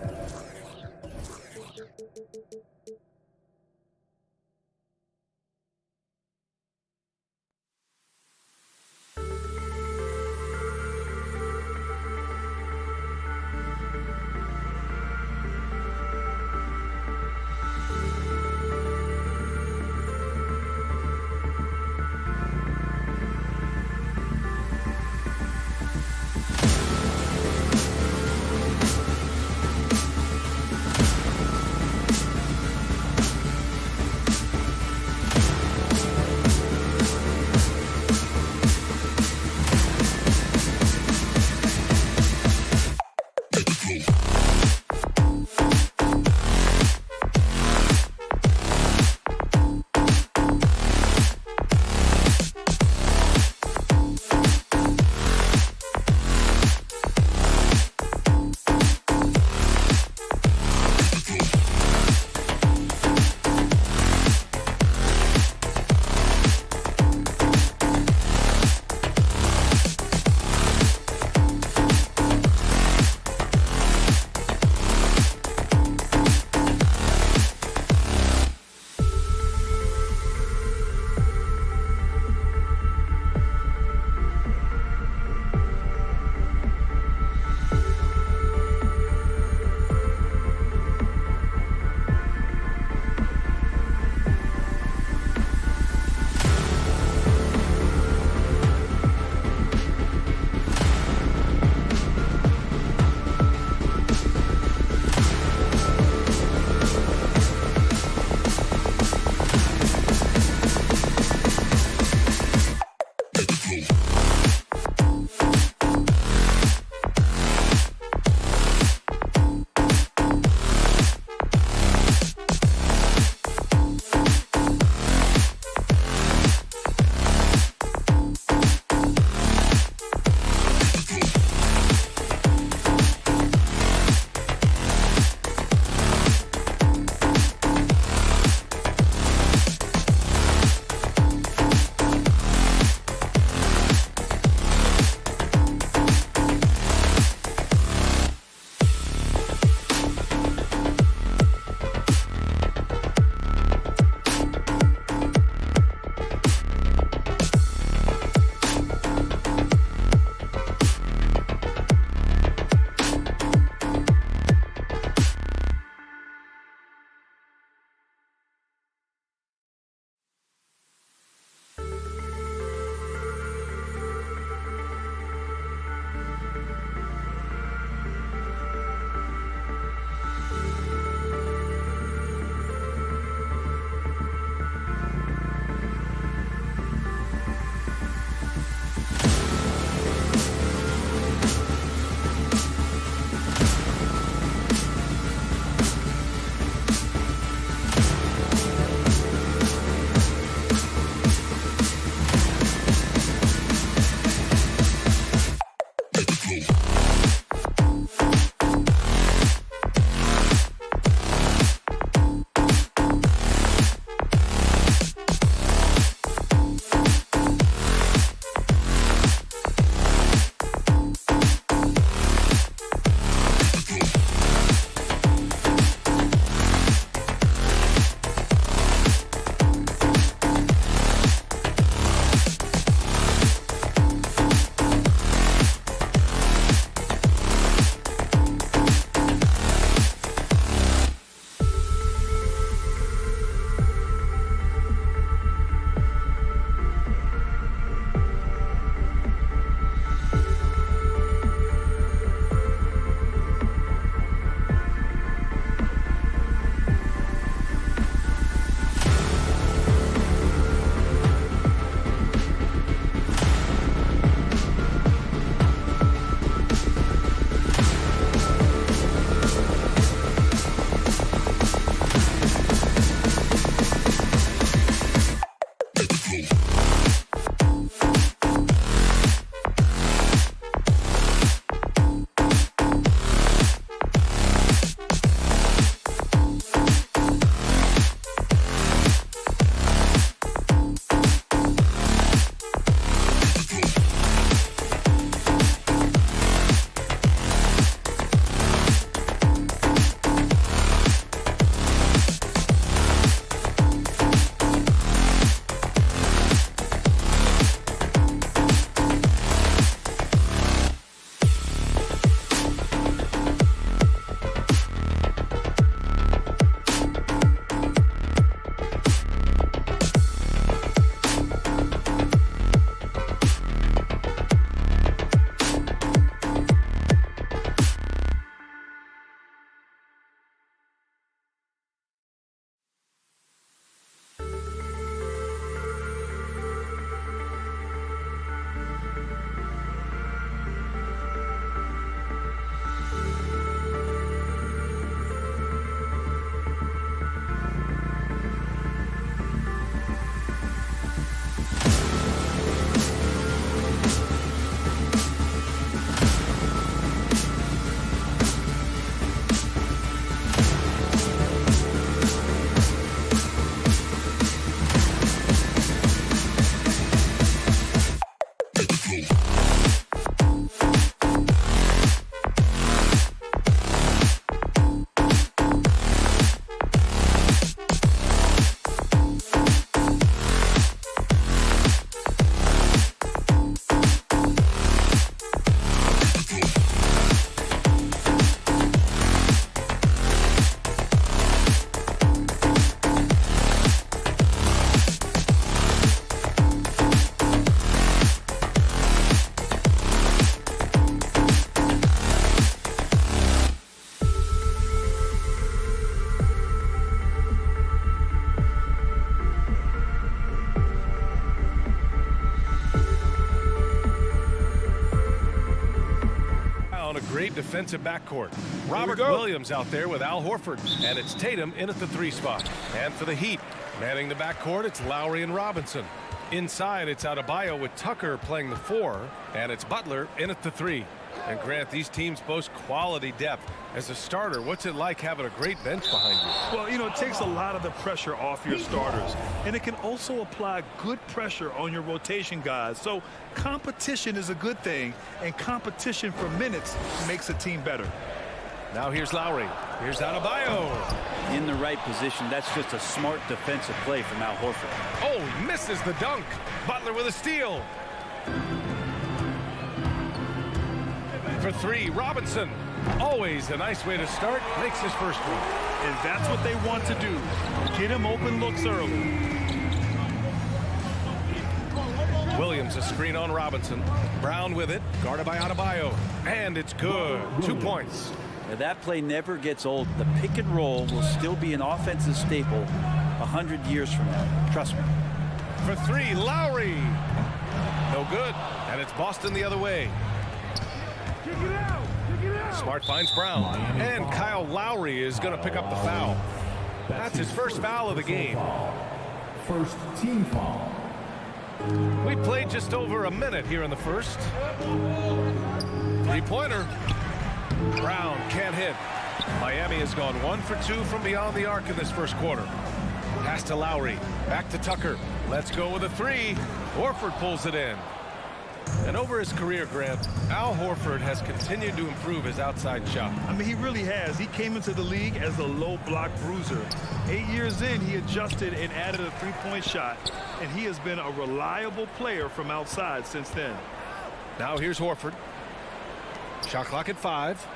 great defensive backcourt. Robert Williams out there with Al Horford. And it's Tatum in at the 3 spot. And for the Heat, manning the backcourt, it's Lowry and Robinson. Inside, it's Adebayo with Tucker playing the 4. And it's Butler in at the 3. And Grant, these teams boast quality depth. As a starter, what's it like having a great bench behind you? Well, you know, it takes a lot of the pressure off your starters. And it can also apply good pressure on your rotation guys. So competition is a good thing. And competition for minutes makes a team better. Now here's Lowry. Here's Adebayo. In the right position. That's just a smart defensive play from Al Horford. Oh, misses the dunk. Butler with a steal. For 3, Robinson. Always a nice way to start. Makes his first one. And that's what they want to do. Get him open looks early. Williams a screen on Robinson. Brown with it. Guarded by Adebayo. And it's good. 2 points. Now, that play never gets old. The pick and roll will still be an offensive staple 100 years from now. Trust me. For 3, Lowry. No good. And it's Boston the other way. Smart finds Brown. And Kyle Lowry is going to pick up the foul. That's his first foul of the game. First team foul. We played just over a minute here in the first. 3-pointer. Brown can't hit. Miami has gone 1 for 2 from beyond the arc in this first quarter. Pass to Lowry. Back to Tucker. Let's go with a 3. Horford pulls it in. And over his career, Grant, Al Horford has continued to improve his outside shot. I mean, he really has. He came into the league as a low block bruiser. 8 years in, he adjusted and added a 3-point shot. And he has been a reliable player from outside since then. Now here's Horford. Shot clock at 5.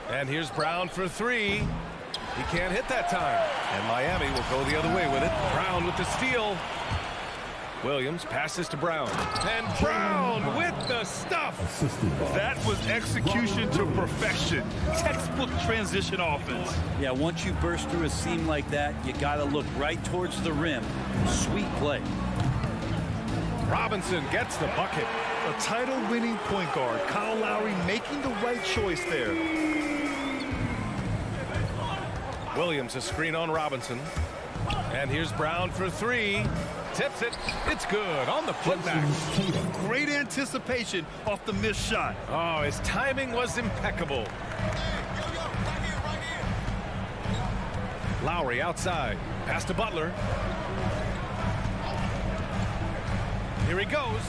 And here's Brown for 3. He can't hit that time. And Miami will go the other way with it. Brown with the steal. Williams passes to Brown. And Brown with the stuff. That was execution to perfection. Textbook transition offense. Yeah, once you burst through a seam like that, you got to look right towards the rim. Sweet play. Robinson gets the bucket. A title-winning point guard, Kyle Lowry making the right choice there. Williams a screen on Robinson. And here's Brown for 3. Tips it. It's good on the putback. Great anticipation off the missed shot. Oh, his timing was impeccable. Lowry outside. Pass to Butler. Here he goes.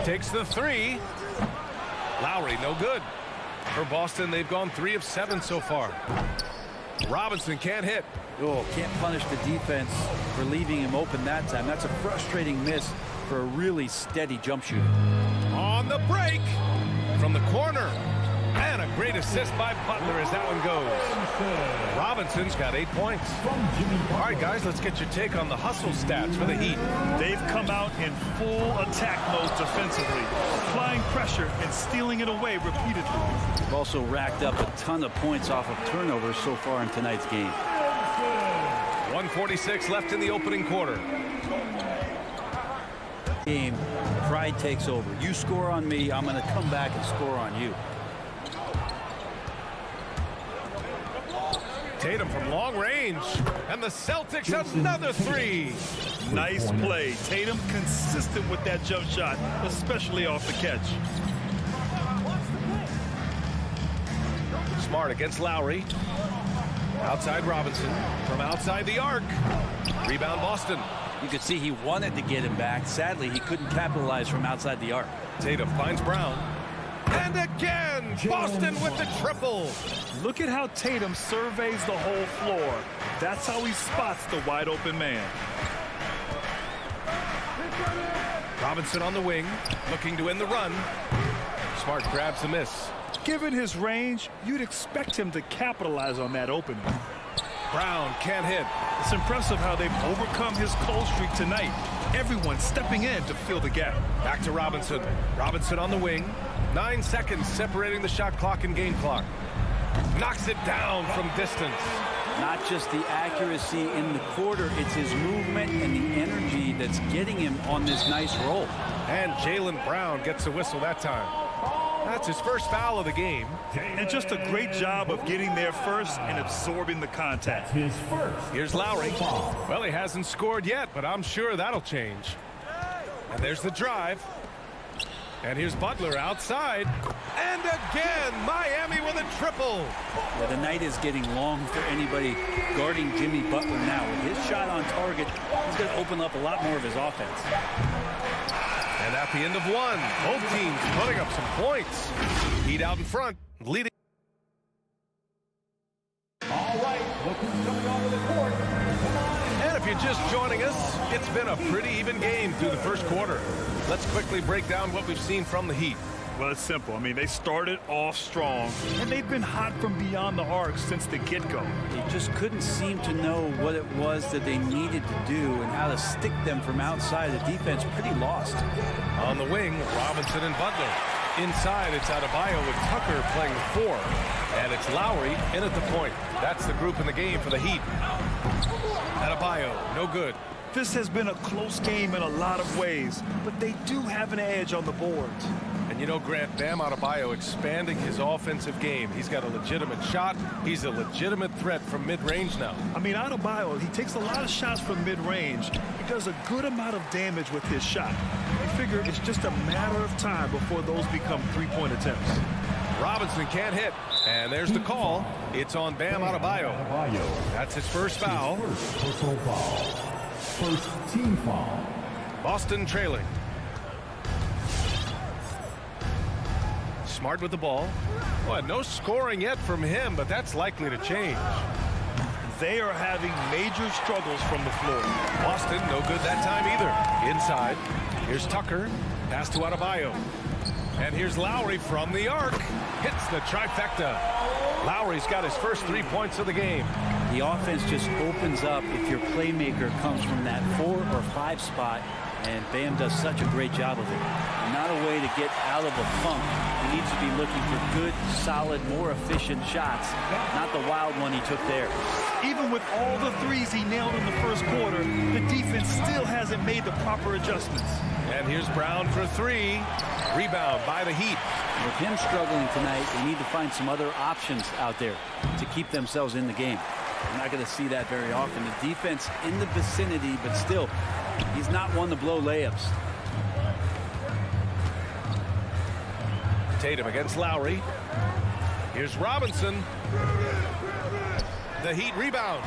Takes the 3. Lowry, no good. For Boston, they've gone 3 of 7 so far. Robinson can't hit. Oh, can't punish the defense for leaving him open that time. That's a frustrating miss for a really steady jump shooter. On the break from the corner. And a great assist by Butler as that one goes. Robinson's got 8 points. All right, guys, let's get your take on the hustle stats for the Heat. They've come out in full attack mode defensively, applying pressure and stealing it away repeatedly. They've also racked up a ton of points off of turnovers so far in tonight's game. 1:46 left in the opening quarter. Game, pride takes over. You score on me, I'm going to come back and score on you. Tatum from long range, and the Celtics another 3. Nice play. Tatum consistent with that jump shot, especially off the catch. Smart against Lowry. Outside Robinson from outside the arc. Rebound Boston. You could see he wanted to get him back. Sadly, he couldn't capitalize from outside the arc. Tatum finds Brown. And again, Boston with the triple. Look at how Tatum surveys the whole floor. That's how he spots the wide open man. Robinson on the wing, looking to end the run. Smart grabs the miss. Given his range, you'd expect him to capitalize on that opening. Brown can't hit. It's impressive how they've overcome his cold streak tonight. Everyone stepping in to fill the gap. Back to Robinson. Robinson on the wing. 9 seconds separating the shot clock and game clock. Knocks it down from distance. Not just the accuracy in the quarter, it's his movement and the energy that's getting him on this nice roll. And Jaylen Brown gets a whistle that time. That's his first foul of the game. And just a great job of getting there first and absorbing the contact. His first. Here's Lowry. Well, he hasn't scored yet, but I'm sure that'll change. And there's the drive. And here's Butler outside. And again, Miami with a triple. Yeah, the night is getting long for anybody guarding Jimmy Butler now. With his shot on target, he's going to open up a lot more of his offense. And at the end of one, both teams putting up some points. Heat out in front, leading. All right, look who's coming onto the court. Come on. And if you're just joining us, it's been a pretty even game through the first quarter. Let's quickly break down what we've seen from the Heat. Well, it's simple. I mean, they started off strong, and they've been hot from beyond the arc since the get-go. They just couldn't seem to know what it was that they needed to do and how to stick them from outside. The defense pretty lost. On the wing, Robinson and Butler. Inside, it's Adebayo with Tucker playing the 4. And it's Lowry in at the point. That's the group in the game for the Heat. Adebayo, no good. This has been a close game in a lot of ways, but they do have an edge on the boards. And you know, Grant, Bam Adebayo expanding his offensive game. He's got a legitimate shot. He's a legitimate threat from mid-range now. I mean, Adebayo, he takes a lot of shots from mid-range. He does a good amount of damage with his shot. I figure it's just a matter of time before those become three-point attempts. Robinson can't hit. And there's the call. It's on Bam Adebayo. That's his first foul. First personal foul. First team foul. Boston trailing. Smart with the ball. Well, no scoring yet from him, but that's likely to change. They are having major struggles from the floor. Boston, no good that time either. Inside. Here's Tucker. Pass to Adebayo. And here's Lowry from the arc. Hits the trifecta. Lowry's got his first 3 points of the game. The offense just opens up if your playmaker comes from that 4 or 5 spot, and Bam does such a great job of it. Not a way to get out of a funk. He needs to be looking for good, solid, more efficient shots, not the wild one he took there. Even with all the threes he nailed in the first quarter, the defense still hasn't made the proper adjustments. And here's Brown for 3. Rebound by the Heat. With him struggling tonight, they need to find some other options out there to keep themselves in the game. We're not going to see that very often. The defense in the vicinity, but still, he's not one to blow layups. Tatum against Lowry. Here's Robinson. The Heat rebound.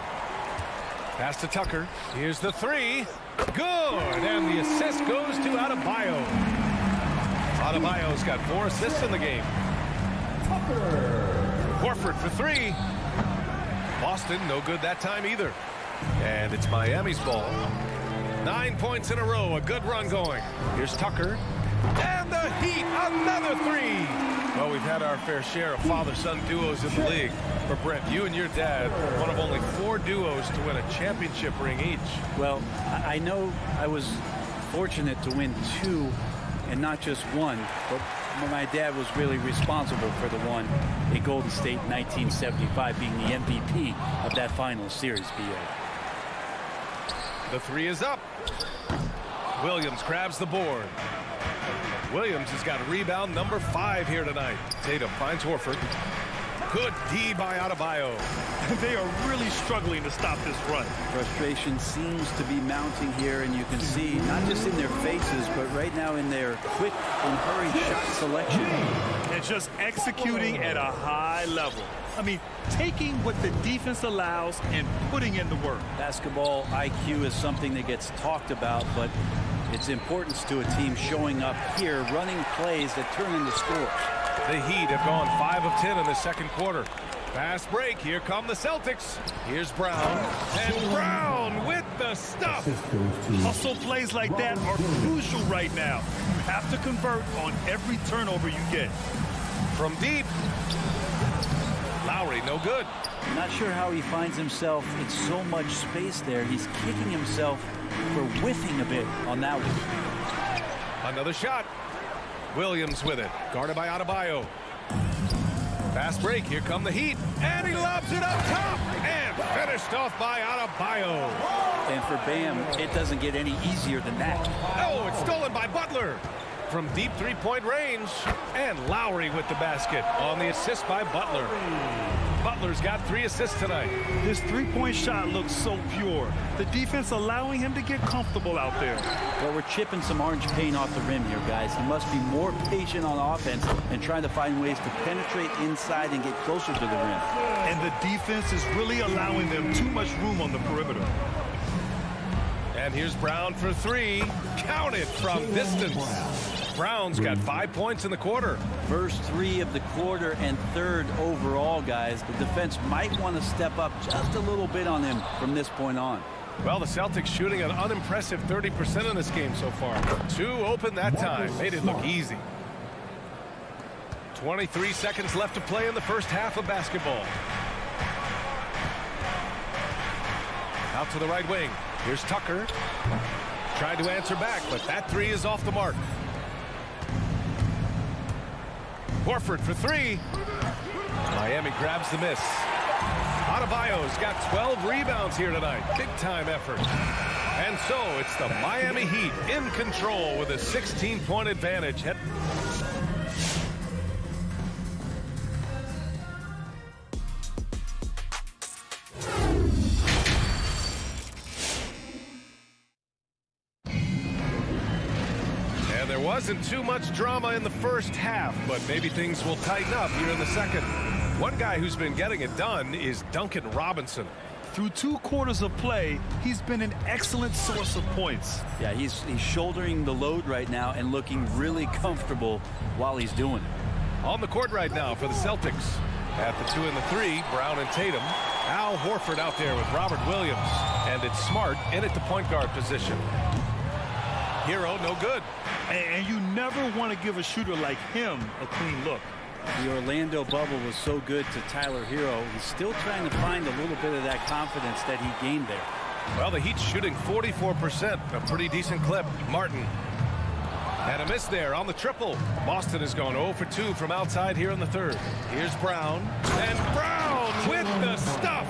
Pass to Tucker. Here's the 3. Good. And the assist goes to Adebayo. Adebayo's got 4 assists in the game. Horford for 3. Boston, no good that time either. And it's Miami's ball. 9 points in a row, a good run going. Here's Tucker. And the Heat, another 3. Well, we've had our fair share of father-son duos in the league. But Brent, you and your dad, one of only 4 duos to win a championship ring each. Well, I know I was fortunate to win 2 and not just 1, but my dad was really responsible for the one in Golden State in 1975, being the MVP of that final series, B.A. The 3 is up. Williams grabs the board. Williams has got rebound number 5 here tonight. Tatum finds Horford. Good D by Adebayo. They are really struggling to stop this run. Frustration seems to be mounting here, and you can see not just in their faces, but right now in their quick and hurried shot selection. And just executing at a high level. I mean, taking what the defense allows and putting in the work. Basketball IQ is something that gets talked about, but its importance to a team showing up here, running plays that turn into scores. The Heat have gone 5 of 10 in the second quarter. Fast break. Here come the Celtics. Here's Brown. And Brown with the stuff. Hustle plays like that are crucial right now. You have to convert on every turnover you get. From deep. Lowry, no good. Not sure how he finds himself in so much space there. He's kicking himself for whiffing a bit on that one. Another shot. Williams with it. Guarded by Adebayo. Fast break. Here come the Heat. And he lobs it up top. And finished off by Adebayo. And for Bam, it doesn't get any easier than that. Oh, it's stolen by Butler. from deep three-point range. And Lowry with the basket on the assist by Butler. Butler's got 3 assists tonight. His three-point shot looks so pure. The defense allowing him to get comfortable out there. Well, we're chipping some orange paint off the rim here, guys. He must be more patient on offense and trying to find ways to penetrate inside and get closer to the rim. And the defense is really allowing them too much room on the perimeter. And here's Brown for 3. Count it from distance. Brown's got 5 points in the quarter. First 3 of the quarter and 3rd overall, guys. The defense might want to step up just a little bit on him from this point on. Well, the Celtics shooting an unimpressive 30% in this game so far. 2 open that time. Made it look easy. 23 seconds left to play in the first half of basketball. Out to the right wing. Here's Tucker. Tried to answer back, but that 3 is off the mark. Horford for 3. Miami grabs the miss. Adebayo's got 12 rebounds here tonight. Big time effort. And so it's the Miami Heat in control with a 16-point advantage. And there wasn't too much drama in the first half, but maybe things will tighten up here in the second. One guy who's been getting it done is Duncan Robinson. Through 2 quarters of play, he's been an excellent source of points. Yeah, he's shouldering the load right now and looking really comfortable while he's doing it. On the court right now for the Celtics. At the 2 and the 3, Brown and Tatum. Al Horford out there with Robert Williams. And it's Smart in at the point guard position. Hero, no good. And you never want to give a shooter like him a clean look. The Orlando bubble was so good to Tyler Hero. He's still trying to find a little bit of that confidence that he gained there. Well, the Heat's shooting 44%, a pretty decent clip. Martin. And a miss there on the triple. Boston has gone 0 for 2 from outside here in the 3rd. Here's Brown. And Brown with the stuff.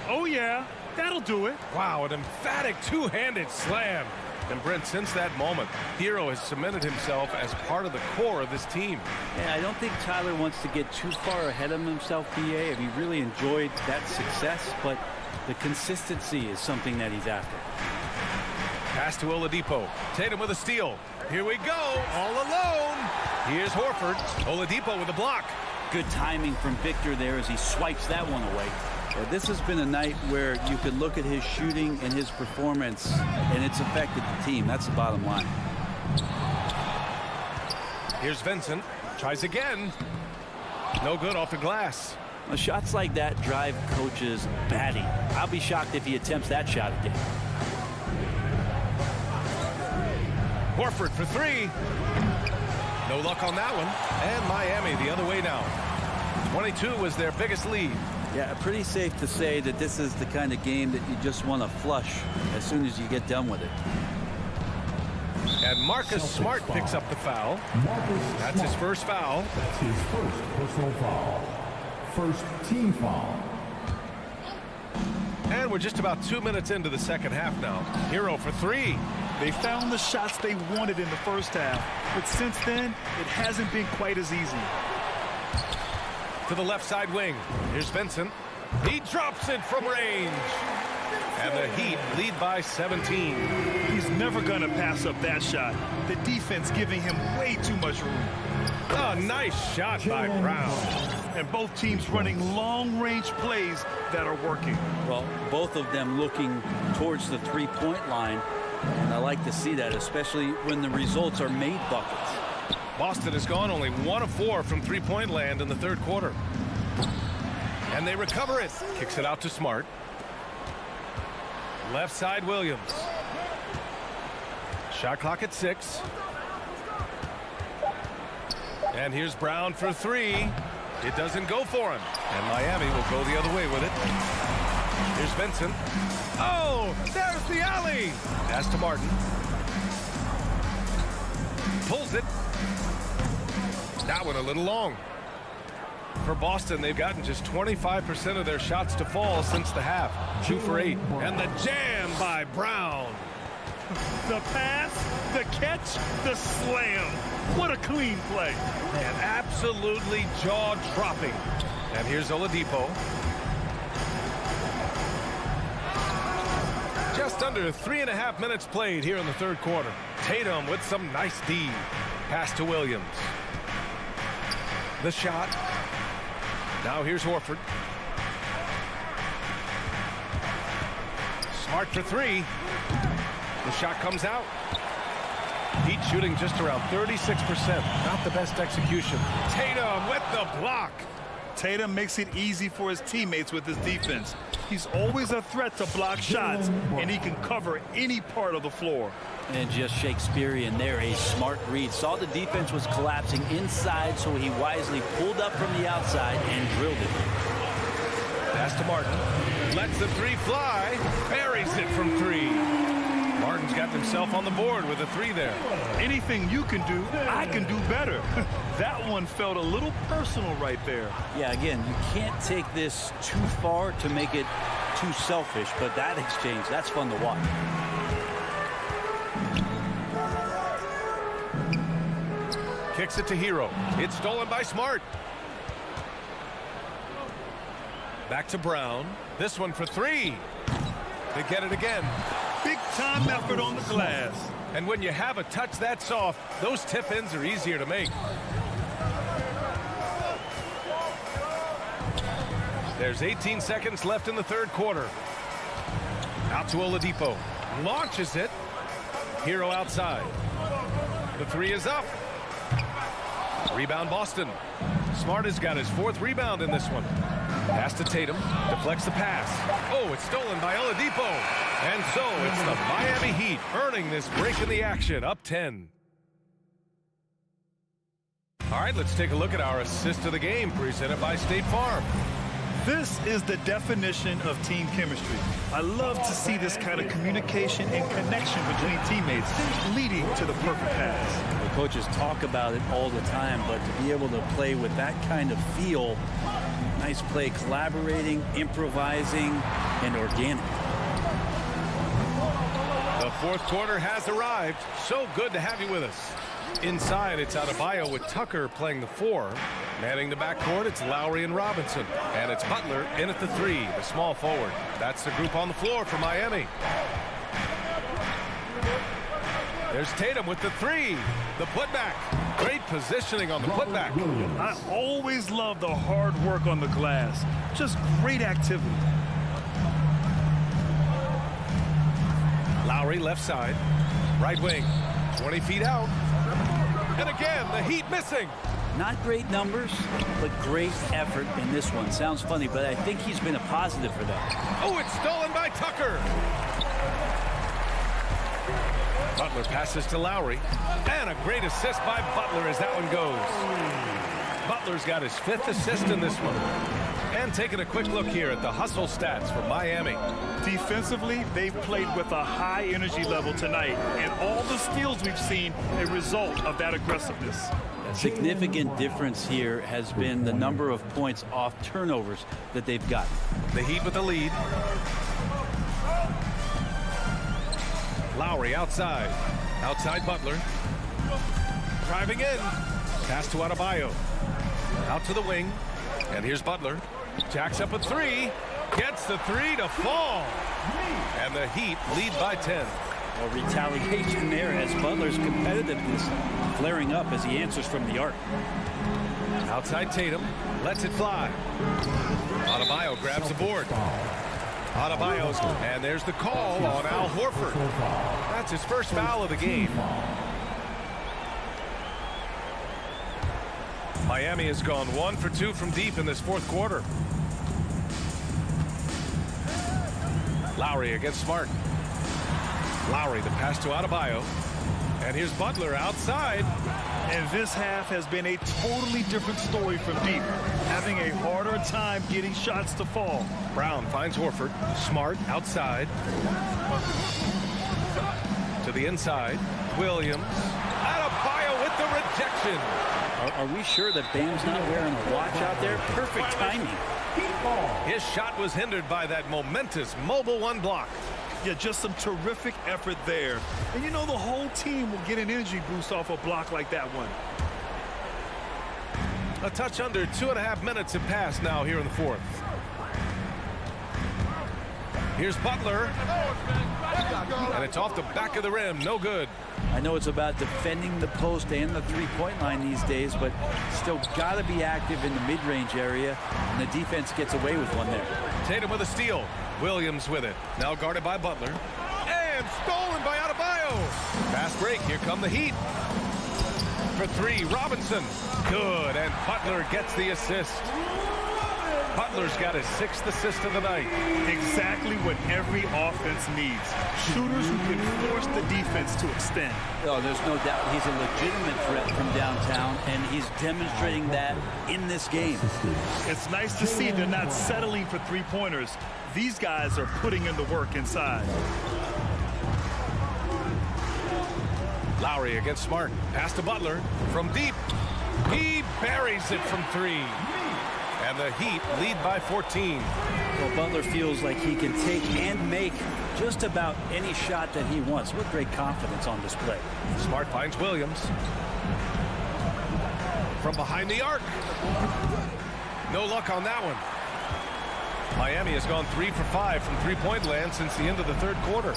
Oh, yeah, that'll do it. Wow, an emphatic 2-handed slam. And Brent, since that moment, Hero has cemented himself as part of the core of this team. Yeah, I don't think Tyler wants to get too far ahead of himself, BA. He really enjoyed that success, but the consistency is something that he's after. Pass to Oladipo. Tatum with a steal. Here we go, all alone. Here's Horford. Oladipo with a block. Good timing from Victor there as he swipes that one away. This has been a night where you could look at his shooting and his performance, and it's affected the team. That's the bottom line. Here's Vincent. Tries again. No good off the glass. Well, shots like that drive coaches batty. I'll be shocked if he attempts that shot again. Horford for 3. No luck on that one. And Miami the other way now. 22 was their biggest lead. Yeah, pretty safe to say that this is the kind of game that you just want to flush as soon as you get done with it. And Marcus Smart picks up the foul. That's his first foul. That's his first personal foul. First team foul. And we're just about 2 minutes into the second half now. Hero for 3. They found the shots they wanted in the first half, but since then, it hasn't been quite as easy. To the left side wing. Here's Vincent. He drops it from range. And the Heat lead by 17. He's never going to pass up that shot. The defense giving him way too much room. A nice shot by Brown. And both teams running long-range plays that are working. Well, both of them looking towards the three-point line. And I like to see that, especially when the results are made buckets. Boston has gone only 1 of 4 from three-point land in the 3rd quarter. And they recover it. Kicks it out to Smart. Left side Williams. Shot clock at 6. And here's Brown for 3. It doesn't go for him. And Miami will go the other way with it. Here's Vincent. Oh, there's the alley. Pass to Martin. Pulls it. That one a little long. For Boston, they've gotten just 25% of their shots to fall since the half. 2 for 8. And the jam by Brown. The pass, The catch, the slam. What a clean play. Man, absolutely jaw-dropping. And here's Oladipo. Just under 3.5 minutes played here in the third quarter. Tatum with some nice D. Pass to Williams. The shot. Now here's Horford. Smart for three. The shot comes out. Heat shooting just around 36%. Not the best execution. Tatum with the block. Tatum makes it easy for his teammates with his defense. He's always a threat to block shots, and he can cover any part of the floor. And just Shakespearean there, a smart read. Saw the defense was collapsing inside, so he wisely pulled up from the outside and drilled it. Pass to Martin. Lets the three fly. Buries it from three. Martin's got himself on the board with a three there. Anything you can do, I can do better. That one felt a little personal right there. Yeah, again, you can't take this too far to make it too selfish, but that exchange, that's fun to watch. Kicks it to Hero. It's stolen by Smart. Back to Brown. This one for three. They get it again. Big time effort on the glass. And when you have a touch that soft, those tip-ins are easier to make. There's 18 seconds left in the third quarter. Out to Oladipo. Launches it. Hero outside. The three is up. Rebound Boston. Smart has got his fourth rebound in this one. Pass to Tatum. Deflects the pass. Oh, it's stolen by Oladipo. And so it's the Miami Heat earning this break in the action, up 10. All right, let's take a look at our assist of the game presented by State Farm. This is the definition of team chemistry. I love to see this kind of communication and connection between teammates leading to the perfect pass. The coaches talk about it all the time, but to be able to play with that kind of feel, nice play, collaborating, improvising, and organic. The fourth quarter has arrived. So good to have you with us. Inside, it's Adebayo with Tucker playing the four. Manning the backcourt, it's Lowry and Robinson. And it's Butler in at the three, the small forward. That's the group on the floor for Miami. There's Tatum with the three. The putback. Great positioning on the putback. I always love the hard work on the glass. Just great activity. Lowry left side. Right wing. 20 feet out. And again, the Heat missing. Not great numbers, but great effort in this one. Sounds funny, but I think he's been a positive for that. Oh, it's stolen by Tucker. Butler passes to Lowry. And a great assist by Butler as that one goes. Butler's got his fifth assist in this one. And taking a quick look here at the hustle stats for Miami. Defensively, they've played with a high energy level tonight, and all the steals we've seen a result of that aggressiveness. A significant difference here has been the number of points off turnovers that they've gotten. The Heat with the lead. Lowry outside. Outside Butler. Driving in. Pass to Adebayo. Out to the wing. And here's Butler. Jacks up a three. Gets the three to fall. And the Heat lead by 10. Well, retaliation there as Butler's competitiveness flaring up as he answers from the arc. Outside Tatum. Lets it fly. Adebayo grabs the board. Adebayo's. And there's the call on Al Horford. That's his first foul of the game. Miami has gone 1 for 2 from deep in this fourth quarter. Lowry against Smart. Lowry, the pass to Adebayo. And here's Butler outside. And this half has been a totally different story from deep, having a harder time getting shots to fall. Brown finds Horford. Smart outside. To the inside. Williams. Adebayo with the rejection. Are we sure that Bam's not wearing a watch out there? Perfect timing. His shot was hindered by that momentous mobile one block. Yeah, just some terrific effort there. And you know the whole team will get an energy boost off a block like that one. A touch under 2.5 minutes have passed now here in the fourth. Here's Butler. And it's off the back of the rim. No good. I know it's about defending the post and the three-point line these days, but still got to be active in the mid-range area, and the defense gets away with one there. Tatum with a steal. Williams with it. Now guarded by Butler. And stolen by Adebayo. Fast break. Here come the Heat. For three, Robinson. Good, and Butler gets the assist. Butler's got his 6th assist of the night. Exactly what every offense needs. Shooters who can force the defense to extend. Oh, there's no doubt he's a legitimate threat from downtown, and he's demonstrating that in this game. It's nice to see they're not settling for three-pointers. These guys are putting in the work inside. Lowry against Smart. Pass to Butler from deep. He buries it from 3. And the Heat lead by 14. Well, Butler feels like he can take and make just about any shot that he wants. What great confidence on display. Smart finds Williams. From behind the arc. No luck on that one. Miami has gone 3 for 5 from three-point land since the end of the third quarter.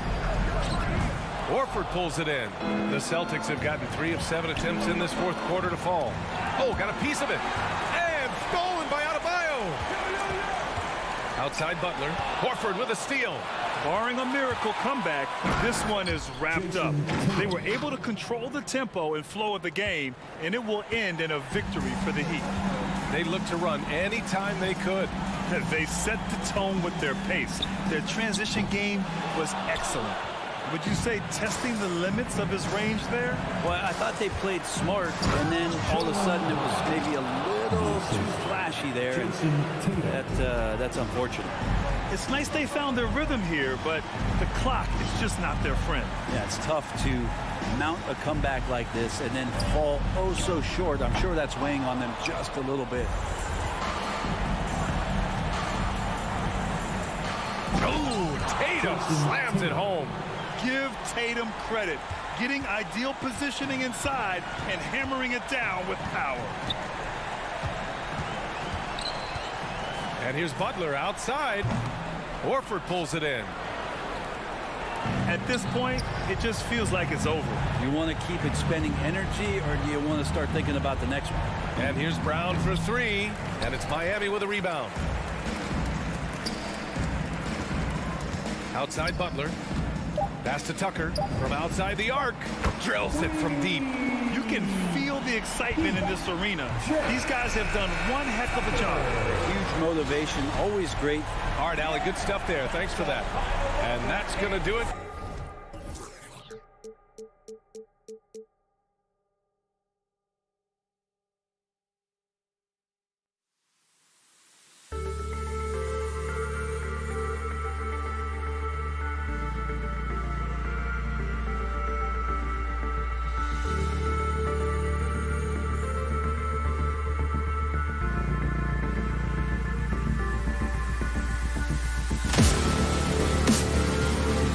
Orford pulls it in. The Celtics have gotten 3 of 7 attempts in this fourth quarter to fall. Oh, got a piece of it. And stolen by Adebayo. Outside Butler. Orford with a steal. Barring a miracle comeback, this one is wrapped up. They were able to control the tempo and flow of the game, and it will end in a victory for the Heat. They looked to run anytime they could. They set the tone with their pace. Their transition game was excellent. Would you say testing the limits of his range there? Well, I thought they played smart, and then all of a sudden it was maybe a little too flashy there. That's unfortunate. It's nice they found their rhythm here, but the clock is just not their friend. Yeah, it's tough to mount a comeback like this and then fall oh so short. I'm sure that's weighing on them just a little bit. Oh, Tatum slams it home. Give Tatum credit. Getting ideal positioning inside and hammering it down with power. And here's Butler outside. Orford pulls it in. At this point, it just feels like it's over. You want to keep expending energy, or do you want to start thinking about the next one? And here's Brown for 3. And it's Miami with a rebound. Outside Butler. Pass to Tucker from outside the arc. Drills it from deep. You can feel the excitement in this arena. These guys have done one heck of a job. Huge motivation, always great. All right, Allie, good stuff there. Thanks for that. And that's going to do it.